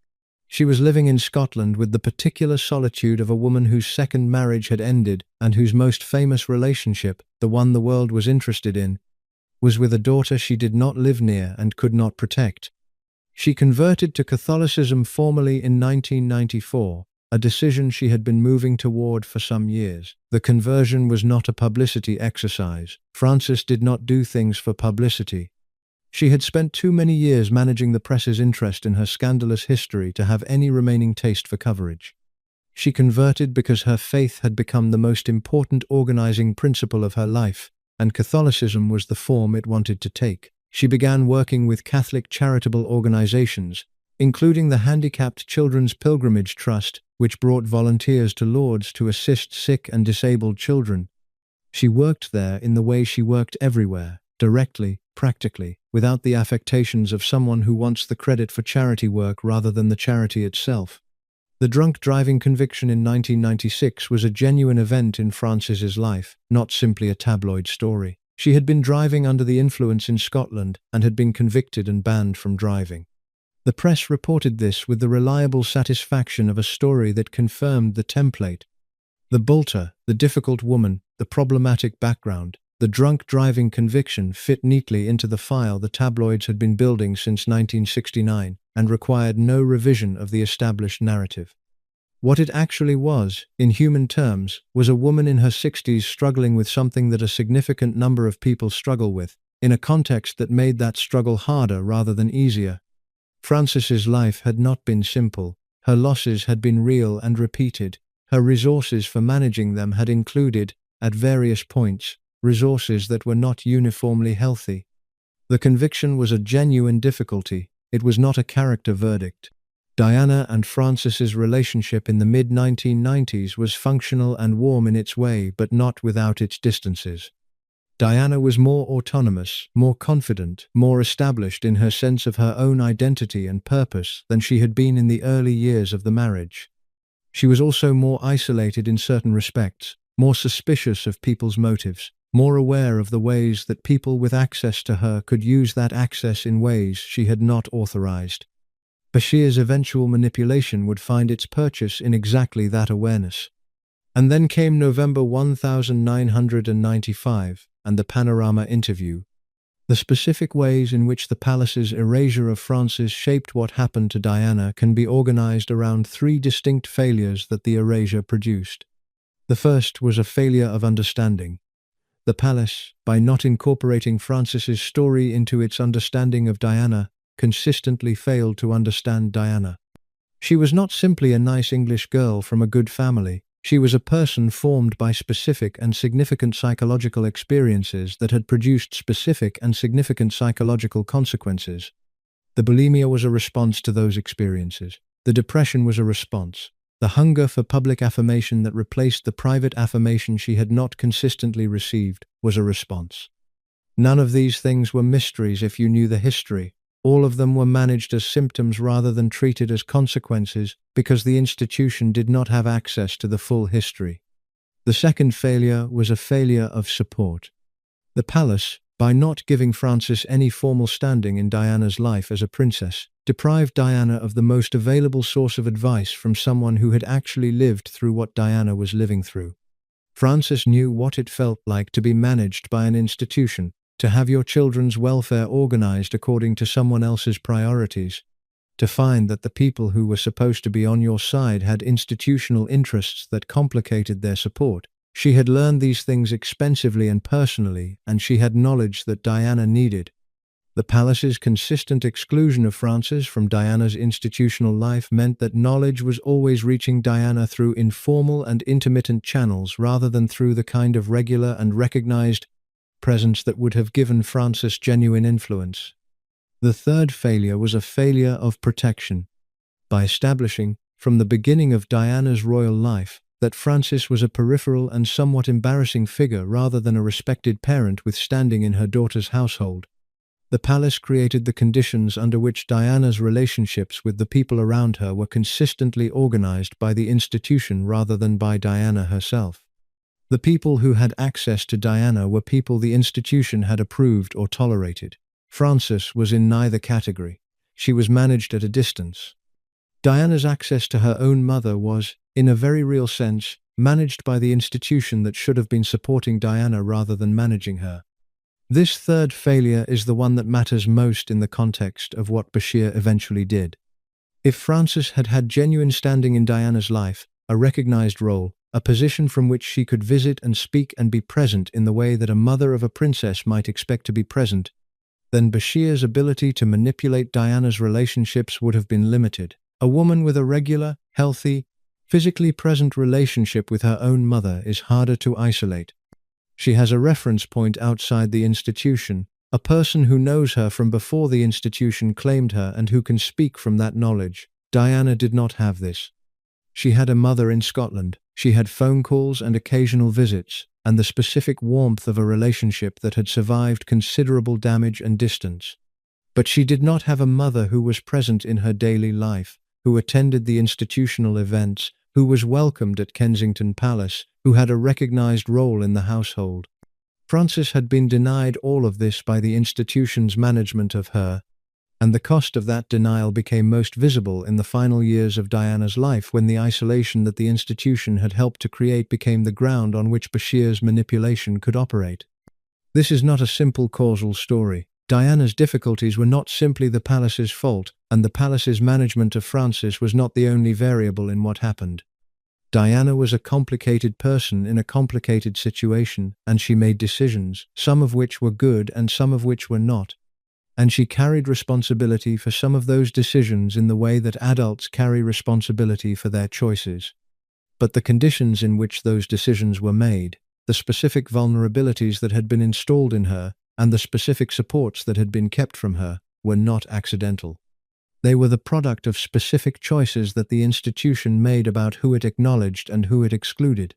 She was living in Scotland with the particular solitude of a woman whose second marriage had ended and whose most famous relationship, the one the world was interested in, was with a daughter she did not live near and could not protect. She converted to Catholicism formally in 1994, a decision she had been moving toward for some years. The conversion was not a publicity exercise. Frances did not do things for publicity. She had spent too many years managing the press's interest in her scandalous history to have any remaining taste for coverage. She converted because her faith had become the most important organizing principle of her life, and Catholicism was the form it wanted to take. She began working with Catholic charitable organizations, including the Handicapped Children's Pilgrimage Trust, which brought volunteers to Lourdes to assist sick and disabled children. She worked there in the way she worked everywhere, directly, practically, without the affectations of someone who wants the credit for charity work rather than the charity itself. The drunk driving conviction in 1996 was a genuine event in Frances's life, not simply a tabloid story. She had been driving under the influence in Scotland and had been convicted and banned from driving. The press reported this with the reliable satisfaction of a story that confirmed the template. The bolter, the difficult woman, the problematic background, the drunk driving conviction fit neatly into the file the tabloids had been building since 1969 and required no revision of the established narrative. What it actually was, in human terms, was a woman in her 60s struggling with something that a significant number of people struggle with, in a context that made that struggle harder rather than easier. Frances's life had not been simple. Her losses had been real and repeated. Her resources for managing them had included, at various points, resources that were not uniformly healthy. The conviction was a genuine difficulty. It was not a character verdict. Diana and Frances's relationship in the mid-1990s was functional and warm in its way, but not without its distances. Diana was more autonomous, more confident, more established in her sense of her own identity and purpose than she had been in the early years of the marriage. She was also more isolated in certain respects, more suspicious of people's motives, more aware of the ways that people with access to her could use that access in ways she had not authorized. Bashir's eventual manipulation would find its purchase in exactly that awareness. And then came November 1995, and the Panorama interview. The specific ways in which the palace's erasure of Frances shaped what happened to Diana can be organized around three distinct failures that the erasure produced. The first was a failure of understanding. The palace, by not incorporating Frances's story into its understanding of Diana, consistently failed to understand Diana. She was not simply a nice English girl from a good family. She was a person formed by specific and significant psychological experiences that had produced specific and significant psychological consequences. The bulimia was a response to those experiences. The depression was a response. The hunger for public affirmation that replaced the private affirmation she had not consistently received was a response. None of these things were mysteries if you knew the history. All of them were managed as symptoms rather than treated as consequences because the institution did not have access to the full history. The second failure was a failure of support. The palace, by not giving Frances any formal standing in Diana's life as a princess, deprived Diana of the most available source of advice from someone who had actually lived through what Diana was living through. Frances knew what it felt like to be managed by an institution, to have your children's welfare organized according to someone else's priorities, to find that the people who were supposed to be on your side had institutional interests that complicated their support. She had learned these things expensively and personally, and she had knowledge that Diana needed. The palace's consistent exclusion of Frances from Diana's institutional life meant that knowledge was always reaching Diana through informal and intermittent channels rather than through the kind of regular and recognized presence that would have given Frances genuine influence. The third failure was a failure of protection. By establishing, from the beginning of Diana's royal life, that Frances was a peripheral and somewhat embarrassing figure rather than a respected parent with standing in her daughter's household, the palace created the conditions under which Diana's relationships with the people around her were consistently organized by the institution rather than by Diana herself. The people who had access to Diana were people the institution had approved or tolerated. Frances was in neither category. She was managed at a distance. Diana's access to her own mother was, in a very real sense, managed by the institution that should have been supporting Diana rather than managing her. This third failure is the one that matters most in the context of what Bashir eventually did. If Frances had had genuine standing in Diana's life, a recognized role, a position from which she could visit and speak and be present in the way that a mother of a princess might expect to be present, then Bashir's ability to manipulate Diana's relationships would have been limited. A woman with a regular, healthy, physically present relationship with her own mother is harder to isolate. She has a reference point outside the institution, a person who knows her from before the institution claimed her and who can speak from that knowledge. Diana did not have this. She had a mother in Scotland. She had phone calls and occasional visits, and the specific warmth of a relationship that had survived considerable damage and distance. But she did not have a mother who was present in her daily life, who attended the institutional events, who was welcomed at Kensington Palace, who had a recognized role in the household. Frances had been denied all of this by the institution's management of her, and the cost of that denial became most visible in the final years of Diana's life when the isolation that the institution had helped to create became the ground on which Bashir's manipulation could operate. This is not a simple causal story. Diana's difficulties were not simply the palace's fault, and the palace's management of Frances was not the only variable in what happened. Diana was a complicated person in a complicated situation, and she made decisions, some of which were good and some of which were not. And she carried responsibility for some of those decisions in the way that adults carry responsibility for their choices. But the conditions in which those decisions were made, the specific vulnerabilities that had been installed in her, and the specific supports that had been kept from her, were not accidental. They were the product of specific choices that the institution made about who it acknowledged and who it excluded.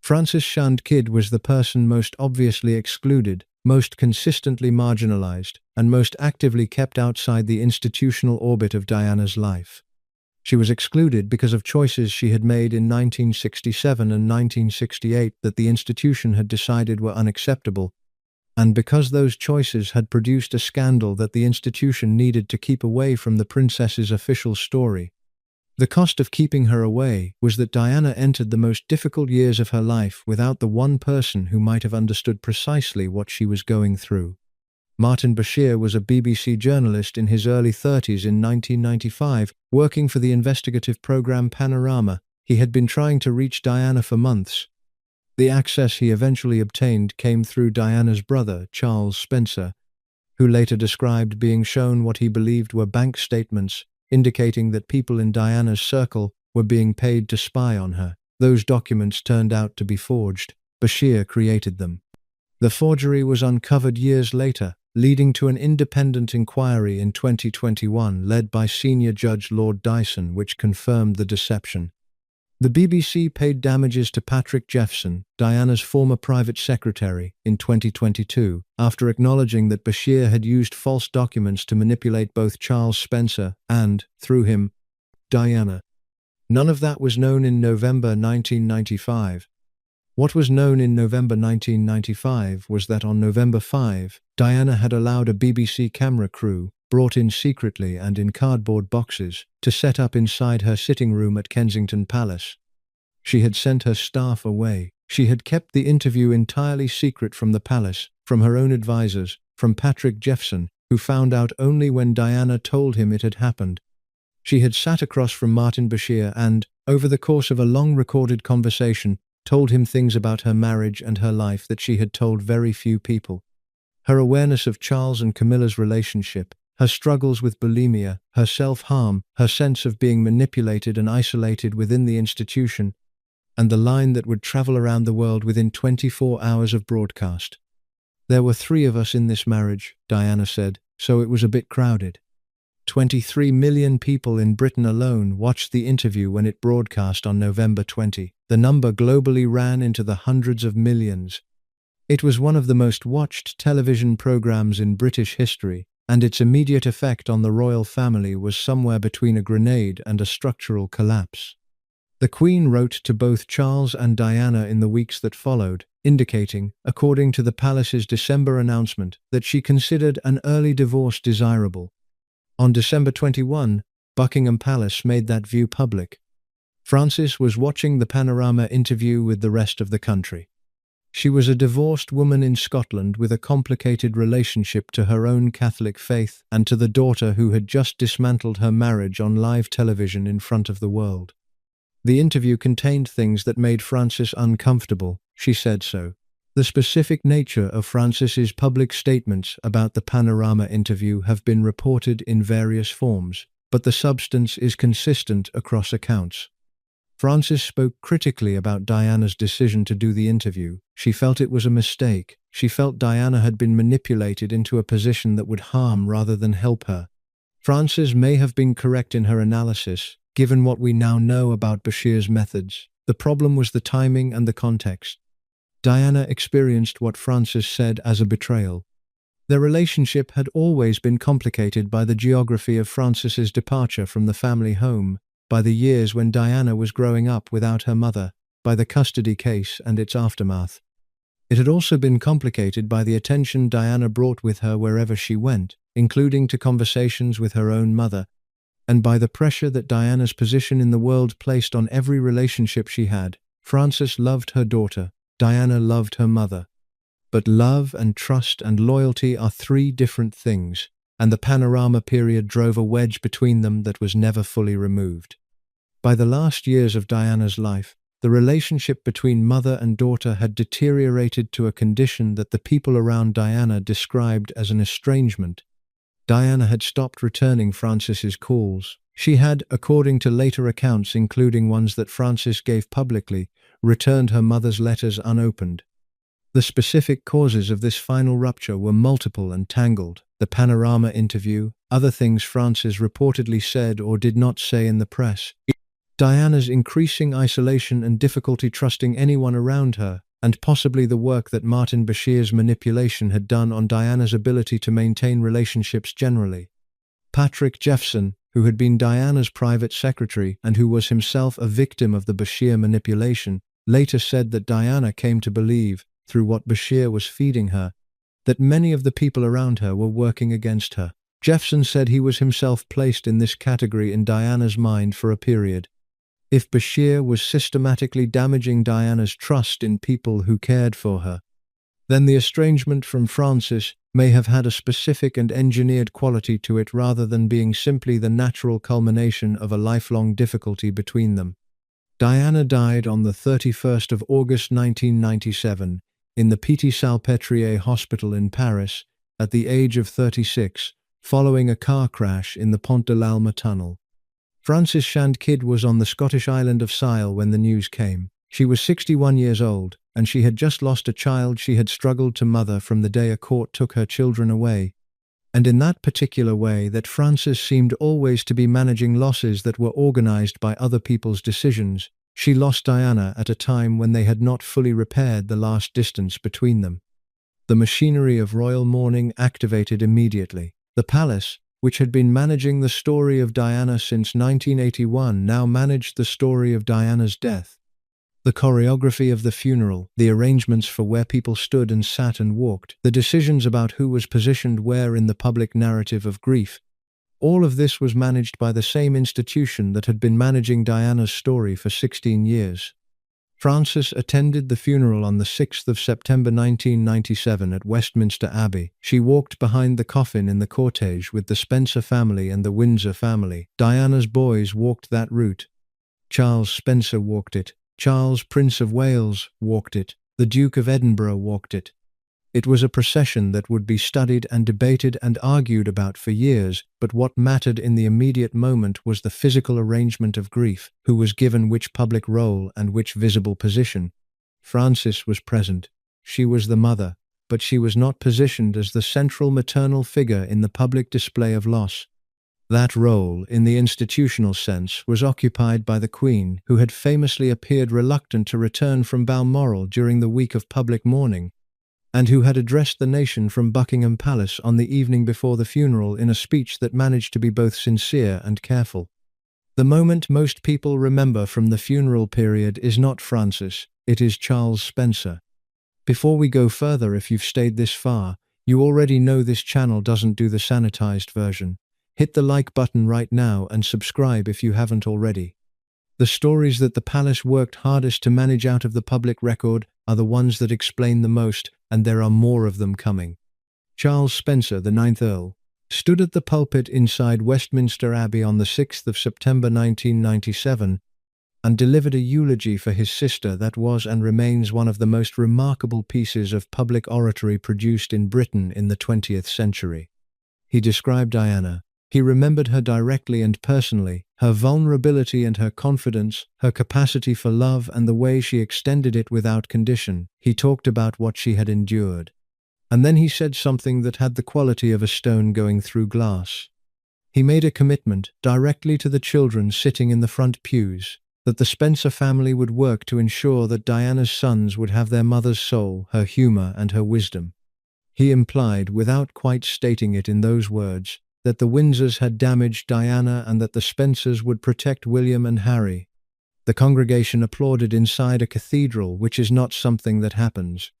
Frances Shand Kidd was the person most obviously excluded, most consistently marginalized, and most actively kept outside the institutional orbit of Diana's life. She was excluded because of choices she had made in 1967 and 1968 that the institution had decided were unacceptable, and because those choices had produced a scandal that the institution needed to keep away from the princess's official story. The cost of keeping her away was that Diana entered the most difficult years of her life without the one person who might have understood precisely what she was going through. Martin Bashir was a BBC journalist in his early 30s in 1995, working for the investigative program Panorama. He had been trying to reach Diana for months. The access he eventually obtained came through Diana's brother, Charles Spencer, who later described being shown what he believed were bank statements, indicating that people in Diana's circle were being paid to spy on her. Those documents turned out to be forged. Bashir created them. The forgery was uncovered years later, leading to an independent inquiry in 2021 led by senior judge Lord Dyson, which confirmed the deception. The BBC paid damages to Patrick Jeffson, Diana's former private secretary, in 2022, after acknowledging that Bashir had used false documents to manipulate both Charles Spencer and, through him, Diana. None of that was known in November 1995. What was known in November 1995 was that on November 5, Diana had allowed a BBC camera crew, brought in secretly and in cardboard boxes, to set up inside her sitting room at Kensington Palace. She had sent her staff away. She had kept the interview entirely secret from the palace, from her own advisors, from Patrick Jeffson, who found out only when Diana told him it had happened. She had sat across from Martin Bashir and, over the course of a long recorded conversation, told him things about her marriage and her life that she had told very few people. Her awareness of Charles and Camilla's relationship, her struggles with bulimia, her self-harm, her sense of being manipulated and isolated within the institution, and the line that would travel around the world within 24 hours of broadcast. "There were 3 of us in this marriage," Diana said. so it was a bit crowded. 23 million people in Britain alone watched the interview when it broadcast on November 20. The number globally ran into the hundreds of millions. It was one of the most watched television programs in British history, and its immediate effect on the royal family was somewhere between a grenade and a structural collapse. The Queen wrote to both Charles and Diana in the weeks that followed, indicating, according to the palace's December announcement, that she considered an early divorce desirable. On December 21, Buckingham Palace made that view public. Frances was watching the Panorama interview with the rest of the country. She was a divorced woman in Scotland with a complicated relationship to her own Catholic faith and to the daughter who had just dismantled her marriage on live television in front of the world. The interview contained things that made Frances uncomfortable, she said so. The specific nature of Frances's public statements about the Panorama interview have been reported in various forms, but the substance is consistent across accounts. Frances spoke critically about Diana's decision to do the interview. She felt it was a mistake. She felt Diana had been manipulated into a position that would harm rather than help her. Frances may have been correct in her analysis, given what we now know about Bashir's methods. The problem was the timing and the context. Diana experienced what Frances said as a betrayal. Their relationship had always been complicated by the geography of Frances's departure from the family home, by the years when Diana was growing up without her mother, by the custody case and its aftermath. It had also been complicated by the attention Diana brought with her wherever she went, including to conversations with her own mother, and by the pressure that Diana's position in the world placed on every relationship she had. Frances loved her daughter. Diana loved her mother. But love and trust and loyalty are three different things, and the Panorama period drove a wedge between them that was never fully removed. By the last years of Diana's life, the relationship between mother and daughter had deteriorated to a condition that the people around Diana described as an estrangement. Diana had stopped returning Frances's calls. She had, according to later accounts including ones that Frances gave publicly, returned her mother's letters unopened. The specific causes of this final rupture were multiple and tangled. The Panorama interview, other things Frances reportedly said or did not say in the press, Diana's increasing isolation and difficulty trusting anyone around her, and possibly the work that Martin Bashir's manipulation had done on Diana's ability to maintain relationships generally. Patrick Jeffson, who had been Diana's private secretary and who was himself a victim of the Bashir manipulation, later said that Diana came to believe, through what Bashir was feeding her, that many of the people around her were working against her. Jeffson said he was himself placed in this category in Diana's mind for a period. If Bashir was systematically damaging Diana's trust in people who cared for her, then the estrangement from Frances may have had a specific and engineered quality to it rather than being simply the natural culmination of a lifelong difficulty between them. Diana died on the 31st of August 1997 in the Petit-Salpêtrière Hospital in Paris at the age of 36, following a car crash in the Pont de l'Alma tunnel. Frances Shand Kidd was on the Scottish island of Sile when the news came. She was 61 years old, and she had just lost a child she had struggled to mother from the day a court took her children away. And in that particular way that Frances seemed always to be managing losses that were organized by other people's decisions, she lost Diana at a time when they had not fully repaired the last distance between them. The machinery of royal mourning activated immediately. The palace, which had been managing the story of Diana since 1981, now managed the story of Diana's death. The choreography of the funeral, the arrangements for where people stood and sat and walked, the decisions about who was positioned where in the public narrative of grief, all of this was managed by the same institution that had been managing Diana's story for 16 years. Frances attended the funeral on the 6th of September 1997 at Westminster Abbey. She walked behind the coffin in the cortege with the Spencer family and the Windsor family. Diana's boys walked that route. Charles Spencer walked it. Charles, Prince of Wales, walked it. The Duke of Edinburgh walked it. It was a procession that would be studied and debated and argued about for years, but what mattered in the immediate moment was the physical arrangement of grief, who was given which public role and which visible position. Frances was present. She was the mother. but she was not positioned as the central maternal figure in the public display of loss. That role, in the institutional sense, was occupied by the Queen, who had famously appeared reluctant to return from Balmoral during the week of public mourning, and who had addressed the nation from Buckingham Palace on the evening before the funeral in a speech that managed to be both sincere and careful. The moment most people remember from the funeral period is not Frances, it is Charles Spencer. Before we go further, if you've stayed this far, you already know this channel doesn't do the sanitized version. Hit the like button right now and subscribe if you haven't already. The stories that the palace worked hardest to manage out of the public record are the ones that explain the most, and there are more of them coming. Charles Spencer, the 9th Earl, stood at the pulpit inside Westminster Abbey on the 6th of September 1997 and delivered a eulogy for his sister that was and remains one of the most remarkable pieces of public oratory produced in Britain in the 20th century. He described Diana. He remembered her directly and personally, her vulnerability and her confidence, her capacity for love and the way she extended it without condition. He talked about what she had endured. And then he said something that had the quality of a stone going through glass. He made a commitment, directly to the children sitting in the front pews, that the Spencer family would work to ensure that Diana's sons would have their mother's soul, her humor and her wisdom. He implied, without quite stating it in those words, that the Windsors had damaged Diana and that the Spencers would protect William and Harry. The congregation applauded inside a cathedral, which is not something that happens.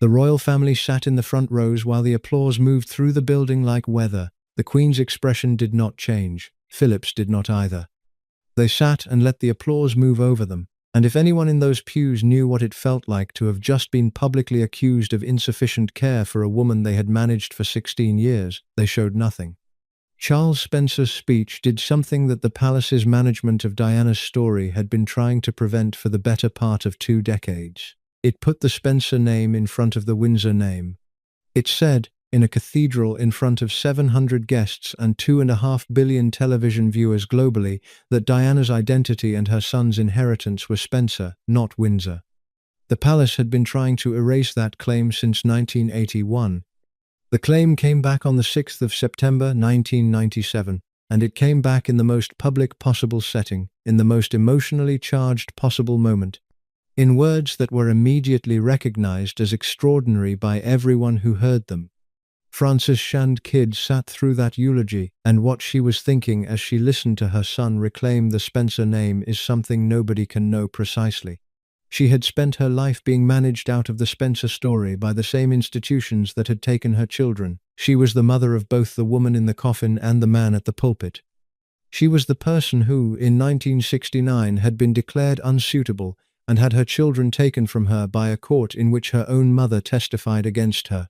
The royal family sat in the front rows while the applause moved through the building like weather. The Queen's expression did not change. Philip's did not either. They sat and let the applause move over them, and if anyone in those pews knew what it felt like to have just been publicly accused of insufficient care for a woman they had managed for 16 years, they showed nothing. Charles Spencer's speech did something that the palace's management of Diana's story had been trying to prevent for the better part of 2 decades. It put the Spencer name in front of the Windsor name. It said, in a cathedral in front of 700 guests and 2.5 billion television viewers globally, that Diana's identity and her son's inheritance were Spencer, not Windsor. The palace had been trying to erase that claim since 1981. The claim came back on the 6th of September 1997, and it came back in the most public possible setting, in the most emotionally charged possible moment, in words that were immediately recognized as extraordinary by everyone who heard them. Frances Shand Kidd sat through that eulogy, and what she was thinking as she listened to her son reclaim the Spencer name is something nobody can know precisely. She had spent her life being managed out of the Spencer story by the same institutions that had taken her children. She was the mother of both the woman in the coffin and the man at the pulpit. She was the person who, in 1969, had been declared unsuitable and had her children taken from her by a court in which her own mother testified against her.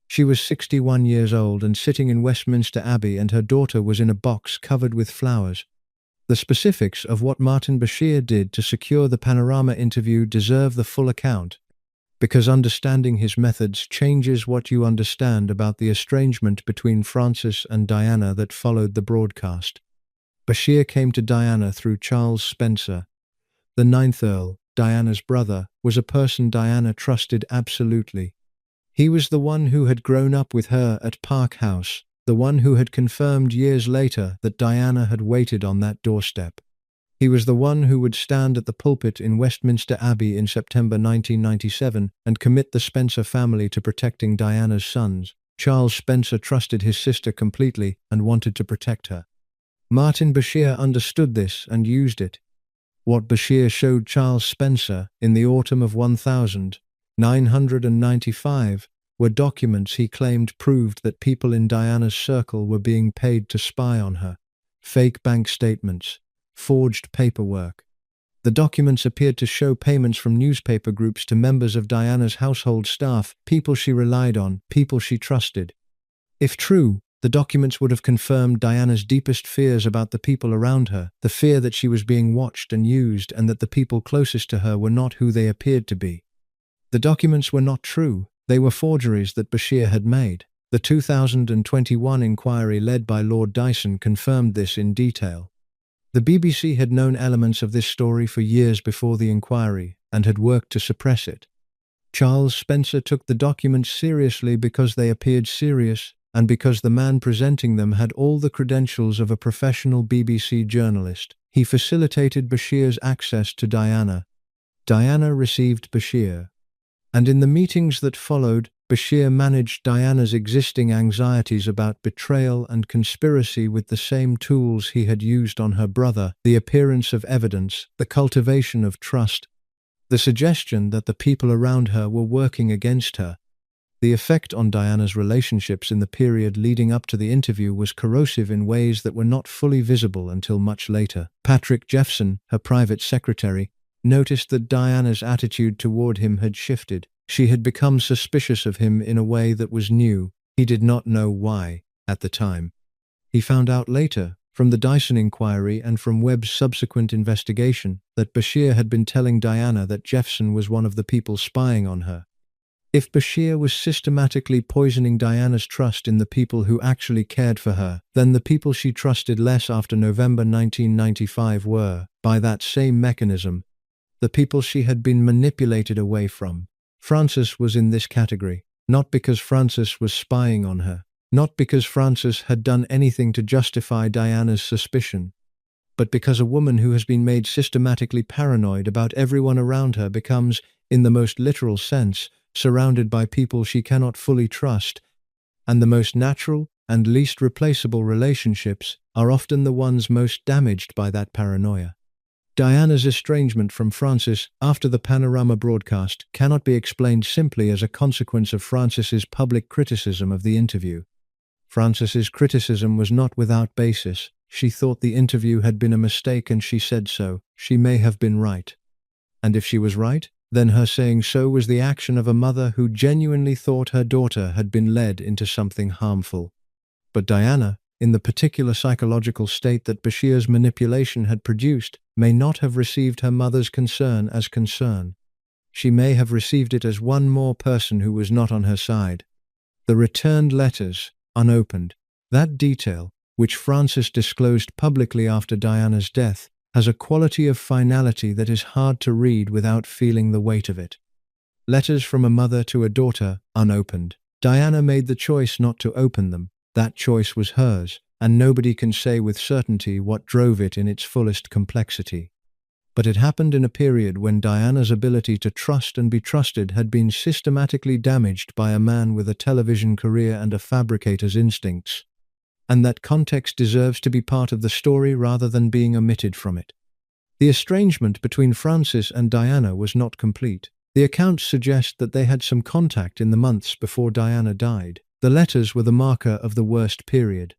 She was 61 years old and sitting in Westminster Abbey, and her daughter was in a box covered with flowers. The specifics of what Martin Bashir did to secure the Panorama interview deserve the full account, because understanding his methods changes what you understand about the estrangement between Frances and Diana that followed the broadcast. Bashir came to Diana through Charles Spencer. The 9th Earl, Diana's brother, was a person Diana trusted absolutely. He was the one who had grown up with her at Park House, the one who had confirmed years later that Diana had waited on that doorstep. He was the one who would stand at the pulpit in Westminster Abbey in September 1997 and commit the Spencer family to protecting Diana's sons. Charles Spencer trusted his sister completely and wanted to protect her. Martin Bashir understood this and used it. What Bashir showed Charles Spencer in the autumn of 1995 were documents he claimed proved that people in Diana's circle were being paid to spy on her. Fake bank statements, forged paperwork. The documents appeared to show payments from newspaper groups to members of Diana's household staff, people she relied on, people she trusted. If true, the documents would have confirmed Diana's deepest fears about the people around her, the fear that she was being watched and used and that the people closest to her were not who they appeared to be. The documents were not true. They were forgeries that Bashir had made. The 2021 inquiry led by Lord Dyson confirmed this in detail. The BBC had known elements of this story for years before the inquiry and had worked to suppress it. Charles Spencer took the documents seriously because they appeared serious, and because the man presenting them had all the credentials of a professional BBC journalist. He facilitated Bashir's access to Diana. Diana received Bashir. And in the meetings that followed, Bashir managed Diana's existing anxieties about betrayal and conspiracy with the same tools he had used on her brother: the appearance of evidence, the cultivation of trust, the suggestion that the people around her were working against her. The effect on Diana's relationships in the period leading up to the interview was corrosive in ways that were not fully visible until much later. Patrick Jeffson, her private secretary, noticed that Diana's attitude toward him had shifted. She had become suspicious of him in a way that was new. He did not know why at the time. He found out later, from the Dyson inquiry and from Webb's subsequent investigation, that Bashir had been telling Diana that Jeffson was one of the people spying on her. If Bashir was systematically poisoning Diana's trust in the people who actually cared for her, then the people she trusted less after November 1995 were, by that same mechanism, the people she had been manipulated away from. Frances was in this category, not because Frances was spying on her, not because Frances had done anything to justify Diana's suspicion, but because a woman who has been made systematically paranoid about everyone around her becomes, in the most literal sense, surrounded by people she cannot fully trust, and the most natural and least replaceable relationships are often the ones most damaged by that paranoia. Diana's estrangement from Frances after the Panorama broadcast cannot be explained simply as a consequence of Frances's public criticism of the interview. Frances's criticism was not without basis. She thought the interview had been a mistake and she said so. She may have been right. And if she was right, then her saying so was the action of a mother who genuinely thought her daughter had been led into something harmful. But Diana, in the particular psychological state that Bashir's manipulation had produced, may not have received her mother's concern as concern. She may have received it as one more person who was not on her side. The returned letters, unopened, that detail, which Frances disclosed publicly after Diana's death, has a quality of finality that is hard to read without feeling the weight of it. Letters from a mother to a daughter, unopened. Diana made the choice not to open them. That choice was hers, and nobody can say with certainty what drove it in its fullest complexity. But it happened in a period when Diana's ability to trust and be trusted had been systematically damaged by a man with a television career and a fabricator's instincts. And that context deserves to be part of the story rather than being omitted from it. The estrangement between Frances and Diana was not complete. The accounts suggest that they had some contact in the months before Diana died. The letters were the marker of the worst period.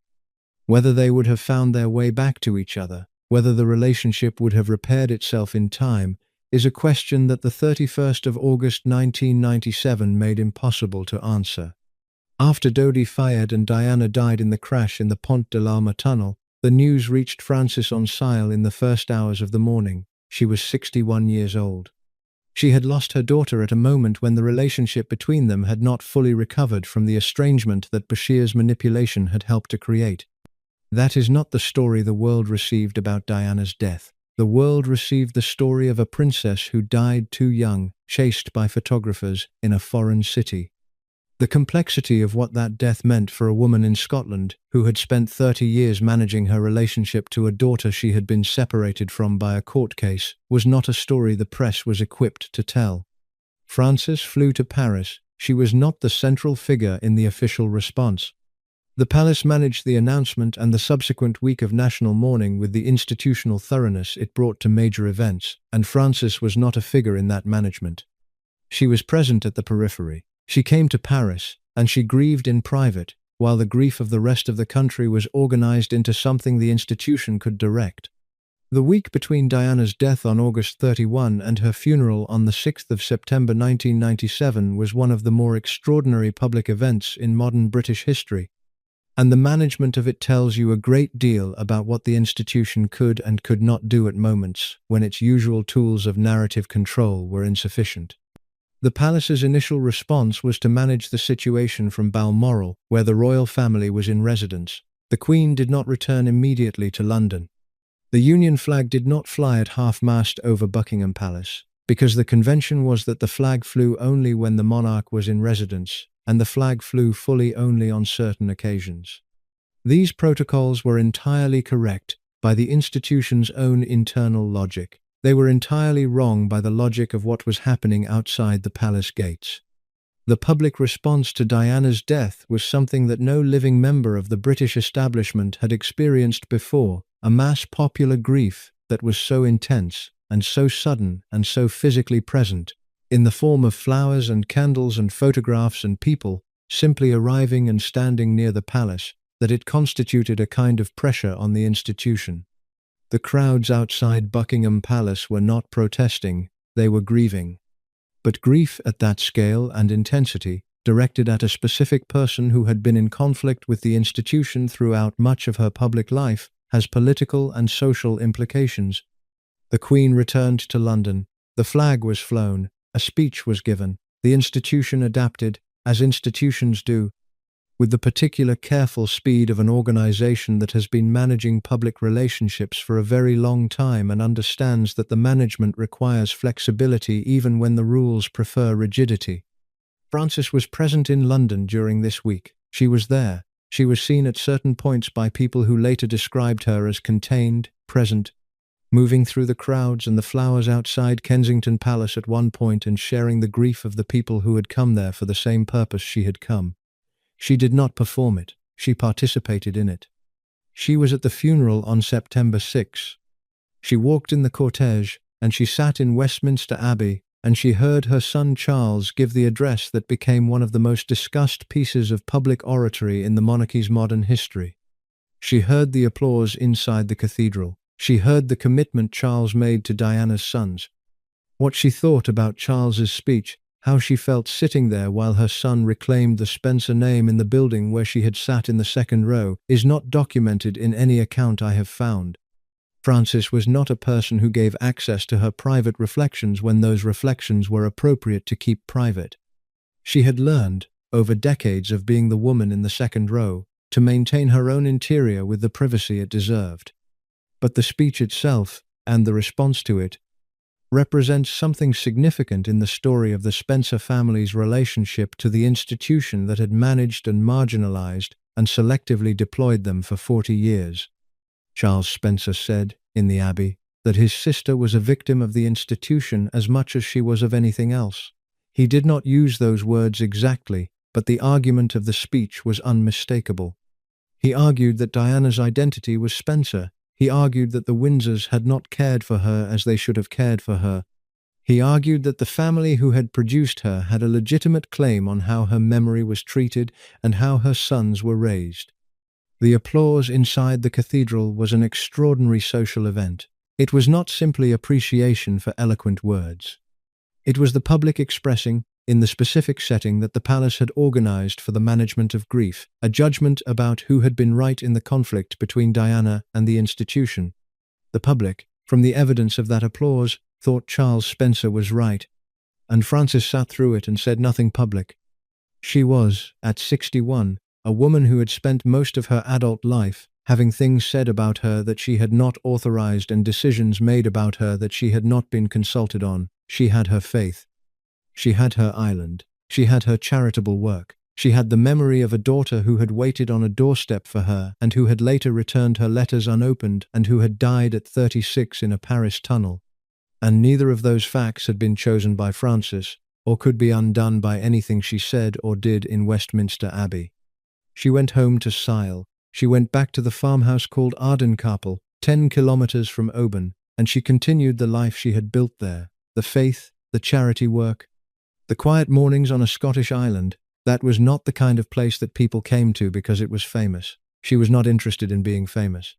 Whether they would have found their way back to each other, whether the relationship would have repaired itself in time, is a question that the 31st of August 1997 made impossible to answer. After Dodi Fayed and Diana died in the crash in the Pont de l'Alma tunnel, the news reached Frances on Sile in the first hours of the morning. She was 61 years old. She had lost her daughter at a moment when the relationship between them had not fully recovered from the estrangement that Bashir's manipulation had helped to create. That is not the story the world received about Diana's death. The world received the story of a princess who died too young, chased by photographers in a foreign city. The complexity of what that death meant for a woman in Scotland who had spent 30 years managing her relationship to a daughter she had been separated from by a court case was not a story the press was equipped to tell. Frances flew to Paris. She was not the central figure in the official response. The palace managed the announcement and the subsequent week of national mourning with the institutional thoroughness it brought to major events, and Frances was not a figure in that management. She was present at the periphery. She came to Paris, and she grieved in private, while the grief of the rest of the country was organized into something the institution could direct. The week between Diana's death on August 31 and her funeral on the 6th of September 1997 was one of the more extraordinary public events in modern British history, and the management of it tells you a great deal about what the institution could and could not do at moments when its usual tools of narrative control were insufficient. The palace's initial response was to manage the situation from Balmoral, where the royal family was in residence. The Queen did not return immediately to London. The Union flag did not fly at half-mast over Buckingham Palace. because the convention was that the flag flew only when the monarch was in residence, and the flag flew fully only on certain occasions. These protocols were entirely correct by the institution's own internal logic. They were entirely wrong by the logic of what was happening outside the palace gates. The public response to Diana's death was something that no living member of the British establishment had experienced before, a mass popular grief that was so intense and so sudden and so physically present, in the form of flowers and candles and photographs and people simply arriving and standing near the palace, that it constituted a kind of pressure on the institution. The crowds outside Buckingham Palace were not protesting, they were grieving. But grief at that scale and intensity, directed at a specific person who had been in conflict with the institution throughout much of her public life, has political and social implications. The Queen returned to London, the flag was flown, a speech was given, the institution adapted, as institutions do, with the particular careful speed of an organization that has been managing public relationships for a very long time and understands that the management requires flexibility even when the rules prefer rigidity. Frances was present in London during this week. She was there. She was seen at certain points by people who later described her as contained, present, moving through the crowds and the flowers outside Kensington Palace at one point and sharing the grief of the people who had come there for the same purpose she had come. She did not perform it, she participated in it. She was at the funeral on September 6. She walked in the cortege, and she sat in Westminster Abbey, and she heard her son Charles give the address that became one of the most discussed pieces of public oratory in the monarchy's modern history. She heard the applause inside the cathedral. She heard the commitment Charles made to Diana's sons. What she thought about Charles's speech, how she felt sitting there while her son reclaimed the Spencer name in the building where she had sat in the second row, is not documented in any account I have found. Frances was not a person who gave access to her private reflections when those reflections were appropriate to keep private. She had learned, over decades of being the woman in the second row, to maintain her own interior with the privacy it deserved. But the speech itself, and the response to it, represents something significant in the story of the Spencer family's relationship to the institution that had managed and marginalized and selectively deployed them for 40 years. Charles Spencer said, in the Abbey, that his sister was a victim of the institution as much as she was of anything else. He did not use those words exactly, but the argument of the speech was unmistakable. He argued that Diana's identity was Spencer. He argued that the Windsors had not cared for her as they should have cared for her. He argued that the family who had produced her had a legitimate claim on how her memory was treated and how her sons were raised. The applause inside the cathedral was an extraordinary social event. It was not simply appreciation for eloquent words. It was the public expressing, in the specific setting that the palace had organized for the management of grief, a judgment about who had been right in the conflict between Diana and the institution. The public, from the evidence of that applause, thought Charles Spencer was right, and Frances sat through it and said nothing public. She was, at 61, a woman who had spent most of her adult life having things said about her that she had not authorized and decisions made about her that she had not been consulted on. She had her faith. She had her island. She had her charitable work. She had the memory of a daughter who had waited on a doorstep for her and who had later returned her letters unopened and who had died at 36 in a Paris tunnel. And neither of those facts had been chosen by Frances, or could be undone by anything she said or did in Westminster Abbey. She went home to Sile. She went back to the farmhouse called Ardenkapel, 10 kilometers from Oban, and she continued the life she had built there, the faith, the charity work, the quiet mornings on a Scottish island. That was not the kind of place that people came to because it was famous. She was not interested in being famous.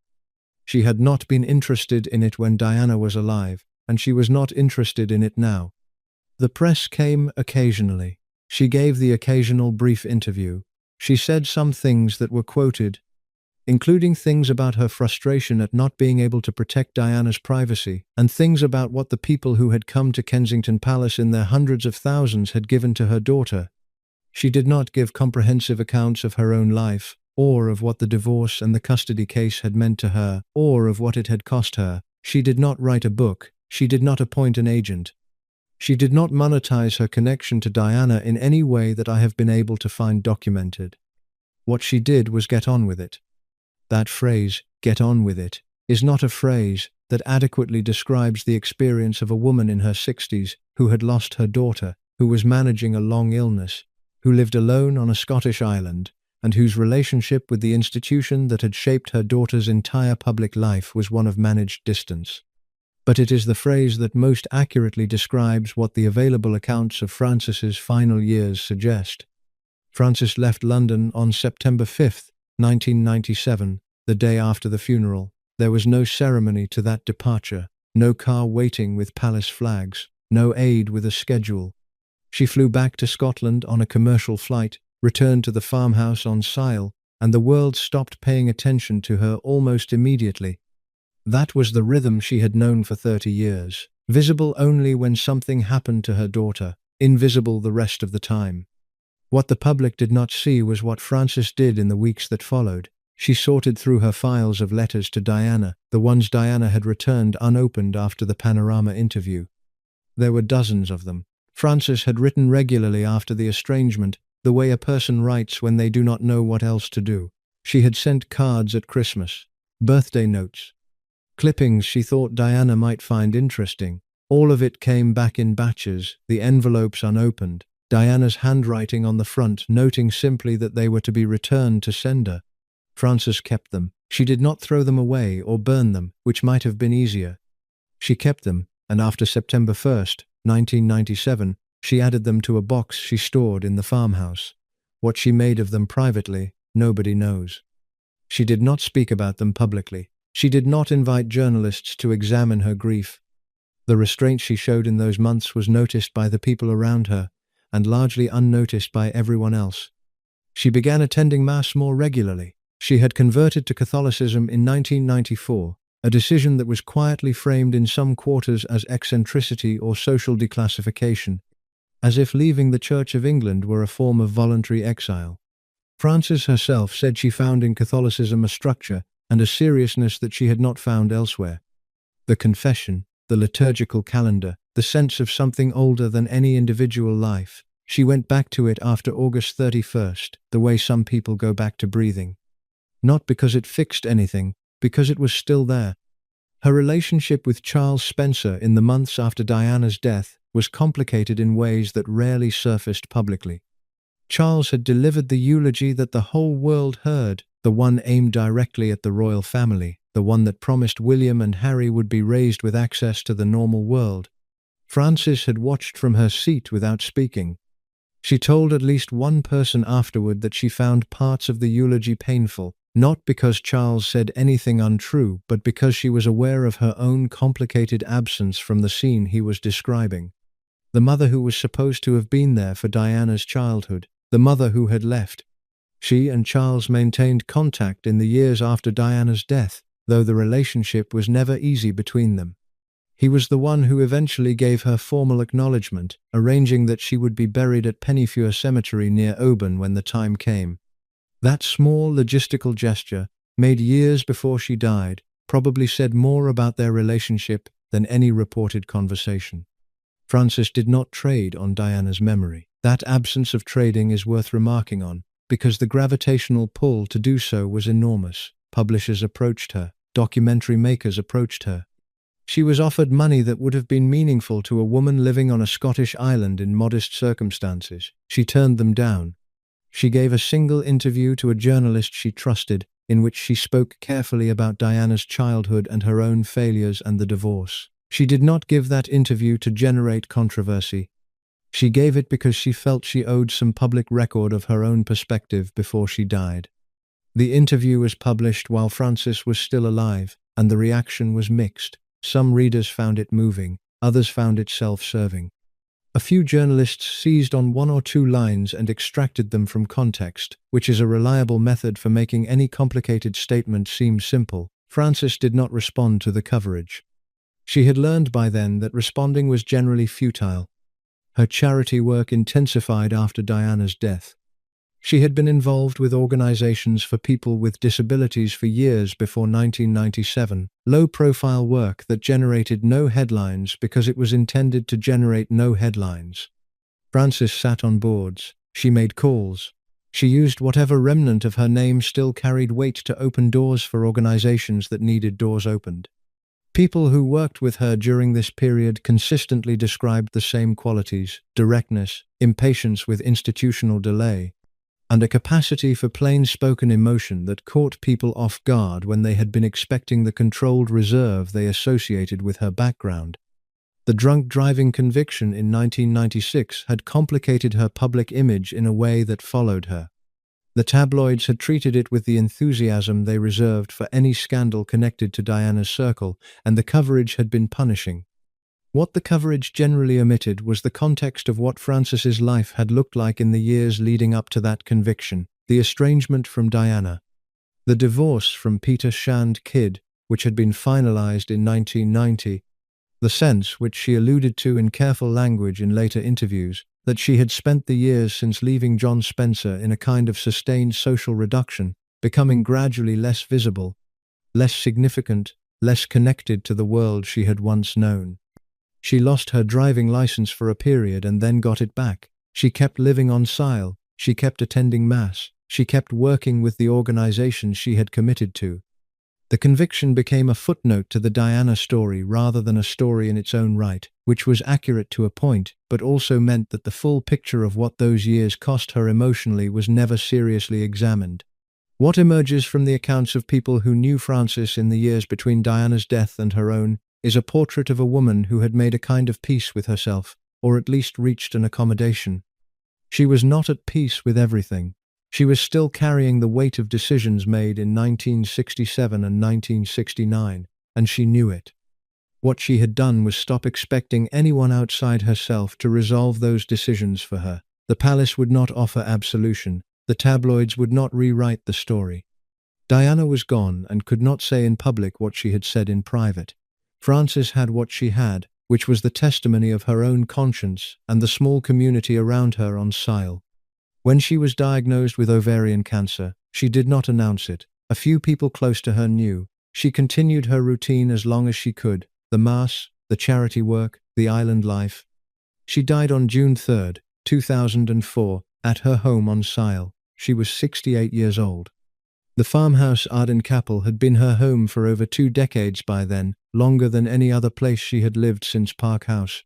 She had not been interested in it when Diana was alive, and she was not interested in it now. The press came occasionally. She gave the occasional brief interview. She said some things that were quoted, including things about her frustration at not being able to protect Diana's privacy, and things about what the people who had come to Kensington Palace in their hundreds of thousands had given to her daughter. She did not give comprehensive accounts of her own life, or of what the divorce and the custody case had meant to her, or of what it had cost her. She did not write a book. She did not appoint an agent. She did not monetize her connection to Diana in any way that I have been able to find documented. What she did was get on with it. That phrase, get on with it, is not a phrase that adequately describes the experience of a woman in her 60s who had lost her daughter, who was managing a long illness, who lived alone on a Scottish island, and whose relationship with the institution that had shaped her daughter's entire public life was one of managed distance. But it is the phrase that most accurately describes what the available accounts of Frances's final years suggest. Frances left London on September 5, 1997, the day after the funeral. There was no ceremony to that departure, no car waiting with palace flags, no aide with a schedule. She flew back to Scotland on a commercial flight, returned to the farmhouse on Sile, and the world stopped paying attention to her almost immediately. That was the rhythm she had known for 30 years, visible only when something happened to her daughter, invisible the rest of the time. What the public did not see was what Frances did in the weeks that followed. She sorted through her files of letters to Diana, the ones Diana had returned unopened after the Panorama interview. There were dozens of them. Frances had written regularly after the estrangement, the way a person writes when they do not know what else to do. She had sent cards at Christmas, birthday notes, clippings she thought Diana might find interesting. All of it came back in batches, the envelopes unopened, Diana's handwriting on the front noting simply that they were to be returned to sender. Frances kept them. She did not throw them away or burn them, which might have been easier. She kept them, and after September 1st, 1997, she added them to a box she stored in the farmhouse. What she made of them privately, nobody knows. She did not speak about them publicly. She did not invite journalists to examine her grief. The restraint she showed in those months was noticed by the people around her, and largely unnoticed by everyone else. She began attending Mass more regularly. She had converted to Catholicism in 1994, a decision that was quietly framed in some quarters as eccentricity or social declassification, as if leaving the Church of England were a form of voluntary exile. Frances herself said she found in Catholicism a structure and a seriousness that she had not found elsewhere. The confession, the liturgical calendar, the sense of something older than any individual life. She went back to it after August 31st, the way some people go back to breathing. Not because it fixed anything, because it was still there. Her relationship with Charles Spencer in the months after Diana's death was complicated in ways that rarely surfaced publicly. Charles had delivered the eulogy that the whole world heard, the one aimed directly at the royal family, the one that promised William and Harry would be raised with access to the normal world. Frances had watched from her seat without speaking. She told at least one person afterward that she found parts of the eulogy painful, not because Charles said anything untrue, but because she was aware of her own complicated absence from the scene he was describing. The mother who was supposed to have been there for Diana's childhood, the mother who had left. She and Charles maintained contact in the years after Diana's death, though the relationship was never easy between them. He was the one who eventually gave her formal acknowledgement, arranging that she would be buried at Pennyfewer Cemetery near Oban when the time came. That small logistical gesture, made years before she died, probably said more about their relationship than any reported conversation. Frances did not trade on Diana's memory. That absence of trading is worth remarking on, because the gravitational pull to do so was enormous. Publishers approached her, documentary makers approached her. She was offered money that would have been meaningful to a woman living on a Scottish island in modest circumstances. She turned them down. She gave a single interview to a journalist she trusted, in which she spoke carefully about Diana's childhood and her own failures and the divorce. She did not give that interview to generate controversy. She gave it because she felt she owed some public record of her own perspective before she died. The interview was published while Frances was still alive, and the reaction was mixed. Some readers found it moving, others found it self-serving. A few journalists seized on one or two lines and extracted them from context, which is a reliable method for making any complicated statement seem simple. Frances did not respond to the coverage. She had learned by then that responding was generally futile. Her charity work intensified after Diana's death. She had been involved with organizations for people with disabilities for years before 1997, low-profile work that generated no headlines because it was intended to generate no headlines. Frances sat on boards. She made calls. She used whatever remnant of her name still carried weight to open doors for organizations that needed doors opened. People who worked with her during this period consistently described the same qualities: directness, impatience with institutional delay, and a capacity for plain-spoken emotion that caught people off guard when they had been expecting the controlled reserve they associated with her background. The drunk driving conviction in 1996 had complicated her public image in a way that followed her. The tabloids had treated it with the enthusiasm they reserved for any scandal connected to Diana's circle, and the coverage had been punishing. What the coverage generally omitted was the context of what Frances's life had looked like in the years leading up to that conviction: the estrangement from Diana, the divorce from Peter Shand Kidd, which had been finalized in 1990, the sense, which she alluded to in careful language in later interviews, that she had spent the years since leaving John Spencer in a kind of sustained social reduction, becoming gradually less visible, less significant, less connected to the world she had once known. She lost her driving license for a period and then got it back. She kept living on Sile. She kept attending Mass. She kept working with the organizations she had committed to. The conviction became a footnote to the Diana story rather than a story in its own right, which was accurate to a point, but also meant that the full picture of what those years cost her emotionally was never seriously examined. What emerges from the accounts of people who knew Frances in the years between Diana's death and her own is a portrait of a woman who had made a kind of peace with herself, or at least reached an accommodation. She was not at peace with everything. She was still carrying the weight of decisions made in 1967 and 1969, and she knew it. What she had done was stop expecting anyone outside herself to resolve those decisions for her. The palace would not offer absolution. The tabloids would not rewrite the story. Diana was gone and could not say in public what she had said in private. Frances had what she had, which was the testimony of her own conscience and the small community around her on Sile. When she was diagnosed with ovarian cancer, she did not announce it. A few people close to her knew. She continued her routine as long as she could: the Mass, the charity work, the island life. She died on June 3, 2004, at her home on Sile. She was 68 years old. The farmhouse Arden-Capel had been her home for over 2 decades by then, longer than any other place she had lived since Park House.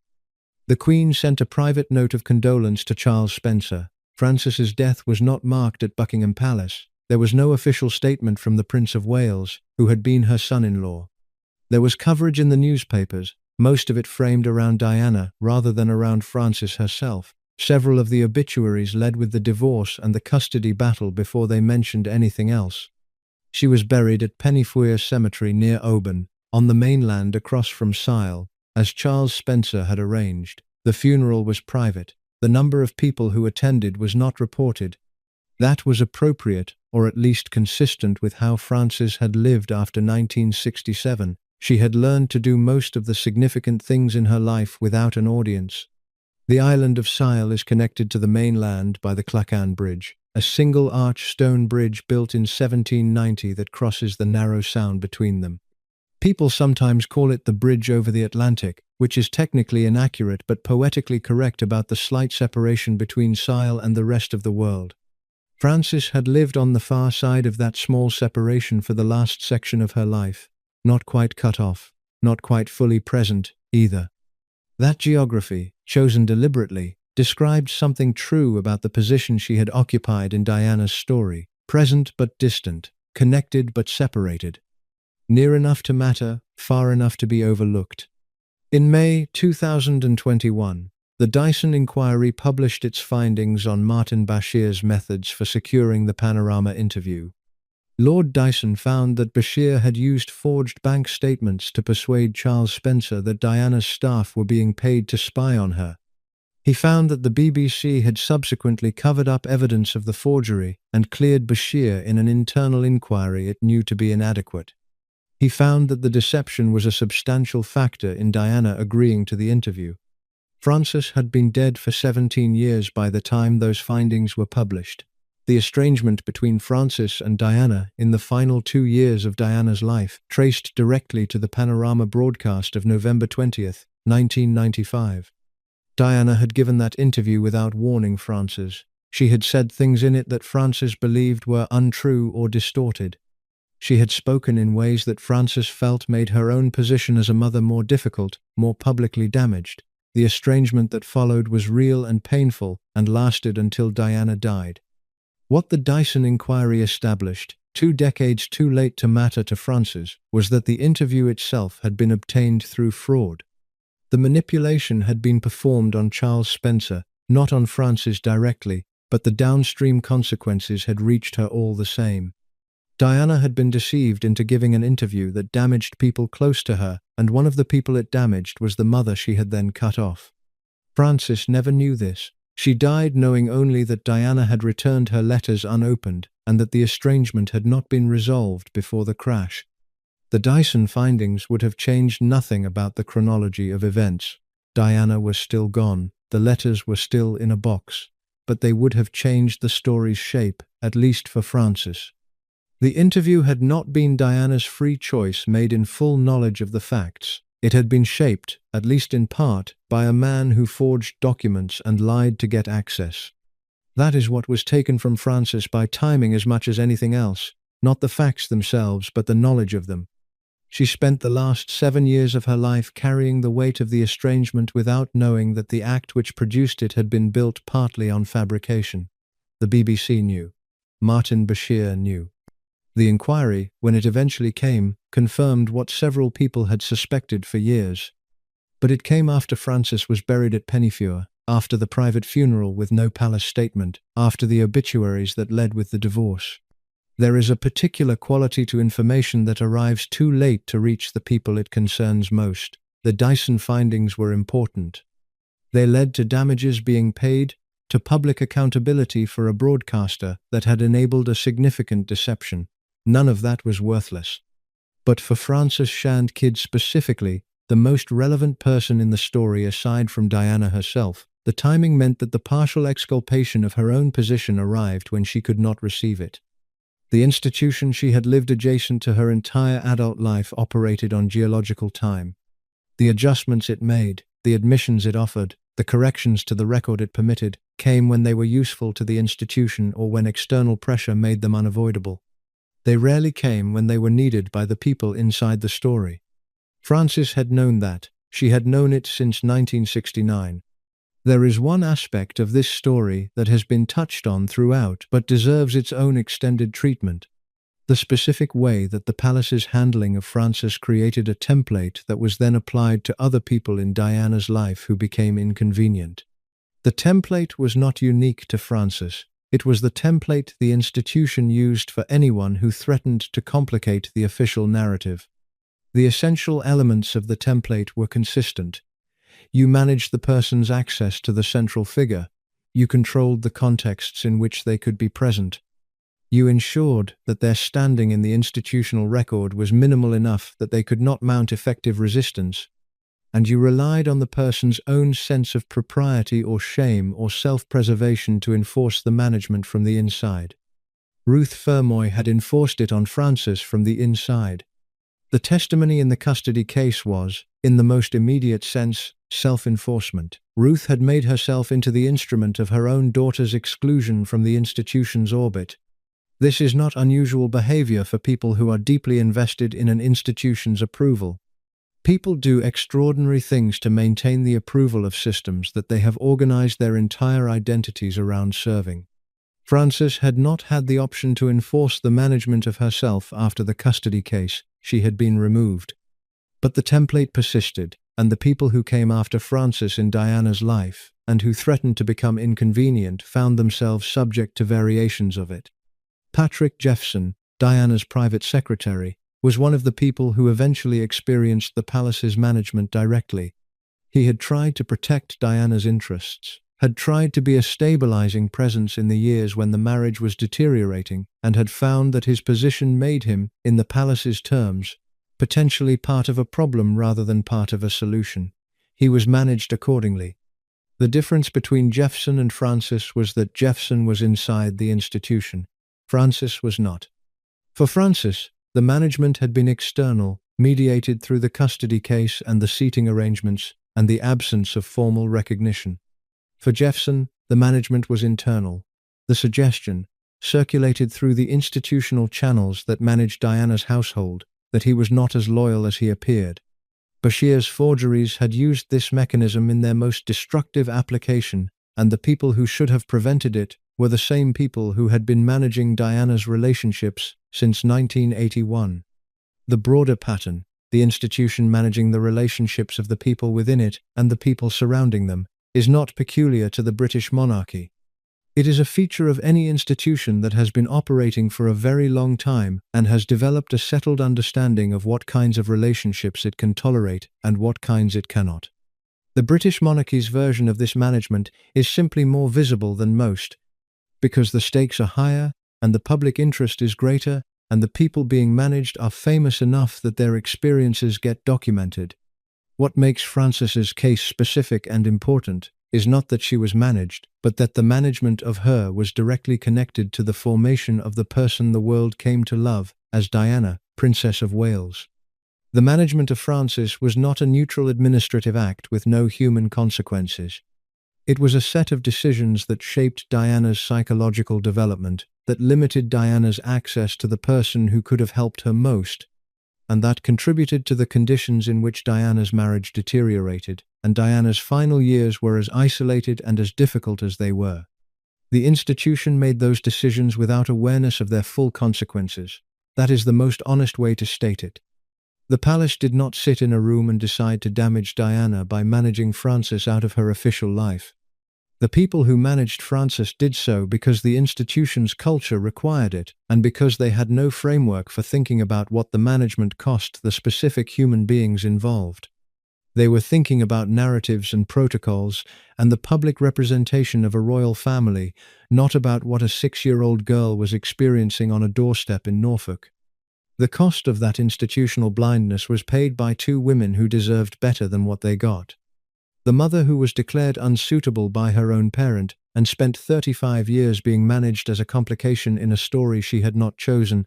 The Queen sent a private note of condolence to Charles Spencer. Frances's death was not marked at Buckingham Palace. There was no official statement from the Prince of Wales, who had been her son-in-law. There was coverage in the newspapers, most of it framed around Diana rather than around Frances herself. Several of the obituaries led with the divorce and the custody battle before they mentioned anything else. She was buried at Pennyfuir Cemetery near Oban, on the mainland across from Sile, as Charles Spencer had arranged. The funeral was private. The number of people who attended was not reported. That was appropriate, or at least consistent with how Frances had lived after 1967. She had learned to do most of the significant things in her life without an audience. The island of Sile is connected to the mainland by the Clachan Bridge, a single-arch stone bridge built in 1790 that crosses the narrow sound between them. People sometimes call it the bridge over the Atlantic, which is technically inaccurate but poetically correct about the slight separation between Sile and the rest of the world. Frances had lived on the far side of that small separation for the last section of her life, not quite cut off, not quite fully present, either. That geography, chosen deliberately, described something true about the position she had occupied in Diana's story: present but distant, connected but separated. Near enough to matter, far enough to be overlooked. In May 2021, the Dyson Inquiry published its findings on Martin Bashir's methods for securing the Panorama interview. Lord Dyson found that Bashir had used forged bank statements to persuade Charles Spencer that Diana's staff were being paid to spy on her. He found that the BBC had subsequently covered up evidence of the forgery and cleared Bashir in an internal inquiry it knew to be inadequate. He found that the deception was a substantial factor in Diana agreeing to the interview. Frances had been dead for 17 years by the time those findings were published. The estrangement between Frances and Diana in the final 2 years of Diana's life traced directly to the Panorama broadcast of November 20th, 1995. Diana had given that interview without warning Frances. She had said things in it that Frances believed were untrue or distorted. She had spoken in ways that Frances felt made her own position as a mother more difficult, more publicly damaged. The estrangement that followed was real and painful and lasted until Diana died. What the Dyson inquiry established, 2 decades too late to matter to Frances, was that the interview itself had been obtained through fraud. The manipulation had been performed on Charles Spencer, not on Frances directly, but the downstream consequences had reached her all the same. Diana had been deceived into giving an interview that damaged people close to her, and one of the people it damaged was the mother she had then cut off. Frances never knew this. She died knowing only that Diana had returned her letters unopened and that the estrangement had not been resolved before the crash. The Dyson findings would have changed nothing about the chronology of events. Diana was still gone, the letters were still in a box, but they would have changed the story's shape, at least for Frances. The interview had not been Diana's free choice made in full knowledge of the facts. It had been shaped, at least in part, by a man who forged documents and lied to get access. That is what was taken from Frances by timing as much as anything else, not the facts themselves but the knowledge of them. She spent the last 7 years of her life carrying the weight of the estrangement without knowing that the act which produced it had been built partly on fabrication. The BBC knew. Martin Bashir knew. The inquiry, when it eventually came, confirmed what several people had suspected for years. But it came after Frances was buried at Pennyfewer, after the private funeral with no palace statement, after the obituaries that led with the divorce. There is a particular quality to information that arrives too late to reach the people it concerns most. The Dyson findings were important. They led to damages being paid, to public accountability for a broadcaster that had enabled a significant deception. None of that was worthless. But for Frances Shand Kidd specifically, the most relevant person in the story aside from Diana herself, the timing meant that the partial exculpation of her own position arrived when she could not receive it. The institution she had lived adjacent to her entire adult life operated on geological time. The adjustments it made, the admissions it offered, the corrections to the record it permitted, came when they were useful to the institution or when external pressure made them unavoidable. They rarely came when they were needed by the people inside the story. Frances had known that. She had known it since 1969. There is one aspect of this story that has been touched on throughout but deserves its own extended treatment. The specific way that the palace's handling of Frances created a template that was then applied to other people in Diana's life who became inconvenient. The template was not unique to Frances. It was the template the institution used for anyone who threatened to complicate the official narrative. The essential elements of the template were consistent. You managed the person's access to the central figure. You controlled the contexts in which they could be present. You ensured that their standing in the institutional record was minimal enough that they could not mount effective resistance. And you relied on the person's own sense of propriety or shame or self-preservation to enforce the management from the inside. Ruth Fermoy had enforced it on Frances from the inside. The testimony in the custody case was, in the most immediate sense, self-enforcement. Ruth had made herself into the instrument of her own daughter's exclusion from the institution's orbit. This is not unusual behavior for people who are deeply invested in an institution's approval. People do extraordinary things to maintain the approval of systems that they have organized their entire identities around serving. Frances had not had the option to enforce the management of herself after the custody case. She had been removed. But the template persisted, and the people who came after Frances in Diana's life, and who threatened to become inconvenient, found themselves subject to variations of it. Patrick Jeffson, Diana's private secretary, was one of the people who eventually experienced the palace's management directly. He had tried to protect Diana's interests, had tried to be a stabilizing presence in the years when the marriage was deteriorating, and had found that his position made him, in the palace's terms, potentially part of a problem rather than part of a solution. He was managed accordingly. The difference between Jefferson and Frances was that Jefferson was inside the institution. Frances was not. For Frances, the management had been external, mediated through the custody case and the seating arrangements, and the absence of formal recognition. For Jefferson, the management was internal. The suggestion, circulated through the institutional channels that managed Diana's household, that he was not as loyal as he appeared. Bashir's forgeries had used this mechanism in their most destructive application, and the people who should have prevented it were the same people who had been managing Diana's relationships since 1981. The broader pattern, the institution managing the relationships of the people within it and the people surrounding them, is not peculiar to the British monarchy. It is a feature of any institution that has been operating for a very long time and has developed a settled understanding of what kinds of relationships it can tolerate and what kinds it cannot. The British monarchy's version of this management is simply more visible than most, because the stakes are higher and the public interest is greater, and the people being managed are famous enough that their experiences get documented. What makes Frances's case specific and important is not that she was managed, but that the management of her was directly connected to the formation of the person the world came to love as Diana, Princess of Wales. The management of Frances was not a neutral administrative act with no human consequences. It was a set of decisions that shaped Diana's psychological development, that limited Diana's access to the person who could have helped her most, and that contributed to the conditions in which Diana's marriage deteriorated, and Diana's final years were as isolated and as difficult as they were. The institution made those decisions without awareness of their full consequences. That is the most honest way to state it. The palace did not sit in a room and decide to damage Diana by managing Frances out of her official life. The people who managed Frances did so because the institution's culture required it, and because they had no framework for thinking about what the management cost the specific human beings involved. They were thinking about narratives and protocols and the public representation of a royal family, not about what a 6-year-old girl was experiencing on a doorstep in Norfolk. The cost of that institutional blindness was paid by 2 women who deserved better than what they got. The mother who was declared unsuitable by her own parent and spent 35 years being managed as a complication in a story she had not chosen,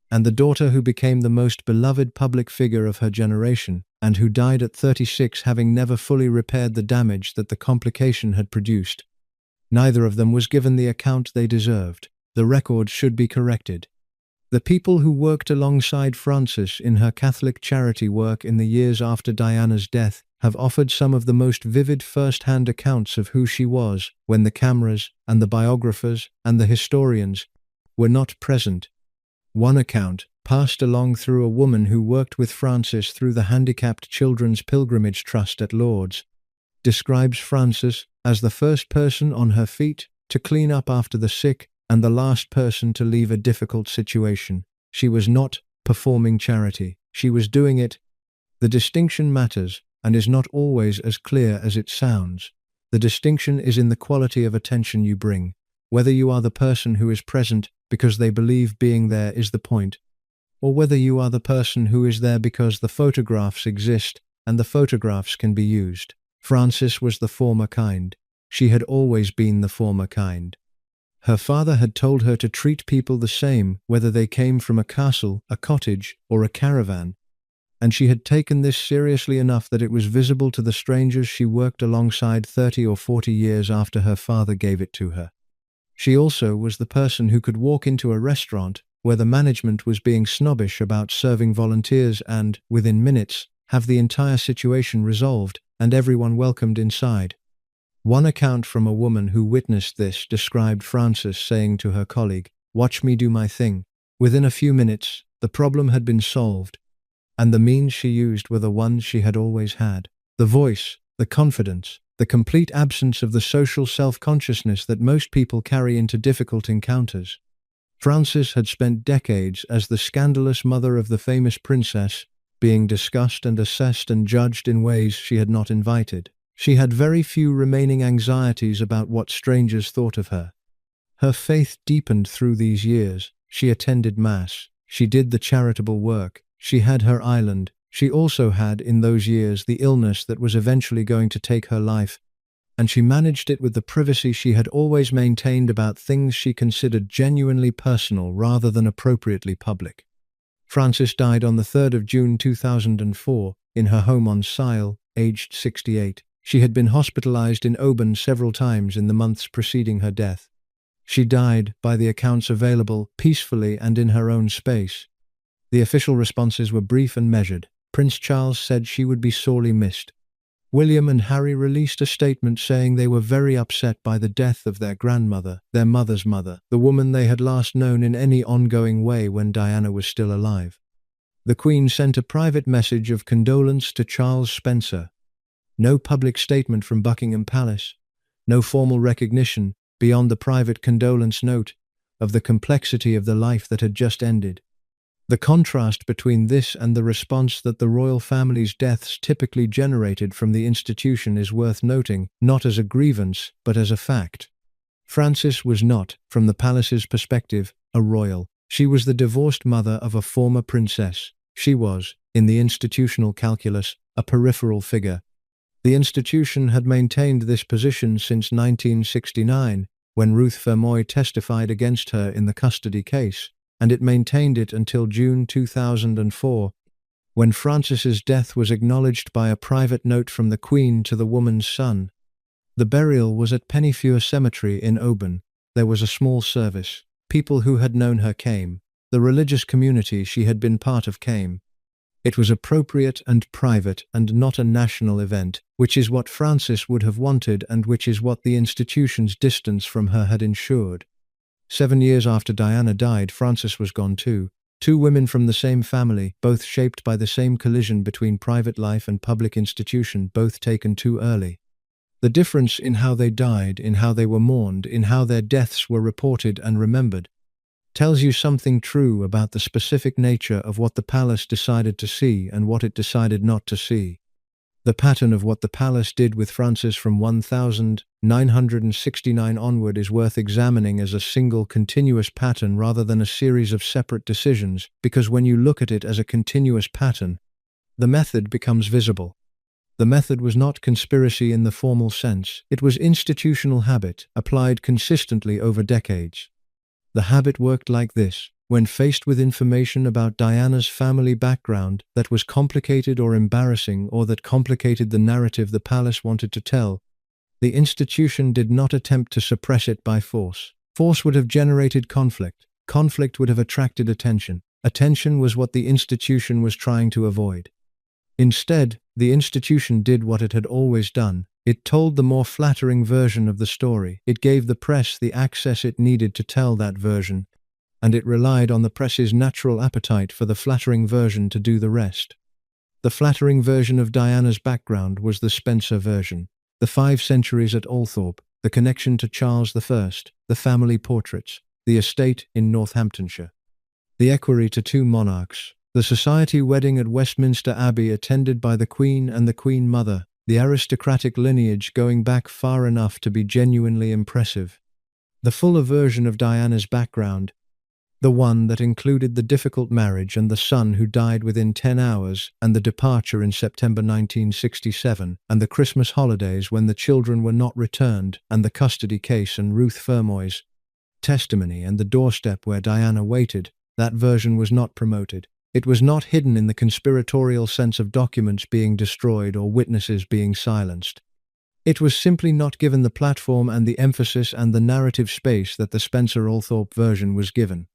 and the daughter who became the most beloved public figure of her generation, and who died at 36 having never fully repaired the damage that the complication had produced. Neither of them was given the account they deserved. The record should be corrected. The people who worked alongside Frances in her Catholic charity work in the years after Diana's death have offered some of the most vivid first-hand accounts of who she was when the cameras and the biographers and the historians were not present. One account, passed along through a woman who worked with Frances through the Handicapped Children's Pilgrimage Trust at Lourdes, describes Frances as the first person on her feet to clean up after the sick and the last person to leave a difficult situation. She was not performing charity. She was doing it. The distinction matters and is not always as clear as it sounds. The distinction is in the quality of attention you bring, whether you are the person who is present because they believe being there is the point, or whether you are the person who is there because the photographs exist and the photographs can be used. Frances was the former kind. She had always been the former kind. Her father had told her to treat people the same, whether they came from a castle, a cottage, or a caravan, and she had taken this seriously enough that it was visible to the strangers she worked alongside 30 or 40 years after her father gave it to her. She also was the person who could walk into a restaurant where the management was being snobbish about serving volunteers and, within minutes, have the entire situation resolved and everyone welcomed inside. One account from a woman who witnessed this described Frances saying to her colleague, "Watch me do my thing." Within a few minutes, the problem had been solved, and the means she used were the ones she had always had. The voice, the confidence, the complete absence of the social self-consciousness that most people carry into difficult encounters. Frances had spent decades as the scandalous mother of the famous princess, being discussed and assessed and judged in ways she had not invited. She had very few remaining anxieties about what strangers thought of her. Her faith deepened through these years. She attended Mass. She did the charitable work. She had her island. She also had, in those years, the illness that was eventually going to take her life, and she managed it with the privacy she had always maintained about things she considered genuinely personal rather than appropriately public. Frances died on the 3rd of June 2004 in her home on Sile, aged 68. She had been hospitalized in Oban several times in the months preceding her death. She died, by the accounts available, peacefully and in her own space. The official responses were brief and measured. Prince Charles said she would be sorely missed. William and Harry released a statement saying they were very upset by the death of their grandmother, their mother's mother, the woman they had last known in any ongoing way when Diana was still alive. The Queen sent a private message of condolence to Charles Spencer. No public statement from Buckingham Palace, no formal recognition, beyond the private condolence note, of the complexity of the life that had just ended. The contrast between this and the response that the royal family's deaths typically generated from the institution is worth noting, not as a grievance, but as a fact. Frances was not, from the palace's perspective, a royal. She was the divorced mother of a former princess. She was, in the institutional calculus, a peripheral figure. The institution had maintained this position since 1969, when Ruth Fermoy testified against her in the custody case, and it maintained it until June 2004, when Frances's death was acknowledged by a private note from the Queen to the woman's son. The burial was at Pennyfewer Cemetery in Oban. There was a small service. People who had known her came. The religious community she had been part of came. It was appropriate and private and not a national event, which is what Frances would have wanted and which is what the institution's distance from her had ensured. 7 years after Diana died, Frances was gone too. Two women from the same family, both shaped by the same collision between private life and public institution, both taken too early. The difference in how they died, in how they were mourned, in how their deaths were reported and remembered, tells you something true about the specific nature of what the palace decided to see and what it decided not to see. The pattern of what the palace did with Frances from 1969 onward is worth examining as a single continuous pattern rather than a series of separate decisions, because when you look at it as a continuous pattern, the method becomes visible. The method was not conspiracy in the formal sense. It was institutional habit, applied consistently over decades. The habit worked like this. When faced with information about Diana's family background that was complicated or embarrassing or that complicated the narrative the palace wanted to tell, the institution did not attempt to suppress it by force. Force would have generated conflict. Conflict would have attracted attention. Attention was what the institution was trying to avoid. Instead, the institution did what it had always done. It told the more flattering version of the story. It gave the press the access it needed to tell that version, and it relied on the press's natural appetite for the flattering version to do the rest. The flattering version of Diana's background was the Spencer version. The 5 centuries at Althorpe, the connection to Charles I, the family portraits, the estate in Northamptonshire, the equerry to 2 monarchs, the society wedding at Westminster Abbey attended by the Queen and the Queen Mother, the aristocratic lineage going back far enough to be genuinely impressive. The fuller version of Diana's background, the one that included the difficult marriage and the son who died within 10 hours, and the departure in September 1967, and the Christmas holidays when the children were not returned, and the custody case and Ruth Fermoy's testimony and the doorstep where Diana waited, that version was not promoted. It was not hidden in the conspiratorial sense of documents being destroyed or witnesses being silenced. It was simply not given the platform and the emphasis and the narrative space that the Spencer Althorpe version was given.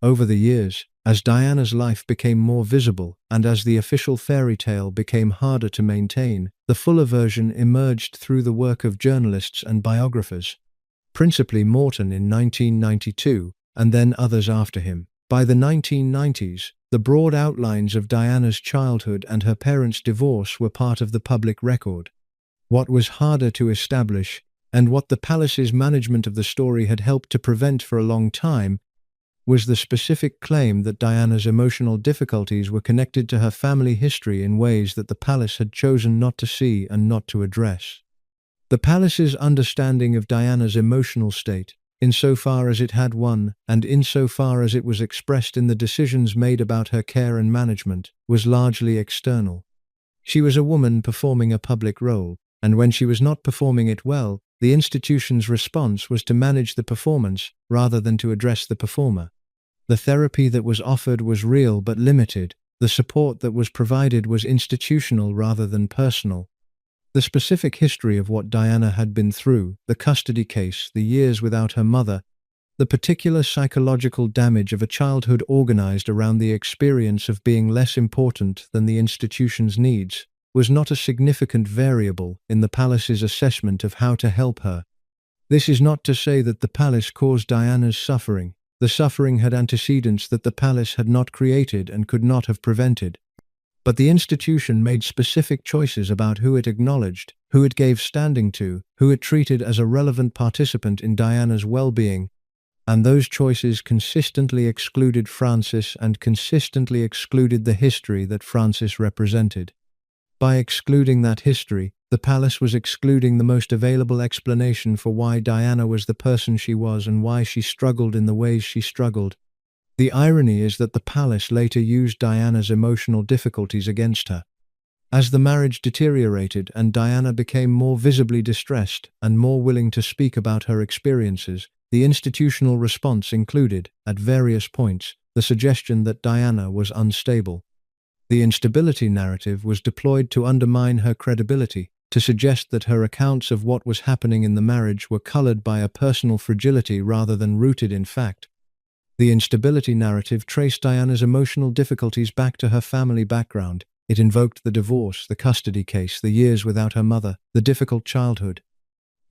Over the years, as Diana's life became more visible and as the official fairy tale became harder to maintain, the fuller version emerged through the work of journalists and biographers, principally Morton in 1992, and then others after him. By the 1990s, the broad outlines of Diana's childhood and her parents' divorce were part of the public record. What was harder to establish, and what the palace's management of the story had helped to prevent for a long time, was the specific claim that Diana's emotional difficulties were connected to her family history in ways that the palace had chosen not to see and not to address. The palace's understanding of Diana's emotional state, insofar as it had one, and insofar as it was expressed in the decisions made about her care and management, was largely external. She was a woman performing a public role. and when she was not performing it well, the institution's response was to manage the performance rather than to address the performer. The therapy that was offered was real but limited. The support that was provided was institutional rather than personal. The specific history of what Diana had been through, the custody case, the years without her mother, the particular psychological damage of a childhood organized around the experience of being less important than the institution's needs, was not a significant variable in the palace's assessment of how to help her. This is not to say that the palace caused Diana's suffering. The suffering had antecedents that the palace had not created and could not have prevented. But the institution made specific choices about who it acknowledged, who it gave standing to, who it treated as a relevant participant in Diana's well-being, and those choices consistently excluded Frances and consistently excluded the history that Frances represented. By excluding that history, the palace was excluding the most available explanation for why Diana was the person she was and why she struggled in the ways she struggled. The irony is that the palace later used Diana's emotional difficulties against her. As the marriage deteriorated and Diana became more visibly distressed and more willing to speak about her experiences, the institutional response included, at various points, the suggestion that Diana was unstable. The instability narrative was deployed to undermine her credibility, to suggest that her accounts of what was happening in the marriage were colored by a personal fragility rather than rooted in fact. The instability narrative traced Diana's emotional difficulties back to her family background. It invoked the divorce, the custody case, the years without her mother, the difficult childhood.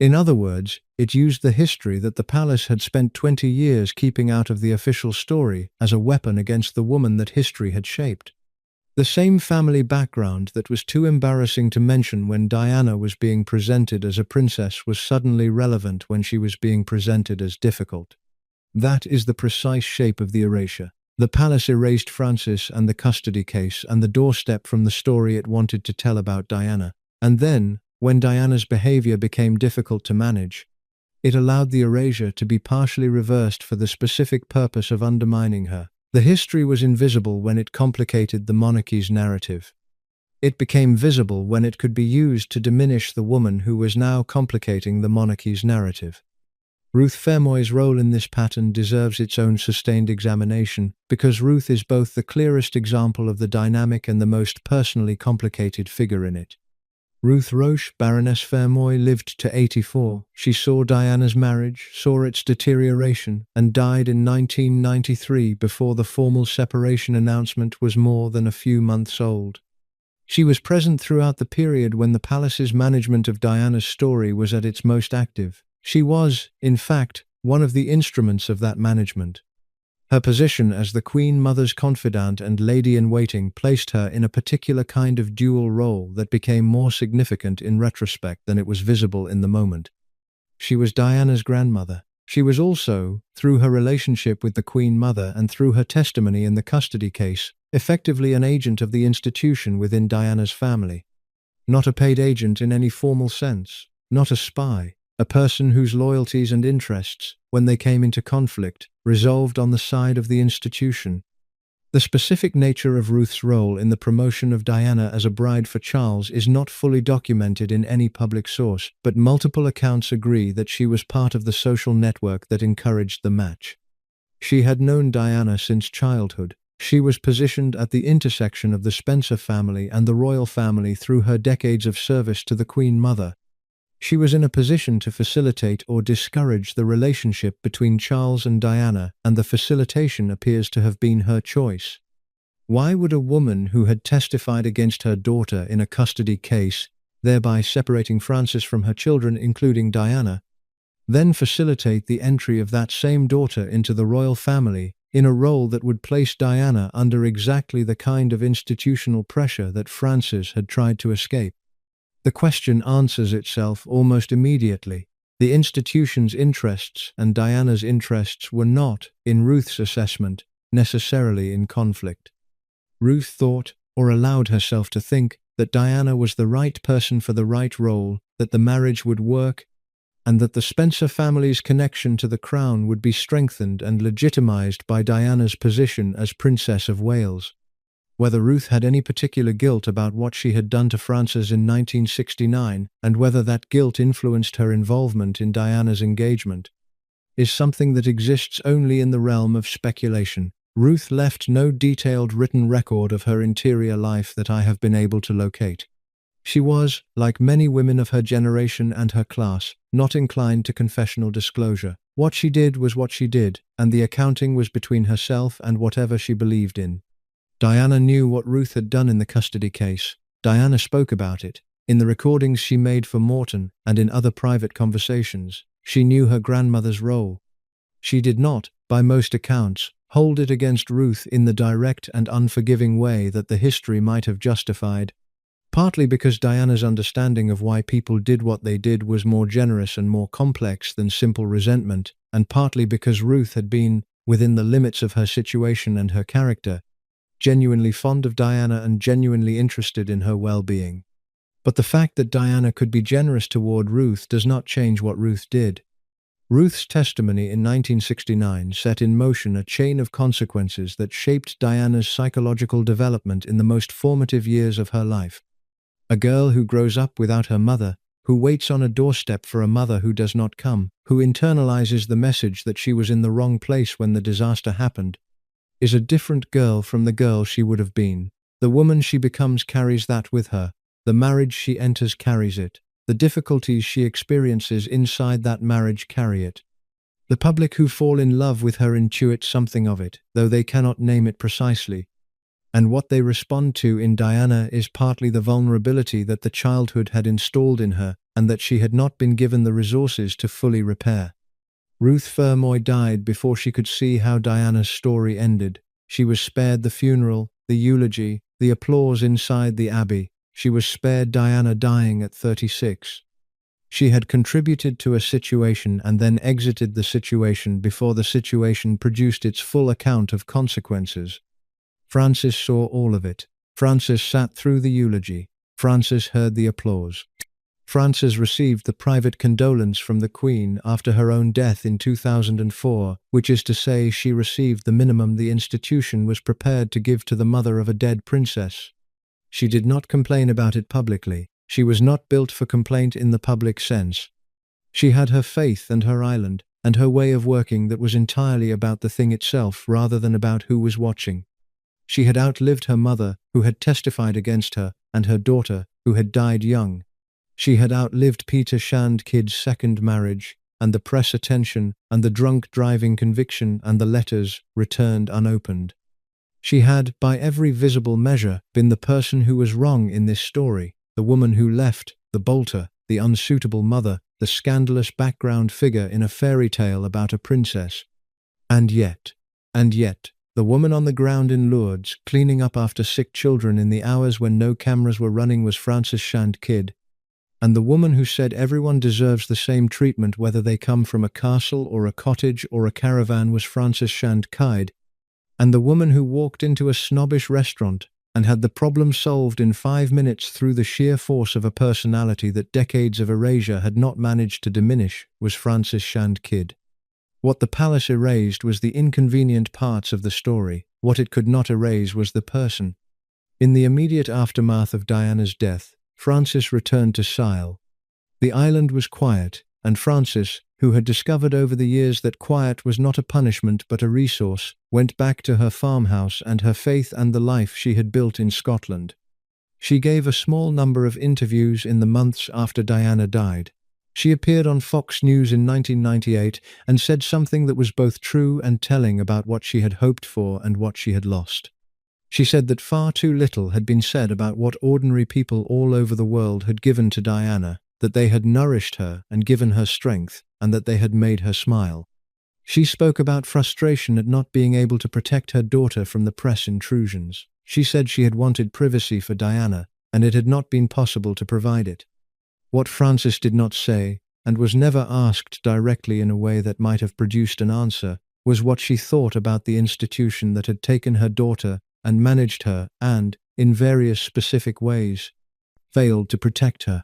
In other words, it used the history that the palace had spent 20 years keeping out of the official story as a weapon against the woman that history had shaped. The same family background that was too embarrassing to mention when Diana was being presented as a princess was suddenly relevant when she was being presented as difficult. That is the precise shape of the erasure. The palace erased Frances and the custody case and the doorstep from the story it wanted to tell about Diana. And then, when Diana's behavior became difficult to manage, it allowed the erasure to be partially reversed for the specific purpose of undermining her. The history was invisible when it complicated the monarchy's narrative. It became visible when it could be used to diminish the woman who was now complicating the monarchy's narrative. Ruth Fermoy's role in this pattern deserves its own sustained examination, because Ruth is both the clearest example of the dynamic and the most personally complicated figure in it. Ruth Roche, Baroness Fermoy, lived to 84. She saw Diana's marriage, saw its deterioration, and died in 1993 before the formal separation announcement was more than a few months old. She was present throughout the period when the palace's management of Diana's story was at its most active. She was, in fact, one of the instruments of that management. Her position as the Queen Mother's confidant and lady-in-waiting placed her in a particular kind of dual role that became more significant in retrospect than it was visible in the moment. She was Diana's grandmother. She was also, through her relationship with the Queen Mother and through her testimony in the custody case, effectively an agent of the institution within Diana's family. Not a paid agent in any formal sense, not a spy. A person whose loyalties and interests, when they came into conflict, resolved on the side of the institution. The specific nature of Ruth's role in the promotion of Diana as a bride for Charles is not fully documented in any public source, but multiple accounts agree that she was part of the social network that encouraged the match. She had known Diana since childhood. She was positioned at the intersection of the Spencer family and the royal family through her decades of service to the Queen Mother. She was in a position to facilitate or discourage the relationship between Charles and Diana, and the facilitation appears to have been her choice. Why would a woman who had testified against her daughter in a custody case, thereby separating Frances from her children, including Diana, then facilitate the entry of that same daughter into the royal family, in a role that would place Diana under exactly the kind of institutional pressure that Frances had tried to escape? The question answers itself almost immediately. The institution's interests and Diana's interests were not, in Ruth's assessment, necessarily in conflict. Ruth thought, or allowed herself to think, that Diana was the right person for the right role, that the marriage would work, and that the Spencer family's connection to the crown would be strengthened and legitimized by Diana's position as Princess of Wales. whether Ruth had any particular guilt about what she had done to Frances in 1969, and whether that guilt influenced her involvement in Diana's engagement, is something that exists only in the realm of speculation. Ruth left no detailed written record of her interior life that I have been able to locate. She was, like many women of her generation and her class, not inclined to confessional disclosure. What she did was what she did, and the accounting was between herself and whatever she believed in. Diana knew what Ruth had done in the custody case. Diana spoke about it. In the recordings she made for Morton and in other private conversations, she knew her grandmother's role. She did not, by most accounts, hold it against Ruth in the direct and unforgiving way that the history might have justified. Partly because Diana's understanding of why people did what they did was more generous and more complex than simple resentment, and partly because Ruth had been, within the limits of her situation and her character, genuinely fond of Diana and genuinely interested in her well-being. But the fact that Diana could be generous toward Ruth does not change what Ruth did. Ruth's testimony in 1969 set in motion a chain of consequences that shaped Diana's psychological development in the most formative years of her life. A girl who grows up without her mother, who waits on a doorstep for a mother who does not come, who internalizes the message that she was in the wrong place when the disaster happened, is a different girl from the girl she would have been. The woman she becomes carries that with her. The marriage she enters carries it. The difficulties she experiences inside that marriage carry it. The public who fall in love with her intuit something of it, though they cannot name it precisely. And what they respond to in Diana is partly the vulnerability that the childhood had installed in her and that she had not been given the resources to fully repair. Ruth Fermoy died before she could see how Diana's story ended. She was spared the funeral, the eulogy, the applause inside the abbey. She was spared Diana dying at 36. She had contributed to a situation and then exited the situation before the situation produced its full account of consequences. Frances saw all of it. Frances sat through the eulogy. Frances heard the applause. Frances received the private condolence from the Queen after her own death in 2004, which is to say she received the minimum the institution was prepared to give to the mother of a dead princess. She did not complain about it publicly. She was not built for complaint in the public sense. She had her faith and her island, and her way of working that was entirely about the thing itself rather than about who was watching. She had outlived her mother, who had testified against her, and her daughter, who had died young. She had outlived Peter Shand Kidd's second marriage, and the press attention, and the drunk driving conviction, and the letters returned unopened. She had, by every visible measure, been the person who was wrong in this story, the woman who left, the bolter, the unsuitable mother, the scandalous background figure in a fairy tale about a princess. And yet, the woman on the ground in Lourdes, cleaning up after sick children in the hours when no cameras were running, was Frances Shand Kidd. And the woman who said everyone deserves the same treatment whether they come from a castle or a cottage or a caravan was Frances Shand Kidd. And the woman who walked into a snobbish restaurant and had the problem solved in 5 minutes through the sheer force of a personality that decades of erasure had not managed to diminish was Frances Shand Kidd. What the palace erased was the inconvenient parts of the story. What it could not erase was the person. In the immediate aftermath of Diana's death, Frances returned to Sile. The island was quiet, and Frances, who had discovered over the years that quiet was not a punishment but a resource, went back to her farmhouse and her faith and the life she had built in Scotland. She gave a small number of interviews in the months after Diana died. She appeared on Fox News in 1998 and said something that was both true and telling about what she had hoped for and what she had lost. She said that far too little had been said about what ordinary people all over the world had given to Diana, that they had nourished her and given her strength, and that they had made her smile. She spoke about frustration at not being able to protect her daughter from the press intrusions. She said she had wanted privacy for Diana, and it had not been possible to provide it. What Frances did not say, and was never asked directly in a way that might have produced an answer, was what she thought about the institution that had taken her daughter and managed her and, in various specific ways, failed to protect her.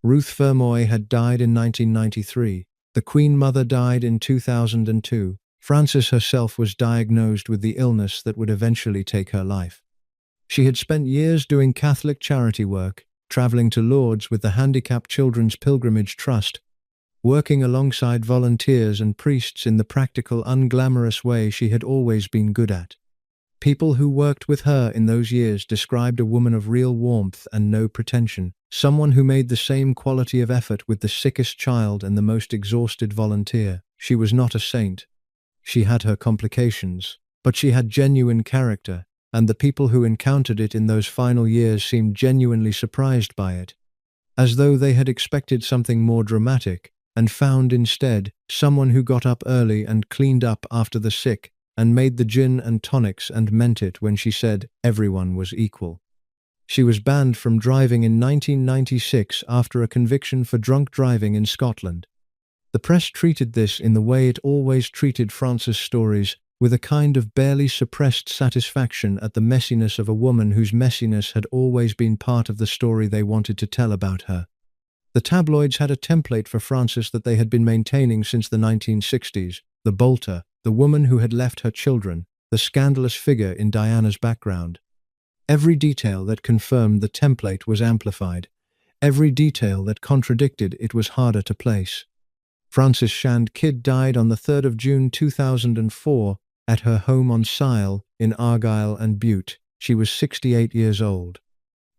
Ruth Fermoy had died in 1993. The Queen Mother died in 2002. Frances herself was diagnosed with the illness that would eventually take her life. She had spent years doing Catholic charity work, traveling to Lourdes with the Handicapped Children's Pilgrimage Trust, working alongside volunteers and priests in the practical, unglamorous way she had always been good at. People who worked with her in those years described a woman of real warmth and no pretension, someone who made the same quality of effort with the sickest child and the most exhausted volunteer. She was not a saint. She had her complications, but she had genuine character, and the people who encountered it in those final years seemed genuinely surprised by it, as though they had expected something more dramatic, and found instead someone who got up early and cleaned up after the sick, and made the gin and tonics and meant it when she said everyone was equal. She was banned from driving in 1996 after a conviction for drunk driving in Scotland. The press treated this in the way it always treated Frances' stories, with a kind of barely suppressed satisfaction at the messiness of a woman whose messiness had always been part of the story they wanted to tell about her. The tabloids had a template for Frances that they had been maintaining since the 1960s, the bolter, the woman who had left her children, the scandalous figure in Diana's background. Every detail that confirmed the template was amplified. Every detail that contradicted it was harder to place. Frances Shand Kidd died on the 3rd of June 2004 at her home on Sile in Argyll and Bute. She was 68 years old.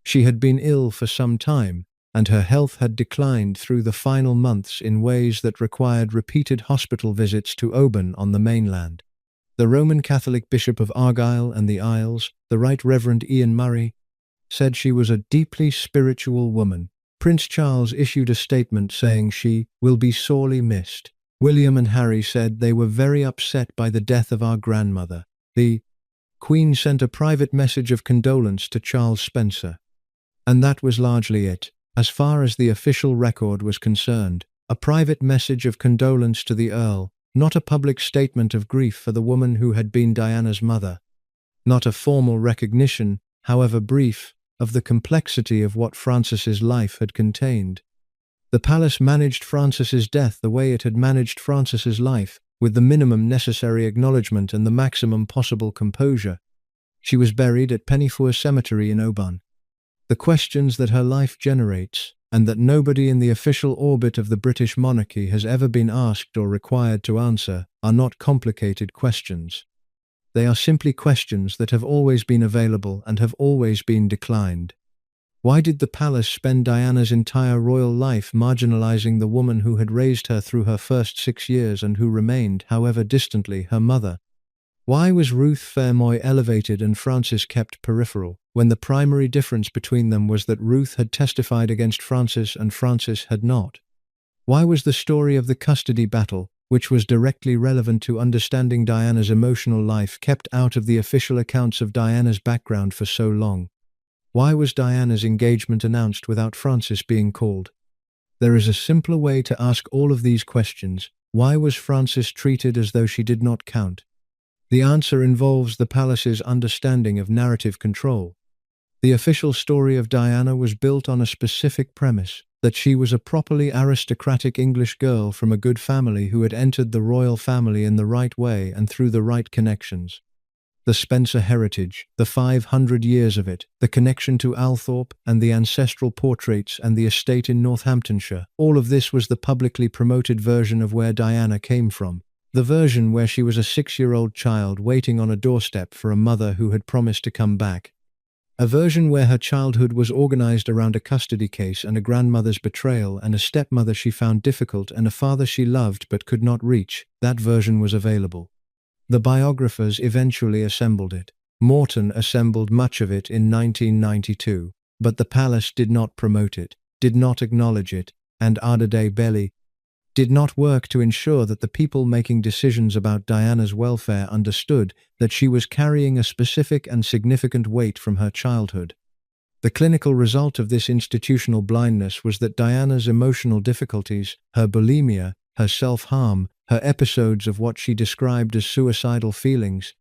She had been ill for some time, and her health had declined through the final months in ways that required repeated hospital visits to Oban on the mainland. The Roman Catholic Bishop of Argyll and the Isles, the Right Reverend Ian Murray, said she was a deeply spiritual woman. Prince Charles issued a statement saying she will be sorely missed. William and Harry said they were very upset by the death of our grandmother. The Queen sent a private message of condolence to Charles Spencer. And that was largely it. As far as the official record was concerned, a private message of condolence to the Earl, not a public statement of grief for the woman who had been Diana's mother. Not a formal recognition, however brief, of the complexity of what Frances's life had contained. The palace managed Frances's death the way it had managed Frances's life, with the minimum necessary acknowledgement and the maximum possible composure. She was buried at Pennyfour Cemetery in Oban. The questions that her life generates, and that nobody in the official orbit of the British monarchy has ever been asked or required to answer, are not complicated questions. They are simply questions that have always been available and have always been declined. Why did the palace spend Diana's entire royal life marginalizing the woman who had raised her through her first 6 years and who remained, however distantly, her mother? Why was Ruth Fermoy elevated and Frances kept peripheral, when the primary difference between them was that Ruth had testified against Frances and Frances had not? Why was the story of the custody battle, which was directly relevant to understanding Diana's emotional life, kept out of the official accounts of Diana's background for so long? Why was Diana's engagement announced without Frances being called? There is a simpler way to ask all of these questions. Why was Frances treated as though she did not count? The answer involves the palace's understanding of narrative control. The official story of Diana was built on a specific premise, that she was a properly aristocratic English girl from a good family who had entered the royal family in the right way and through the right connections. The Spencer heritage, the 500 years of it, the connection to Althorpe and the ancestral portraits and the estate in Northamptonshire, all of this was the publicly promoted version of where Diana came from. The version where she was a 6-year-old child waiting on a doorstep for a mother who had promised to come back. A version where her childhood was organized around a custody case and a grandmother's betrayal and a stepmother she found difficult and a father she loved but could not reach. That version was available. The biographers eventually assembled it. Morton assembled much of it in 1992, but the palace did not promote it, did not acknowledge it, and Ardade Belli did not work to ensure that the people making decisions about Diana's welfare understood that she was carrying a specific and significant weight from her childhood. The clinical result of this institutional blindness was that Diana's emotional difficulties, her bulimia, her self-harm, her episodes of what she described as suicidal feelings,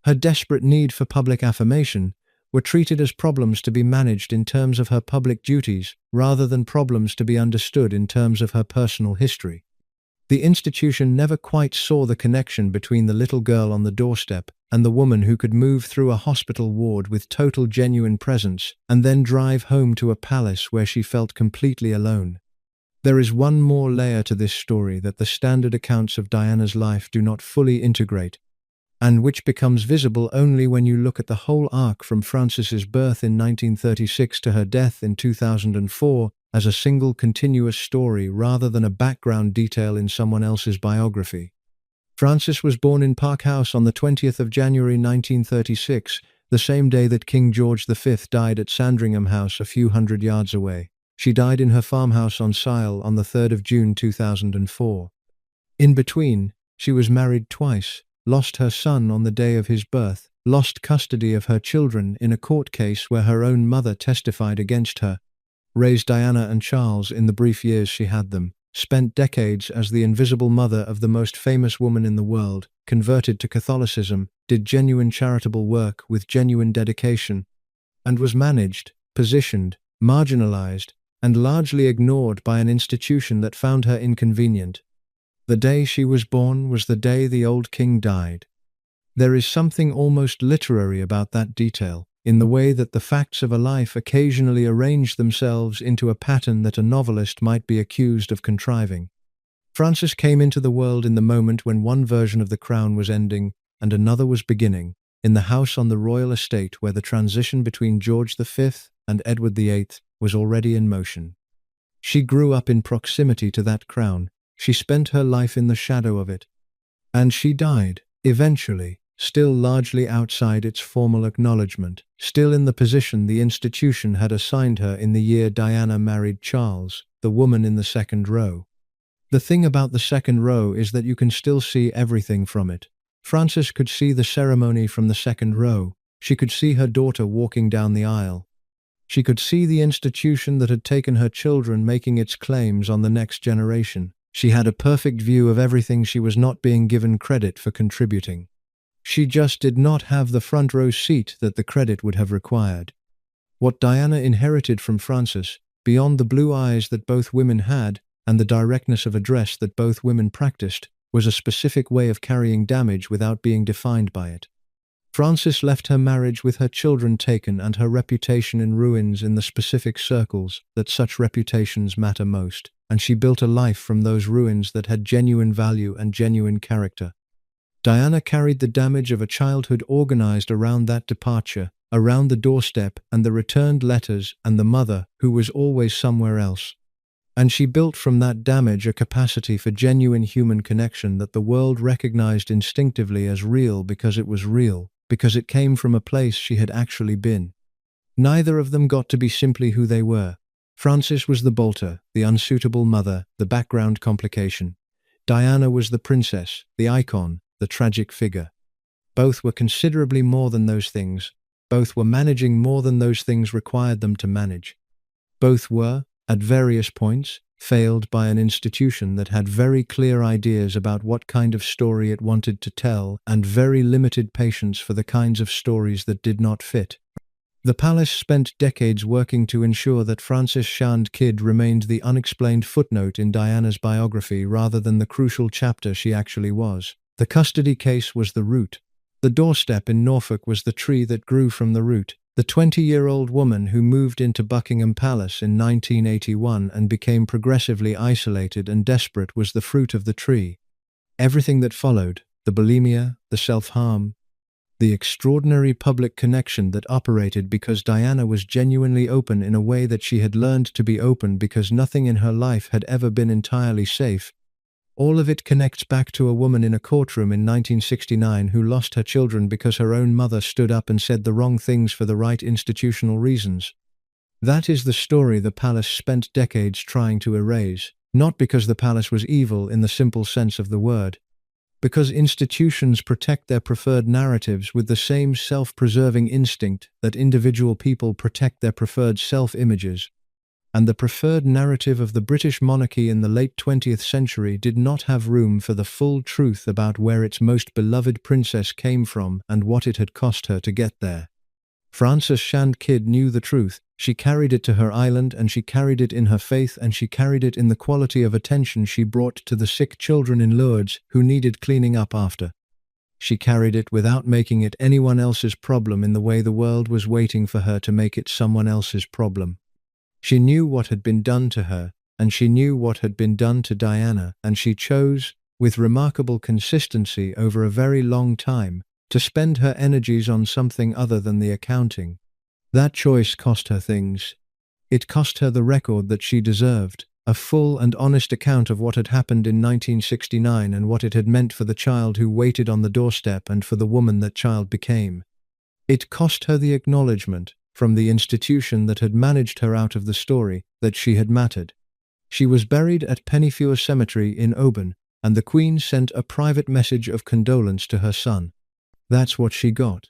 her desperate need for public affirmation, were treated as problems to be managed in terms of her public duties, rather than problems to be understood in terms of her personal history. The institution never quite saw the connection between the little girl on the doorstep and the woman who could move through a hospital ward with total genuine presence and then drive home to a palace where she felt completely alone. There is one more layer to this story that the standard accounts of Diana's life do not fully integrate, and which becomes visible only when you look at the whole arc from Frances's birth in 1936 to her death in 2004 as a single continuous story rather than a background detail in someone else's biography. Frances was born in Park House on the 20th of January 1936, the same day that King George V died at Sandringham House a few hundred yards away. She died in her farmhouse on Sile on the 3rd of June 2004. In between, she was married twice, lost her son on the day of his birth, lost custody of her children in a court case where her own mother testified against her, raised Diana and Charles in the brief years she had them, spent decades as the invisible mother of the most famous woman in the world, converted to Catholicism, did genuine charitable work with genuine dedication, and was managed, positioned, marginalized, and largely ignored by an institution that found her inconvenient. The day she was born was the day the old king died. There is something almost literary about that detail, in the way that the facts of a life occasionally arrange themselves into a pattern that a novelist might be accused of contriving. Frances came into the world in the moment when one version of the crown was ending and another was beginning, in the house on the royal estate where the transition between George V and Edward VIII was already in motion. She grew up in proximity to that crown. She spent her life in the shadow of it. And she died, eventually, still largely outside its formal acknowledgement, still in the position the institution had assigned her in the year Diana married Charles, the woman in the second row. The thing about the second row is that you can still see everything from it. Frances could see the ceremony from the second row. She could see her daughter walking down the aisle. She could see the institution that had taken her children making its claims on the next generation. She had a perfect view of everything she was not being given credit for contributing. She just did not have the front row seat that the credit would have required. What Diana inherited from Frances, beyond the blue eyes that both women had and the directness of address that both women practiced, was a specific way of carrying damage without being defined by it. Frances left her marriage with her children taken and her reputation in ruins in the specific circles that such reputations matter most, and she built a life from those ruins that had genuine value and genuine character. Diana carried the damage of a childhood organized around that departure, around the doorstep and the returned letters and the mother who was always somewhere else. And she built from that damage a capacity for genuine human connection that the world recognized instinctively as real because it was real, because it came from a place she had actually been. Neither of them got to be simply who they were. Frances was the bolter, the unsuitable mother, the background complication. Diana was the princess, the icon, the tragic figure. Both were considerably more than those things. Both were managing more than those things required them to manage. Both were, at various points, failed by an institution that had very clear ideas about what kind of story it wanted to tell and very limited patience for the kinds of stories that did not fit. The palace spent decades working to ensure that Frances Shand Kidd remained the unexplained footnote in Diana's biography rather than the crucial chapter she actually was. The custody case was the root. The doorstep in Norfolk was the tree that grew from the root. The 20-year-old woman who moved into Buckingham Palace in 1981 and became progressively isolated and desperate was the fruit of the tree. Everything that followed, the bulimia, the self-harm, the extraordinary public connection that operated because Diana was genuinely open in a way that she had learned to be open because nothing in her life had ever been entirely safe. All of it connects back to a woman in a courtroom in 1969 who lost her children because her own mother stood up and said the wrong things for the right institutional reasons. That is the story the palace spent decades trying to erase, not because the palace was evil in the simple sense of the word, because institutions protect their preferred narratives with the same self-preserving instinct that individual people protect their preferred self-images. And the preferred narrative of the British monarchy in the late 20th century did not have room for the full truth about where its most beloved princess came from and what it had cost her to get there. Frances Shand Kidd knew the truth. She carried it to her island, and she carried it in her faith, and she carried it in the quality of attention she brought to the sick children in Lourdes who needed cleaning up after. She carried it without making it anyone else's problem in the way the world was waiting for her to make it someone else's problem. She knew what had been done to her, and she knew what had been done to Diana, and she chose, with remarkable consistency over a very long time, to spend her energies on something other than the accounting. That choice cost her things. It cost her the record that she deserved, a full and honest account of what had happened in 1969 and what it had meant for the child who waited on the doorstep and for the woman that child became. It cost her the acknowledgement, from the institution that had managed her out of the story, that she had mattered. She was buried at Pennyfewer Cemetery in Oban, and the Queen sent a private message of condolence to her son. That's what she got.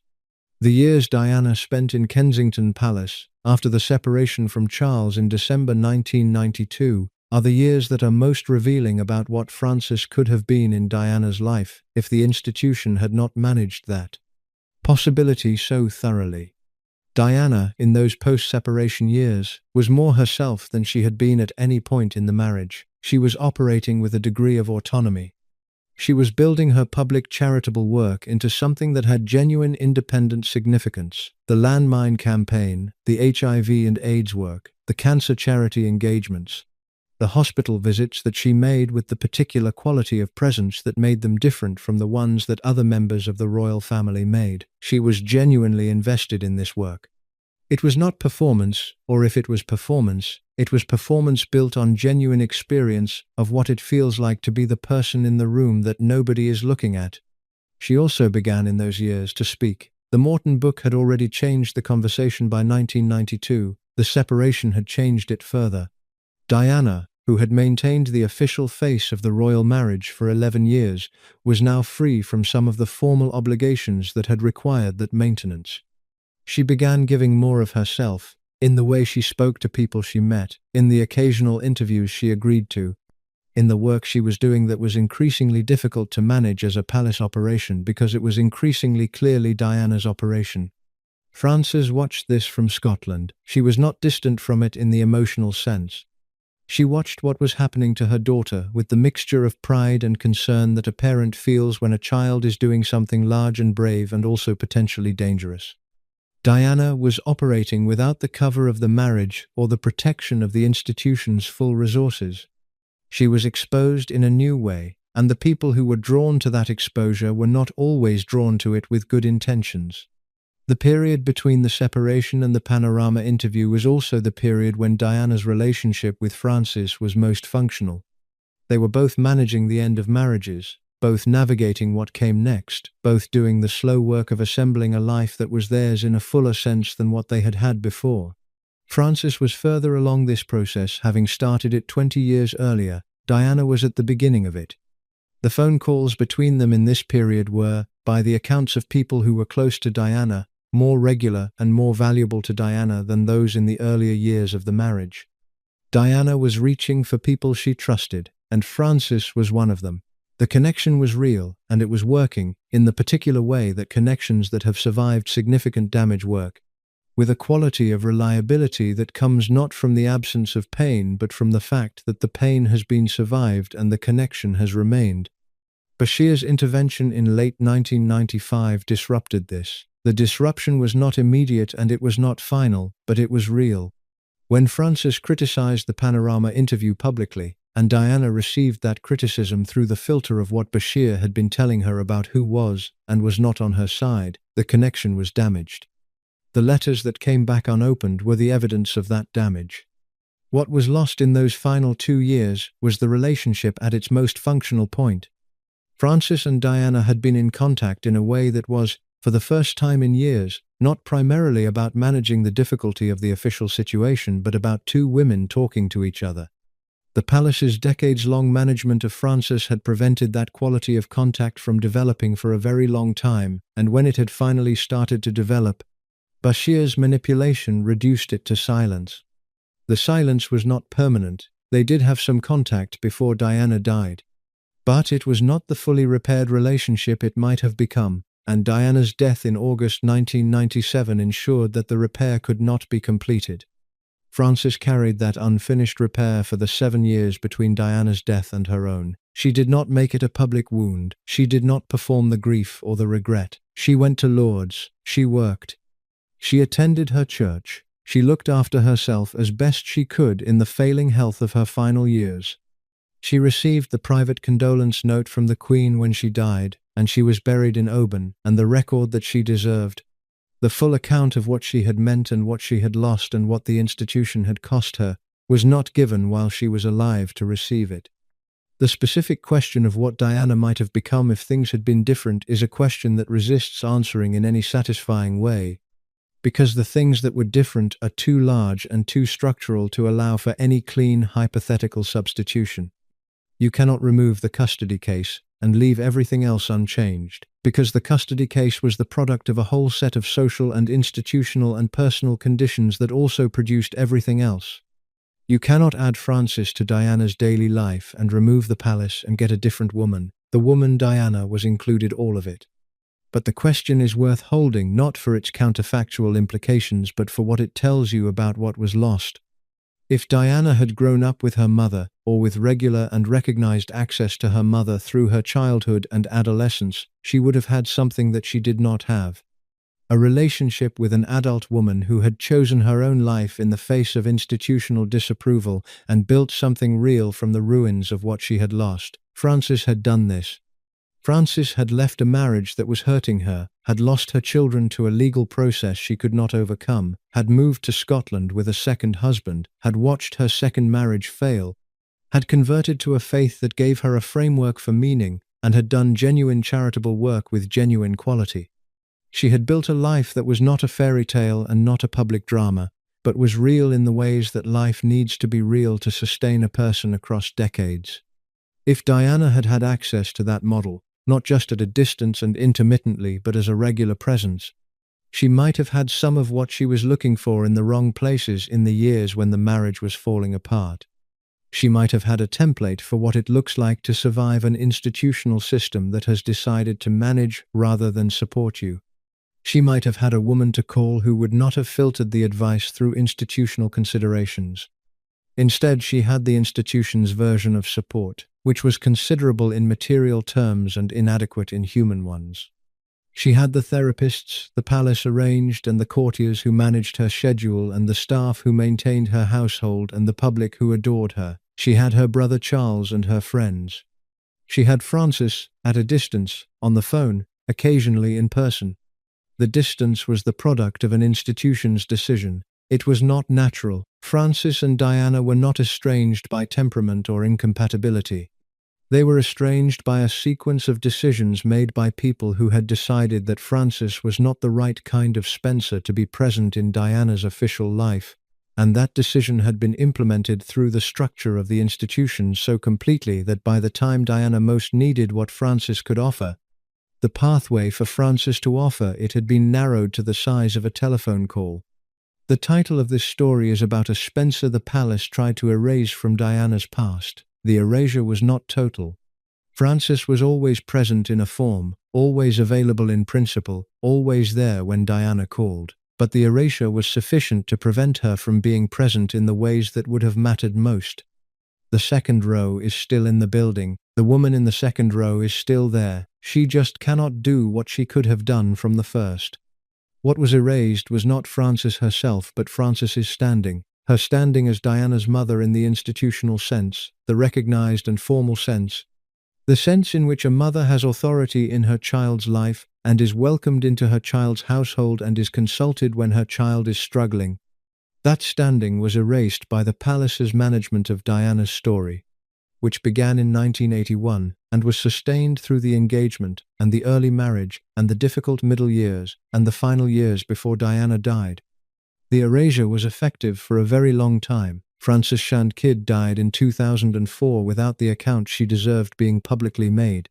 The years Diana spent in Kensington Palace, after the separation from Charles in December 1992, are the years that are most revealing about what Frances could have been in Diana's life if the institution had not managed that possibility so thoroughly. Diana, in those post-separation years, was more herself than she had been at any point in the marriage. She was operating with a degree of autonomy. She was building her public charitable work into something that had genuine independent significance. The landmine campaign, the HIV and AIDS work, the cancer charity engagements, the hospital visits that she made with the particular quality of presence that made them different from the ones that other members of the royal family made. She was genuinely invested in this work. It was not performance, or if it was performance built on genuine experience of what it feels like to be the person in the room that nobody is looking at. She also began in those years to speak. The Morton book had already changed the conversation by 1992. The separation had changed it further. Diana, who had maintained the official face of the royal marriage for 11 years, was now free from some of the formal obligations that had required that maintenance. She began giving more of herself, in the way she spoke to people she met, in the occasional interviews she agreed to, in the work she was doing that was increasingly difficult to manage as a palace operation because it was increasingly clearly Diana's operation. Frances watched this from Scotland. She was not distant from it in the emotional sense. She watched what was happening to her daughter with the mixture of pride and concern that a parent feels when a child is doing something large and brave and also potentially dangerous. Diana was operating without the cover of the marriage or the protection of the institution's full resources. She was exposed in a new way, and the people who were drawn to that exposure were not always drawn to it with good intentions. The period between the separation and the Panorama interview was also the period when Diana's relationship with Francis was most functional. They were both managing the end of marriages, both navigating what came next, both doing the slow work of assembling a life that was theirs in a fuller sense than what they had had before. Frances was further along this process, having started it 20 years earlier. Diana was at the beginning of it. The phone calls between them in this period were, by the accounts of people who were close to Diana, more regular and more valuable to Diana than those in the earlier years of the marriage. Diana was reaching for people she trusted, and Frances was one of them. The connection was real, and it was working, in the particular way that connections that have survived significant damage work, with a quality of reliability that comes not from the absence of pain but from the fact that the pain has been survived and the connection has remained. Bashir's intervention in late 1995 disrupted this. The disruption was not immediate and it was not final, but it was real. When Frances criticized the Panorama interview publicly, and Diana received that criticism through the filter of what Bashir had been telling her about who was and was not on her side, the connection was damaged. The letters that came back unopened were the evidence of that damage. What was lost in those final 2 years was the relationship at its most functional point. Frances and Diana had been in contact in a way that was, for the first time in years, not primarily about managing the difficulty of the official situation but about two women talking to each other. The palace's decades-long management of Frances had prevented that quality of contact from developing for a very long time, and when it had finally started to develop, Bashir's manipulation reduced it to silence. The silence was not permanent. They did have some contact before Diana died. But it was not the fully repaired relationship it might have become. and Diana's death in August 1997 ensured that the repair could not be completed. Frances carried that unfinished repair for the 7 years between Diana's death and her own. She did not make it a public wound. She did not perform the grief or the regret. She went to Lourdes. She worked. She attended her church. She looked after herself as best she could in the failing health of her final years. She received the private condolence note from the Queen when she died, and she was buried in Oban, and the record that she deserved. The full account of what she had meant and what she had lost and what the institution had cost her was not given while she was alive to receive it. The specific question of what Diana might have become if things had been different is a question that resists answering in any satisfying way, because the things that were different are too large and too structural to allow for any clean hypothetical substitution. You cannot remove the custody case and leave everything else unchanged, because the custody case was the product of a whole set of social and institutional and personal conditions that also produced everything else. You cannot add Frances to Diana's daily life and remove the palace and get a different woman. The woman Diana was included all of it. But the question is worth holding not for its counterfactual implications but for what it tells you about what was lost. If Diana had grown up with her mother, or with regular and recognized access to her mother through her childhood and adolescence, she would have had something that she did not have. A relationship with an adult woman who had chosen her own life in the face of institutional disapproval and built something real from the ruins of what she had lost. Frances had done this. Frances had left a marriage that was hurting her, had lost her children to a legal process she could not overcome, had moved to Scotland with a second husband, had watched her second marriage fail, had converted to a faith that gave her a framework for meaning, and had done genuine charitable work with genuine quality. She had built a life that was not a fairy tale and not a public drama, but was real in the ways that life needs to be real to sustain a person across decades. If Diana had had access to that model, not just at a distance and intermittently but as a regular presence, she might have had some of what she was looking for in the wrong places in the years when the marriage was falling apart. She might have had a template for what it looks like to survive an institutional system that has decided to manage rather than support you. She might have had a woman to call who would not have filtered the advice through institutional considerations. Instead, she had the institution's version of support, which was considerable in material terms and inadequate in human ones. She had the therapists the palace arranged and the courtiers who managed her schedule and the staff who maintained her household and the public who adored her. She had her brother Charles and her friends. She had Frances at a distance, on the phone, occasionally in person. The distance was the product of an institution's decision. It was not natural. Frances and Diana were not estranged by temperament or incompatibility. They were estranged by a sequence of decisions made by people who had decided that Frances was not the right kind of Spencer to be present in Diana's official life, and that decision had been implemented through the structure of the institution so completely that by the time Diana most needed what Frances could offer, the pathway for Frances to offer it had been narrowed to the size of a telephone call. The title of this story is about a Spencer the palace tried to erase from Diana's past. The erasure was not total. Frances was always present in a form, always available in principle, always there when Diana called, but the erasure was sufficient to prevent her from being present in the ways that would have mattered most. The second row is still in the building. The woman in the second row is still there. She just cannot do what she could have done from the first. What was erased was not Frances herself, but Frances's standing. Her standing as Diana's mother in the institutional sense, the recognized and formal sense, the sense in which a mother has authority in her child's life and is welcomed into her child's household and is consulted when her child is struggling. That standing was erased by the palace's management of Diana's story, which began in 1981 and was sustained through the engagement and the early marriage and the difficult middle years and the final years before Diana died. The erasure was effective for a very long time. Frances Shand Kidd died in 2004 without the account she deserved being publicly made.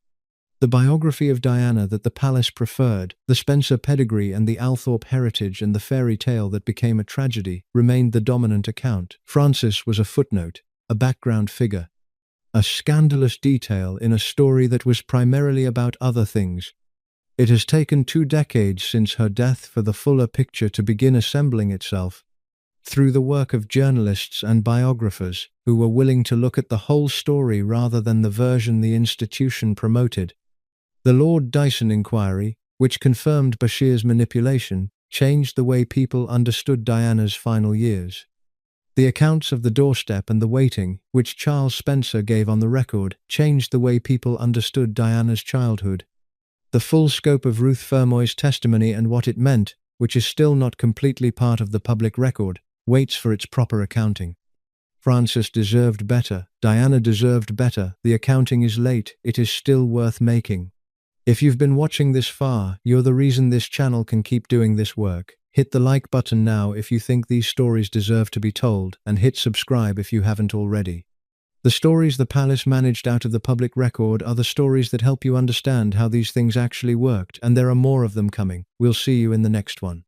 The biography of Diana that the palace preferred, the Spencer pedigree and the Althorpe heritage and the fairy tale that became a tragedy, remained the dominant account. Frances was a footnote, a background figure, a scandalous detail in a story that was primarily about other things. It has taken 2 decades since her death for the fuller picture to begin assembling itself, through the work of journalists and biographers who were willing to look at the whole story rather than the version the institution promoted. The Lord Dyson inquiry, which confirmed Bashir's manipulation, changed the way people understood Diana's final years. The accounts of the doorstep and the waiting, which Charles Spencer gave on the record, changed the way people understood Diana's childhood. The full scope of Ruth Fermoy's testimony and what it meant, which is still not completely part of the public record, waits for its proper accounting. Frances deserved better. Diana deserved better. The accounting is late. It is still worth making. If you've been watching this far, you're the reason this channel can keep doing this work. Hit the like button now if you think these stories deserve to be told, and hit subscribe if you haven't already. The stories the palace managed out of the public record are the stories that help you understand how these things actually worked, and there are more of them coming. We'll see you in the next one.